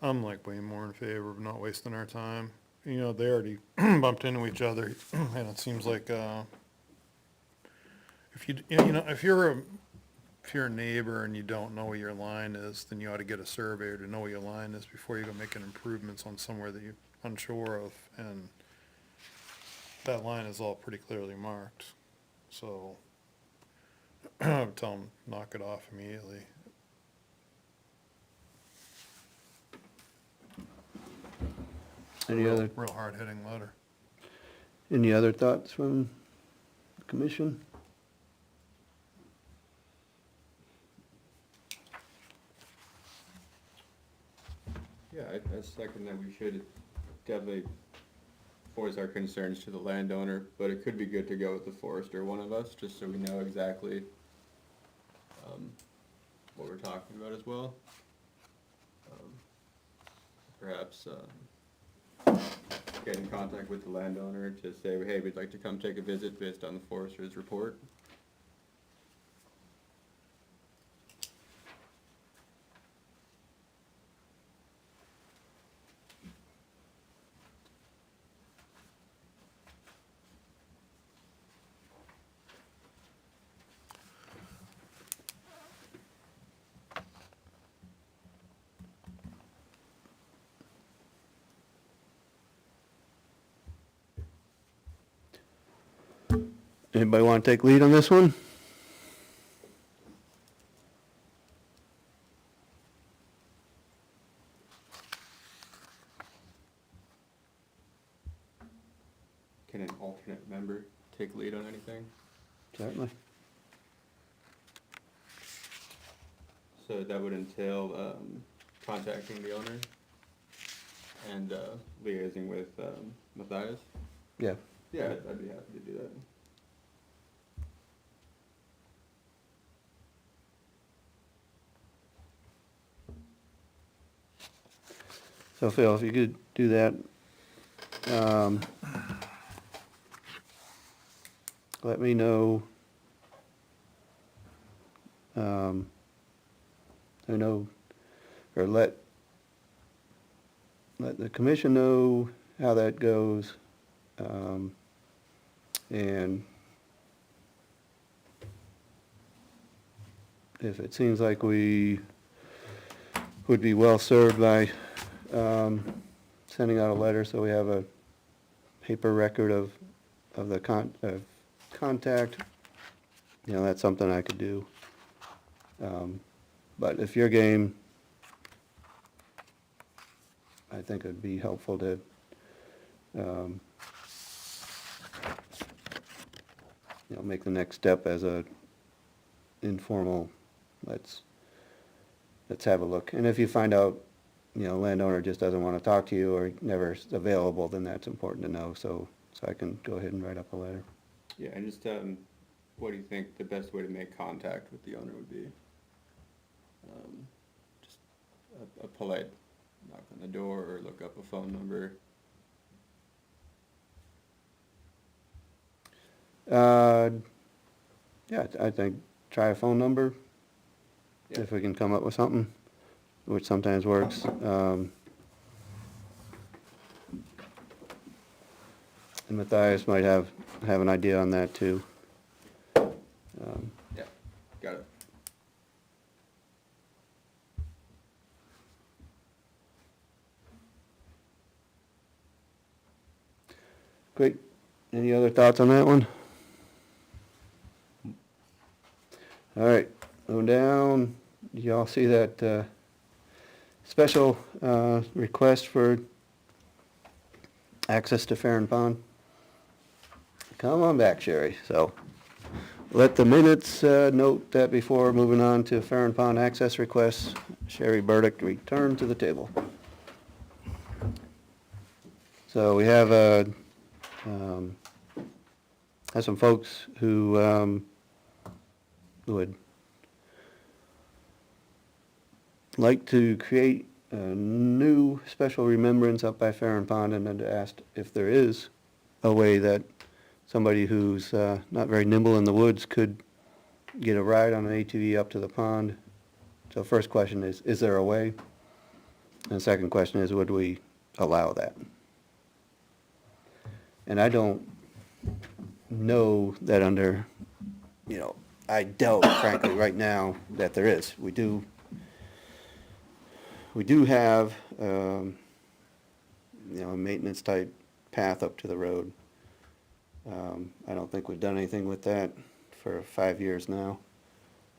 I'm like way more in favor of not wasting our time. You know, they already bumped into each other, and it seems like, if if you're a neighbor and you don't know where your line is, then you ought to get a surveyor to know where your line is before you go making improvements on somewhere that you're unsure of, and that line is all pretty clearly marked, so I would tell them, knock it off immediately. Any other, Real hard-hitting letter. any other thoughts from the commission? Yeah, I second that we should definitely voice our concerns to the landowner, but it could be good to go with the forester, one of us, just so we know exactly what we're talking about as well. Perhaps get in contact with the landowner to say, hey, we'd like to come take a visit based on the forester's report. Anybody want to take lead on this one? Can an alternate member take lead on anything? Certainly. So that would entail contacting the owner and liaising with Matthias? Yeah. Yeah, I'd be happy to do that. So Phil, if you could do that, let me know. I know, or let the commission know how that goes. And if it seems like we would be well served by sending out a letter, so we have a paper record of the contact, you know, that's something I could do. But if you're game, I think it'd be helpful to you know, make the next step as a informal, let's have a look. And if you find out, you know, landowner just doesn't want to talk to you or never is available, then that's important to know, so I can go ahead and write up a letter. Yeah, and just, what do you think the best way to make contact with the owner would be? Just a polite knock on the door or look up a phone number? Yeah, I think try a phone number, Yeah. if we can come up with something, which sometimes works. And Matthias might have an idea on that too. Yeah, got it. Great. Any other thoughts on that one? All right, moving down, y'all see that special request for access to Farren Pond? Come on back, Sherry. So let the minutes note that before moving on to Farren Pond access requests, Sherry Burdick return to the table. So we have some folks who would like to create a new special remembrance up by Farren Pond, and then asked if there is a way that somebody who's not very nimble in the woods could get a ride on an ATV up to the pond. So first question is there a way? And the second question is, would we allow that? And I don't know that under, I doubt frankly right now that there is. We do have, a maintenance type path up to the road. I don't think we've done anything with that for 5 years now.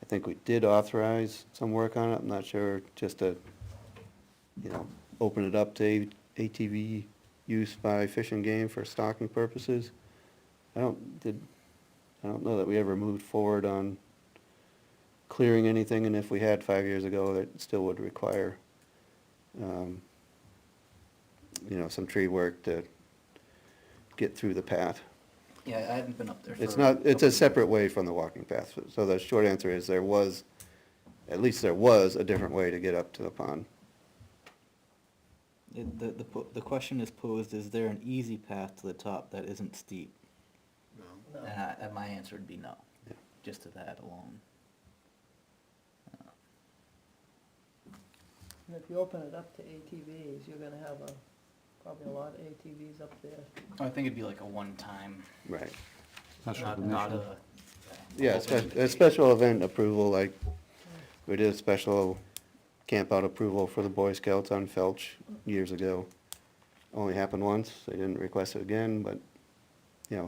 I think we did authorize some work on it. I'm not sure, just to, open it up to ATV use by Fish and Game for stocking purposes. I don't know that we ever moved forward on clearing anything, and if we had 5 years ago, that still would require, some tree work to get through the path. Yeah, I haven't been up there for. It's not, it's a separate way from the walking path, so the short answer is there was a different way to get up to the pond. The question is posed, is there an easy path to the top that isn't steep? No. And my answer would be no, Yeah. just to that alone. And if you open it up to ATVs, you're gonna have probably a lot of ATVs up there. I think it'd be like a one-time, Right. not a. Yeah, a special event approval, like we did a special camp out approval for the Boy Scouts on Felch years ago. Only happened once, they didn't request it again, but,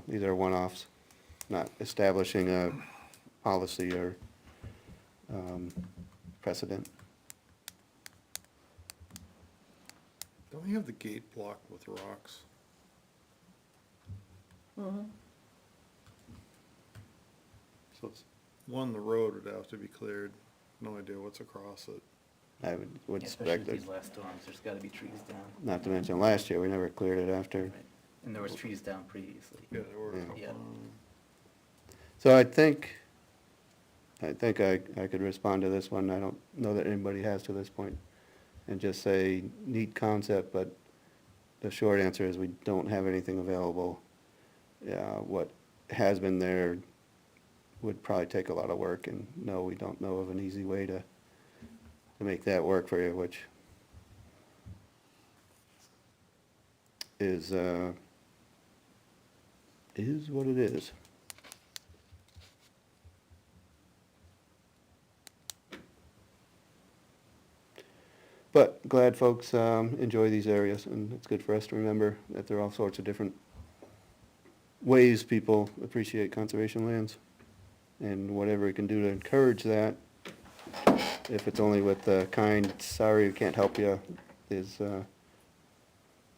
these are one-offs, not establishing a policy or precedent. Don't we have the gate blocked with rocks? Mm-hmm. So it's, the road would have to be cleared, no idea what's across it. I would Yeah, especially expect with it, these last storms, there's gotta be trees down. not to mention last year, we never cleared it after. Right. And there was trees down previously. Yeah, there were a Yeah. couple. Yeah. So I think I could respond to this one. I don't know that anybody has to this point, and just say, neat concept, but the short answer is we don't have anything available. What has been there would probably take a lot of work, and no, we don't know of an easy way to make that work for you, which is what it is. But glad folks enjoy these areas, and it's good for us to remember that there are all sorts of different ways people appreciate conservation lands. And whatever we can do to encourage that, if it's only with the kind, sorry, we can't help you, is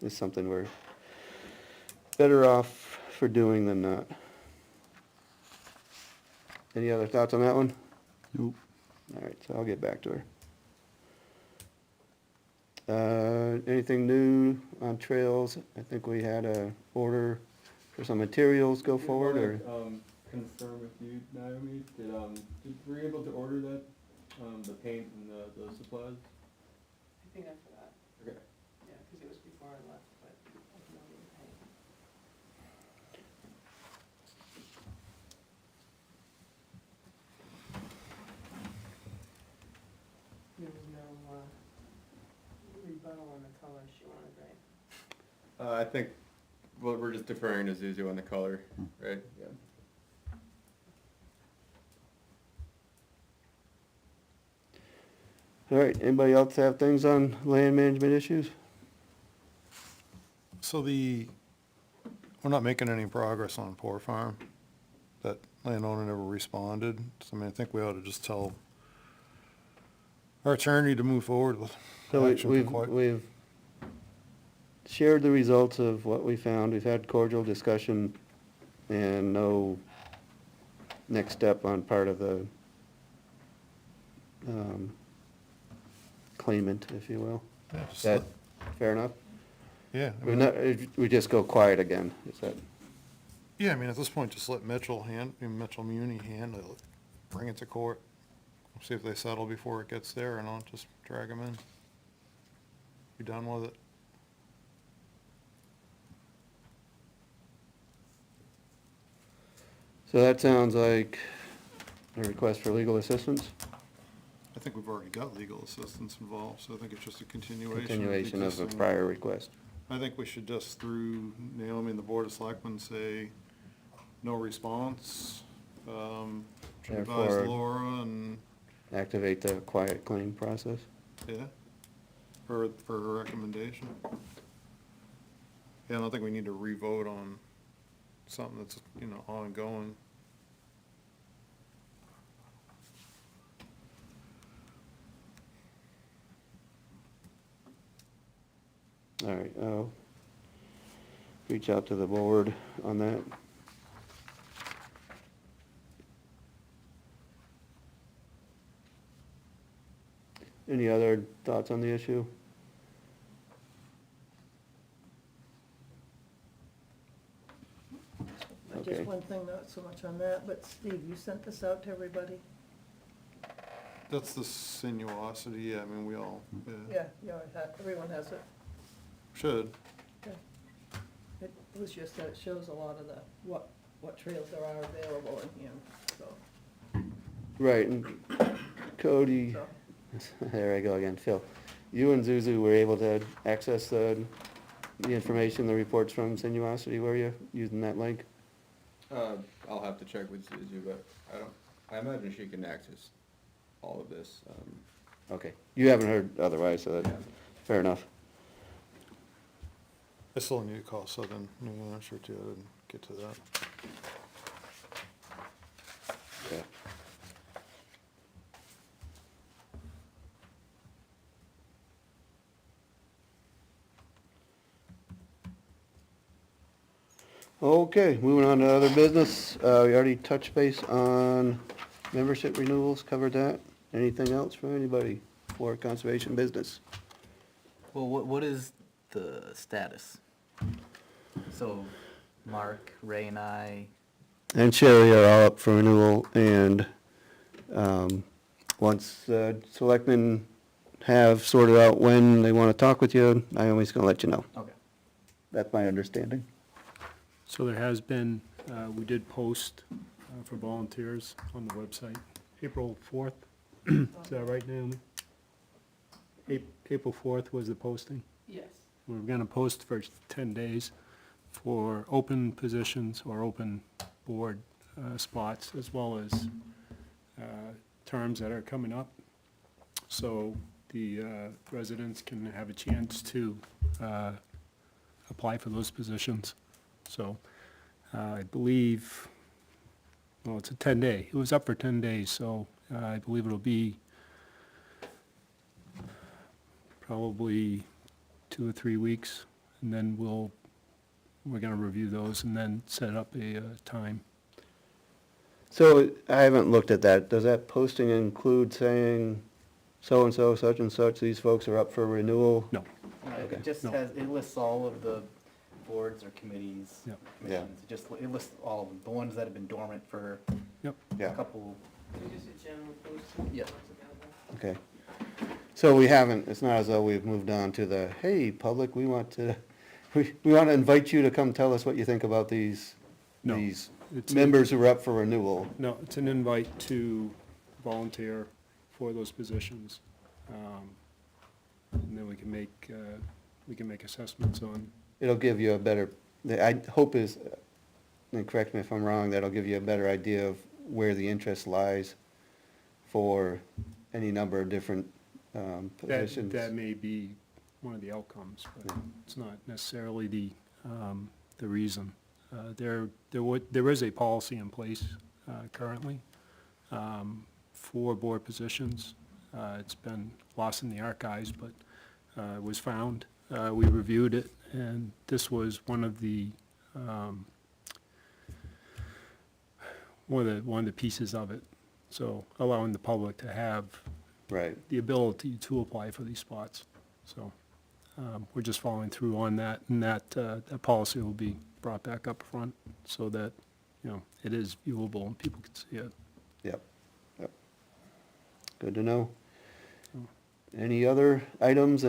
something we're better off for doing than not. Any other thoughts on that one? Nope. All right, so I'll get back to her. Anything new on trails? I think we had a order for some materials go forward, or? Confirm with you, Naomi, were you able to order that, the paint and the supplies? I think I forgot, Okay. yeah, because it was before I left, but I can only pay. There was no, rebuttal on the color she wanted, right? I think, well, we're just deferring to Zuzu on the color, right? Yeah. All right, anybody else have things on land management issues? So the we're not making any progress on Poor Farm. That landowner never responded, so I mean, I think we ought to just tell our attorney to move forward with So action. we've shared the results of what we found. We've had cordial discussion and no next step on part of the claimant, if you will. Yeah, Is just that let- fair enough? Yeah, I We're mean, not, we just go quiet again, is that? yeah, I mean, at this point, just let Mitchell Muni handle it, bring it to court, see if they settle before it gets there, and I'll just drag them in. Be done with it. So that sounds like a request for legal assistance? I think we've already got legal assistance involved, so I think it's just a continuation. Continuation of a existing- prior request. I think we should just, through Naomi and the Board of Selectmen, say, no response. Should advise Therefore- Laura and, Activate the quiet claim process? yeah, for a recommendation. Yeah, I don't think we need to re-vote on something that's, ongoing. All right, I'll reach out to the board on that. Any other thoughts on the issue? Okay. Just one thing, not so much on that, but Steve, you sent this out to everybody? That's the sinuosity, yeah, I mean, we all, Yeah, everyone has it. should. It was just that it shows a lot of the, what trails there are available in here, so. Right, and Cody, so. there I go again, Phil. You and Zuzu were able to access the information, the reports from Sinuosity, were you, using that link? I'll have to check with Suzu, but I imagine she can access all of this. Okay, you haven't heard otherwise, so that's fair enough. I still need to call Southern New Hampshire too, I didn't get to that. Yeah. Okay, moving on to other business. We already touched base on membership renewals, covered that. Anything else from anybody for conservation business? Well, what is the status? So, Mark, Ray, and I, And Sherry are all up for renewal, and once selectmen have sorted out when they want to talk with you, I'm always going to let you know. okay. That's my understanding. So there has been, we did post for volunteers on the website, April 4th. Is that right, Naomi? April 4th was the posting. Yes. We're gonna post for 10 days for open positions or open board spots, as well as terms that are coming up. So the residents can have a chance to apply for those positions. So I believe, well, it's a 10-day. It was up for 10 days, so I believe it'll be probably 2 or 3 weeks, and then we're gonna review those and then set up a time. So I haven't looked at that. Does that posting include saying so-and-so, such and such, these folks are up for renewal? No. Okay. It just No. has, it lists all of the boards or committees, Yep. commissions, it lists all of them, the ones that have been dormant for Yep. a Yeah, couple, Just a general posting. Yeah. What's available. okay. So we haven't, it's not as though we've moved on to the, hey, public, we want to invite you to come tell us what you think about these No. these It's- members who are up for renewal. No, it's an invite to volunteer for those positions. And then we can make assessments on, It'll give you a better, I hope is, and correct me if I'm wrong, that'll give you a better idea of where the interest lies for any number of different positions. that may be one of the outcomes, but it's not necessarily the reason. There is a policy in place currently for board positions. It's been lost in the archives, but it was found. We reviewed it, and this was one of the pieces of it. So allowing the public to have Right. the ability to apply for these spots. So we're just following through on that, and that policy will be brought back up front so that, it is viewable and people can see it. Yep. Good to know. Any other items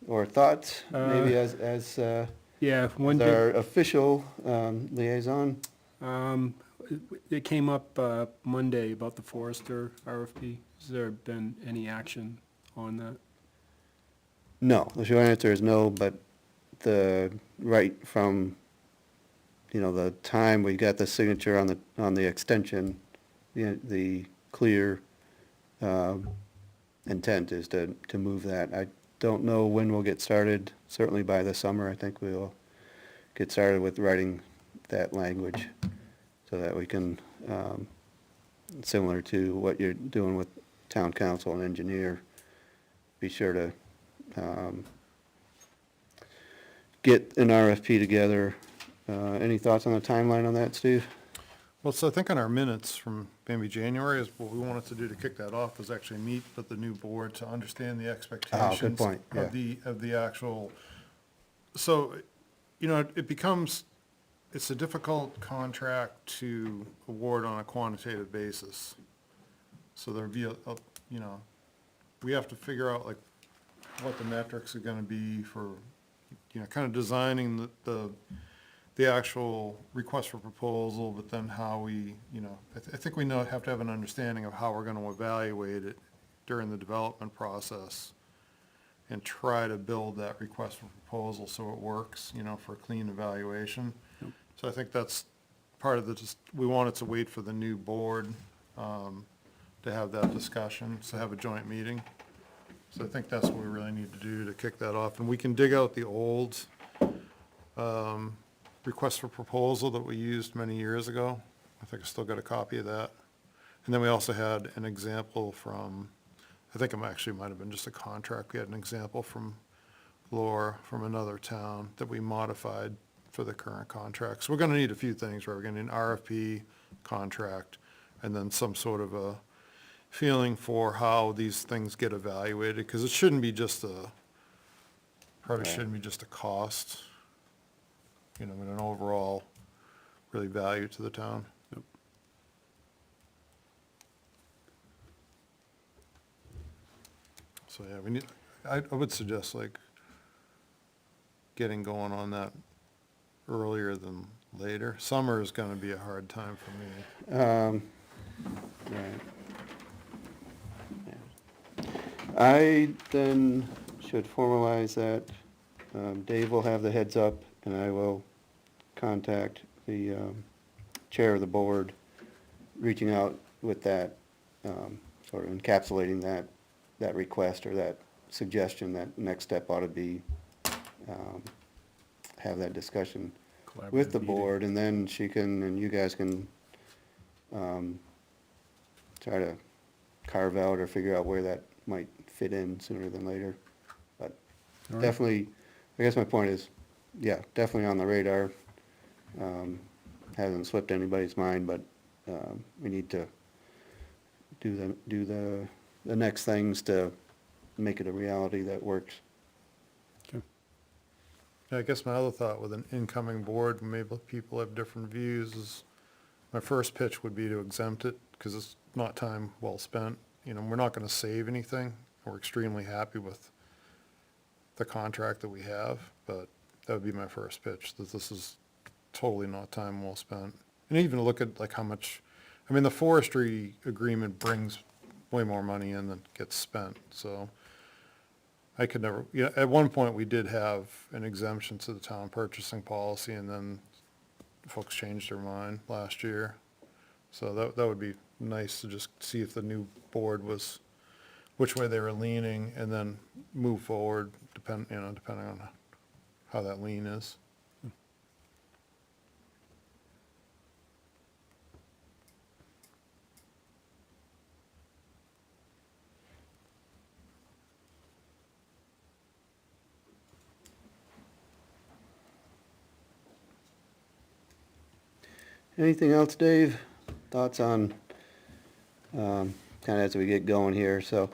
or thoughts, maybe as Yeah, one our did, official liaison? it came up Monday about the Forester RFP. Has there been any action on that? No, the short answer is no, but right from, the time we got the signature on the extension, the clear intent is to move that. I don't know when we'll get started, certainly by the summer, I think we'll get started with writing that language so that we can, similar to what you're doing with town council and engineer, be sure to get an RFP together. Any thoughts on the timeline on that, Steve? Well, so I think on our minutes from maybe January is what we wanted to do to kick that off was actually meet with the new board to understand the expectations point, yeah. of the actual, so, it becomes, it's a difficult contract to award on a quantitative basis. So there'd be we have to figure out like what the metrics are gonna be for, kind of designing the actual request for proposal, but then how we, I think we have to have an understanding of how we're gonna evaluate it during the development process and try to build that request for proposal so it works, for a clean evaluation. So I think that's part of we wanted to wait for the new board to have that discussion, to have a joint meeting. So I think that's what we really need to do to kick that off. And we can dig out the old request for proposal that we used many years ago. I think I still got a copy of that. And then we also had an example from, I think it actually might have been just a contract. We had an example from Laura from another town that we modified for the current contract. So we're gonna need a few things, right? We're gonna need an RFP, contract, and then some sort of a feeling for how these things get evaluated, because it shouldn't be just probably shouldn't be just a cost, but an overall really value to the town. So, yeah, I would suggest like getting going on that earlier than later. Summer is gonna be a hard time for me. Right. I then should formalize that. Dave will have the heads up, and I will contact the chair of the board, reaching out with that, sort of encapsulating that request or that suggestion that next step ought to be, have that discussion with the Collaborative meeting. board, and then she can, and you guys can try to carve out or figure out where that might fit in sooner than later. But All right. definitely, I guess my point is, yeah, definitely on the radar. Hasn't slipped anybody's mind, but we need to do the next things to make it a reality that works. Okay. Yeah, I guess my other thought with an incoming board, maybe people have different views, is my first pitch would be to exempt it, because it's not time well spent. We're not gonna save anything. We're extremely happy with the contract that we have, but that would be my first pitch, that this is totally not time well spent. And even look at like how much, the forestry agreement brings way more money in than gets spent, so I could never, at one point, we did have an exemption to the town purchasing policy, and then folks changed their mind last year. So that would be nice to just see if the new board was, which way they were leaning, and then move forward, depending on how that lean is. Anything else, Dave? Thoughts on, kind of as we get going here, so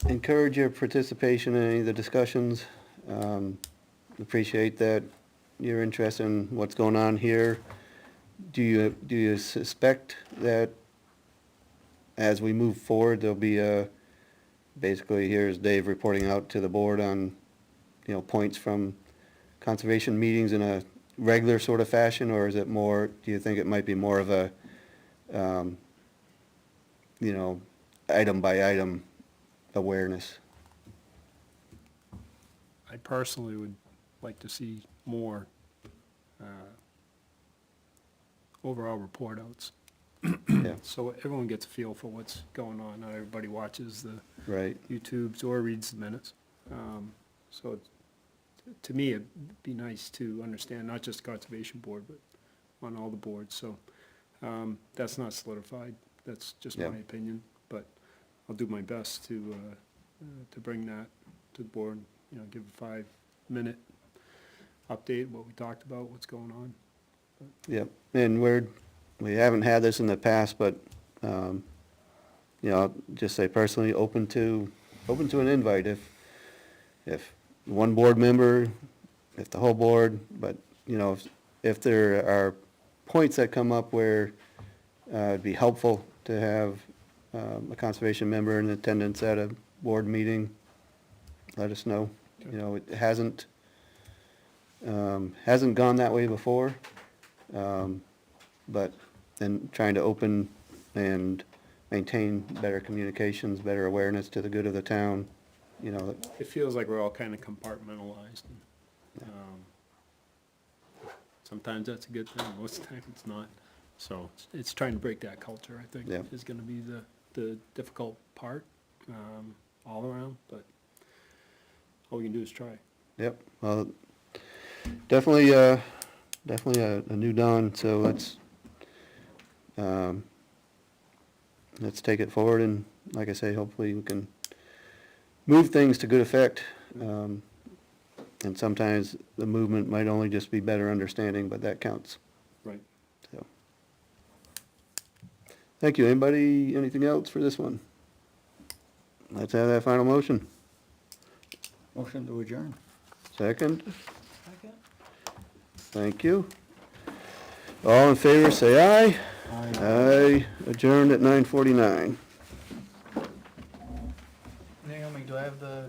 encourage your participation in any of the discussions. Appreciate that you're interested in what's going on here. Do you suspect that as we move forward, there'll be basically here's Dave reporting out to the board on, points from conservation meetings in a regular sort of fashion, or is it more, do you think it might be more of a, item by item awareness? I personally would like to see more overall report outs. Yeah, So everyone gets a feel for what's going on. Not everybody watches the right, YouTubes or reads the minutes. So to me, it'd be nice to understand, not just Conservation Board, but on all the boards. So that's not solidified. That's just my Yeah. opinion. But I'll do my best to bring that to the board, give a 5-minute update, what we talked about, what's going on. yep. And we haven't had this in the past, but, I'll just say personally, open to an invite if one board member, if the whole board, but, if there are points that come up where it'd be helpful to have a conservation member in attendance at a board meeting, let us know. It hasn't gone that way before, but then trying to open and maintain better communications, better awareness to the good of the town, It feels like we're all kind of compartmentalized. Sometimes that's a good thing, most of the time it's not. So it's trying to break that culture, I think, Yeah. is gonna be the difficult part, all around, but all we can do is try. Yep, well, definitely a new dawn, so let's take it forward, and like I say, hopefully we can move things to good effect. And sometimes the movement might only just be better understanding, but that counts, Right. so. Thank you. Anybody, anything else for this one? Let's have that final motion. Motion to adjourn. Second? Thank you. All in favor, say aye. Aye. Adjourned at 9:49. Naomi, do I have the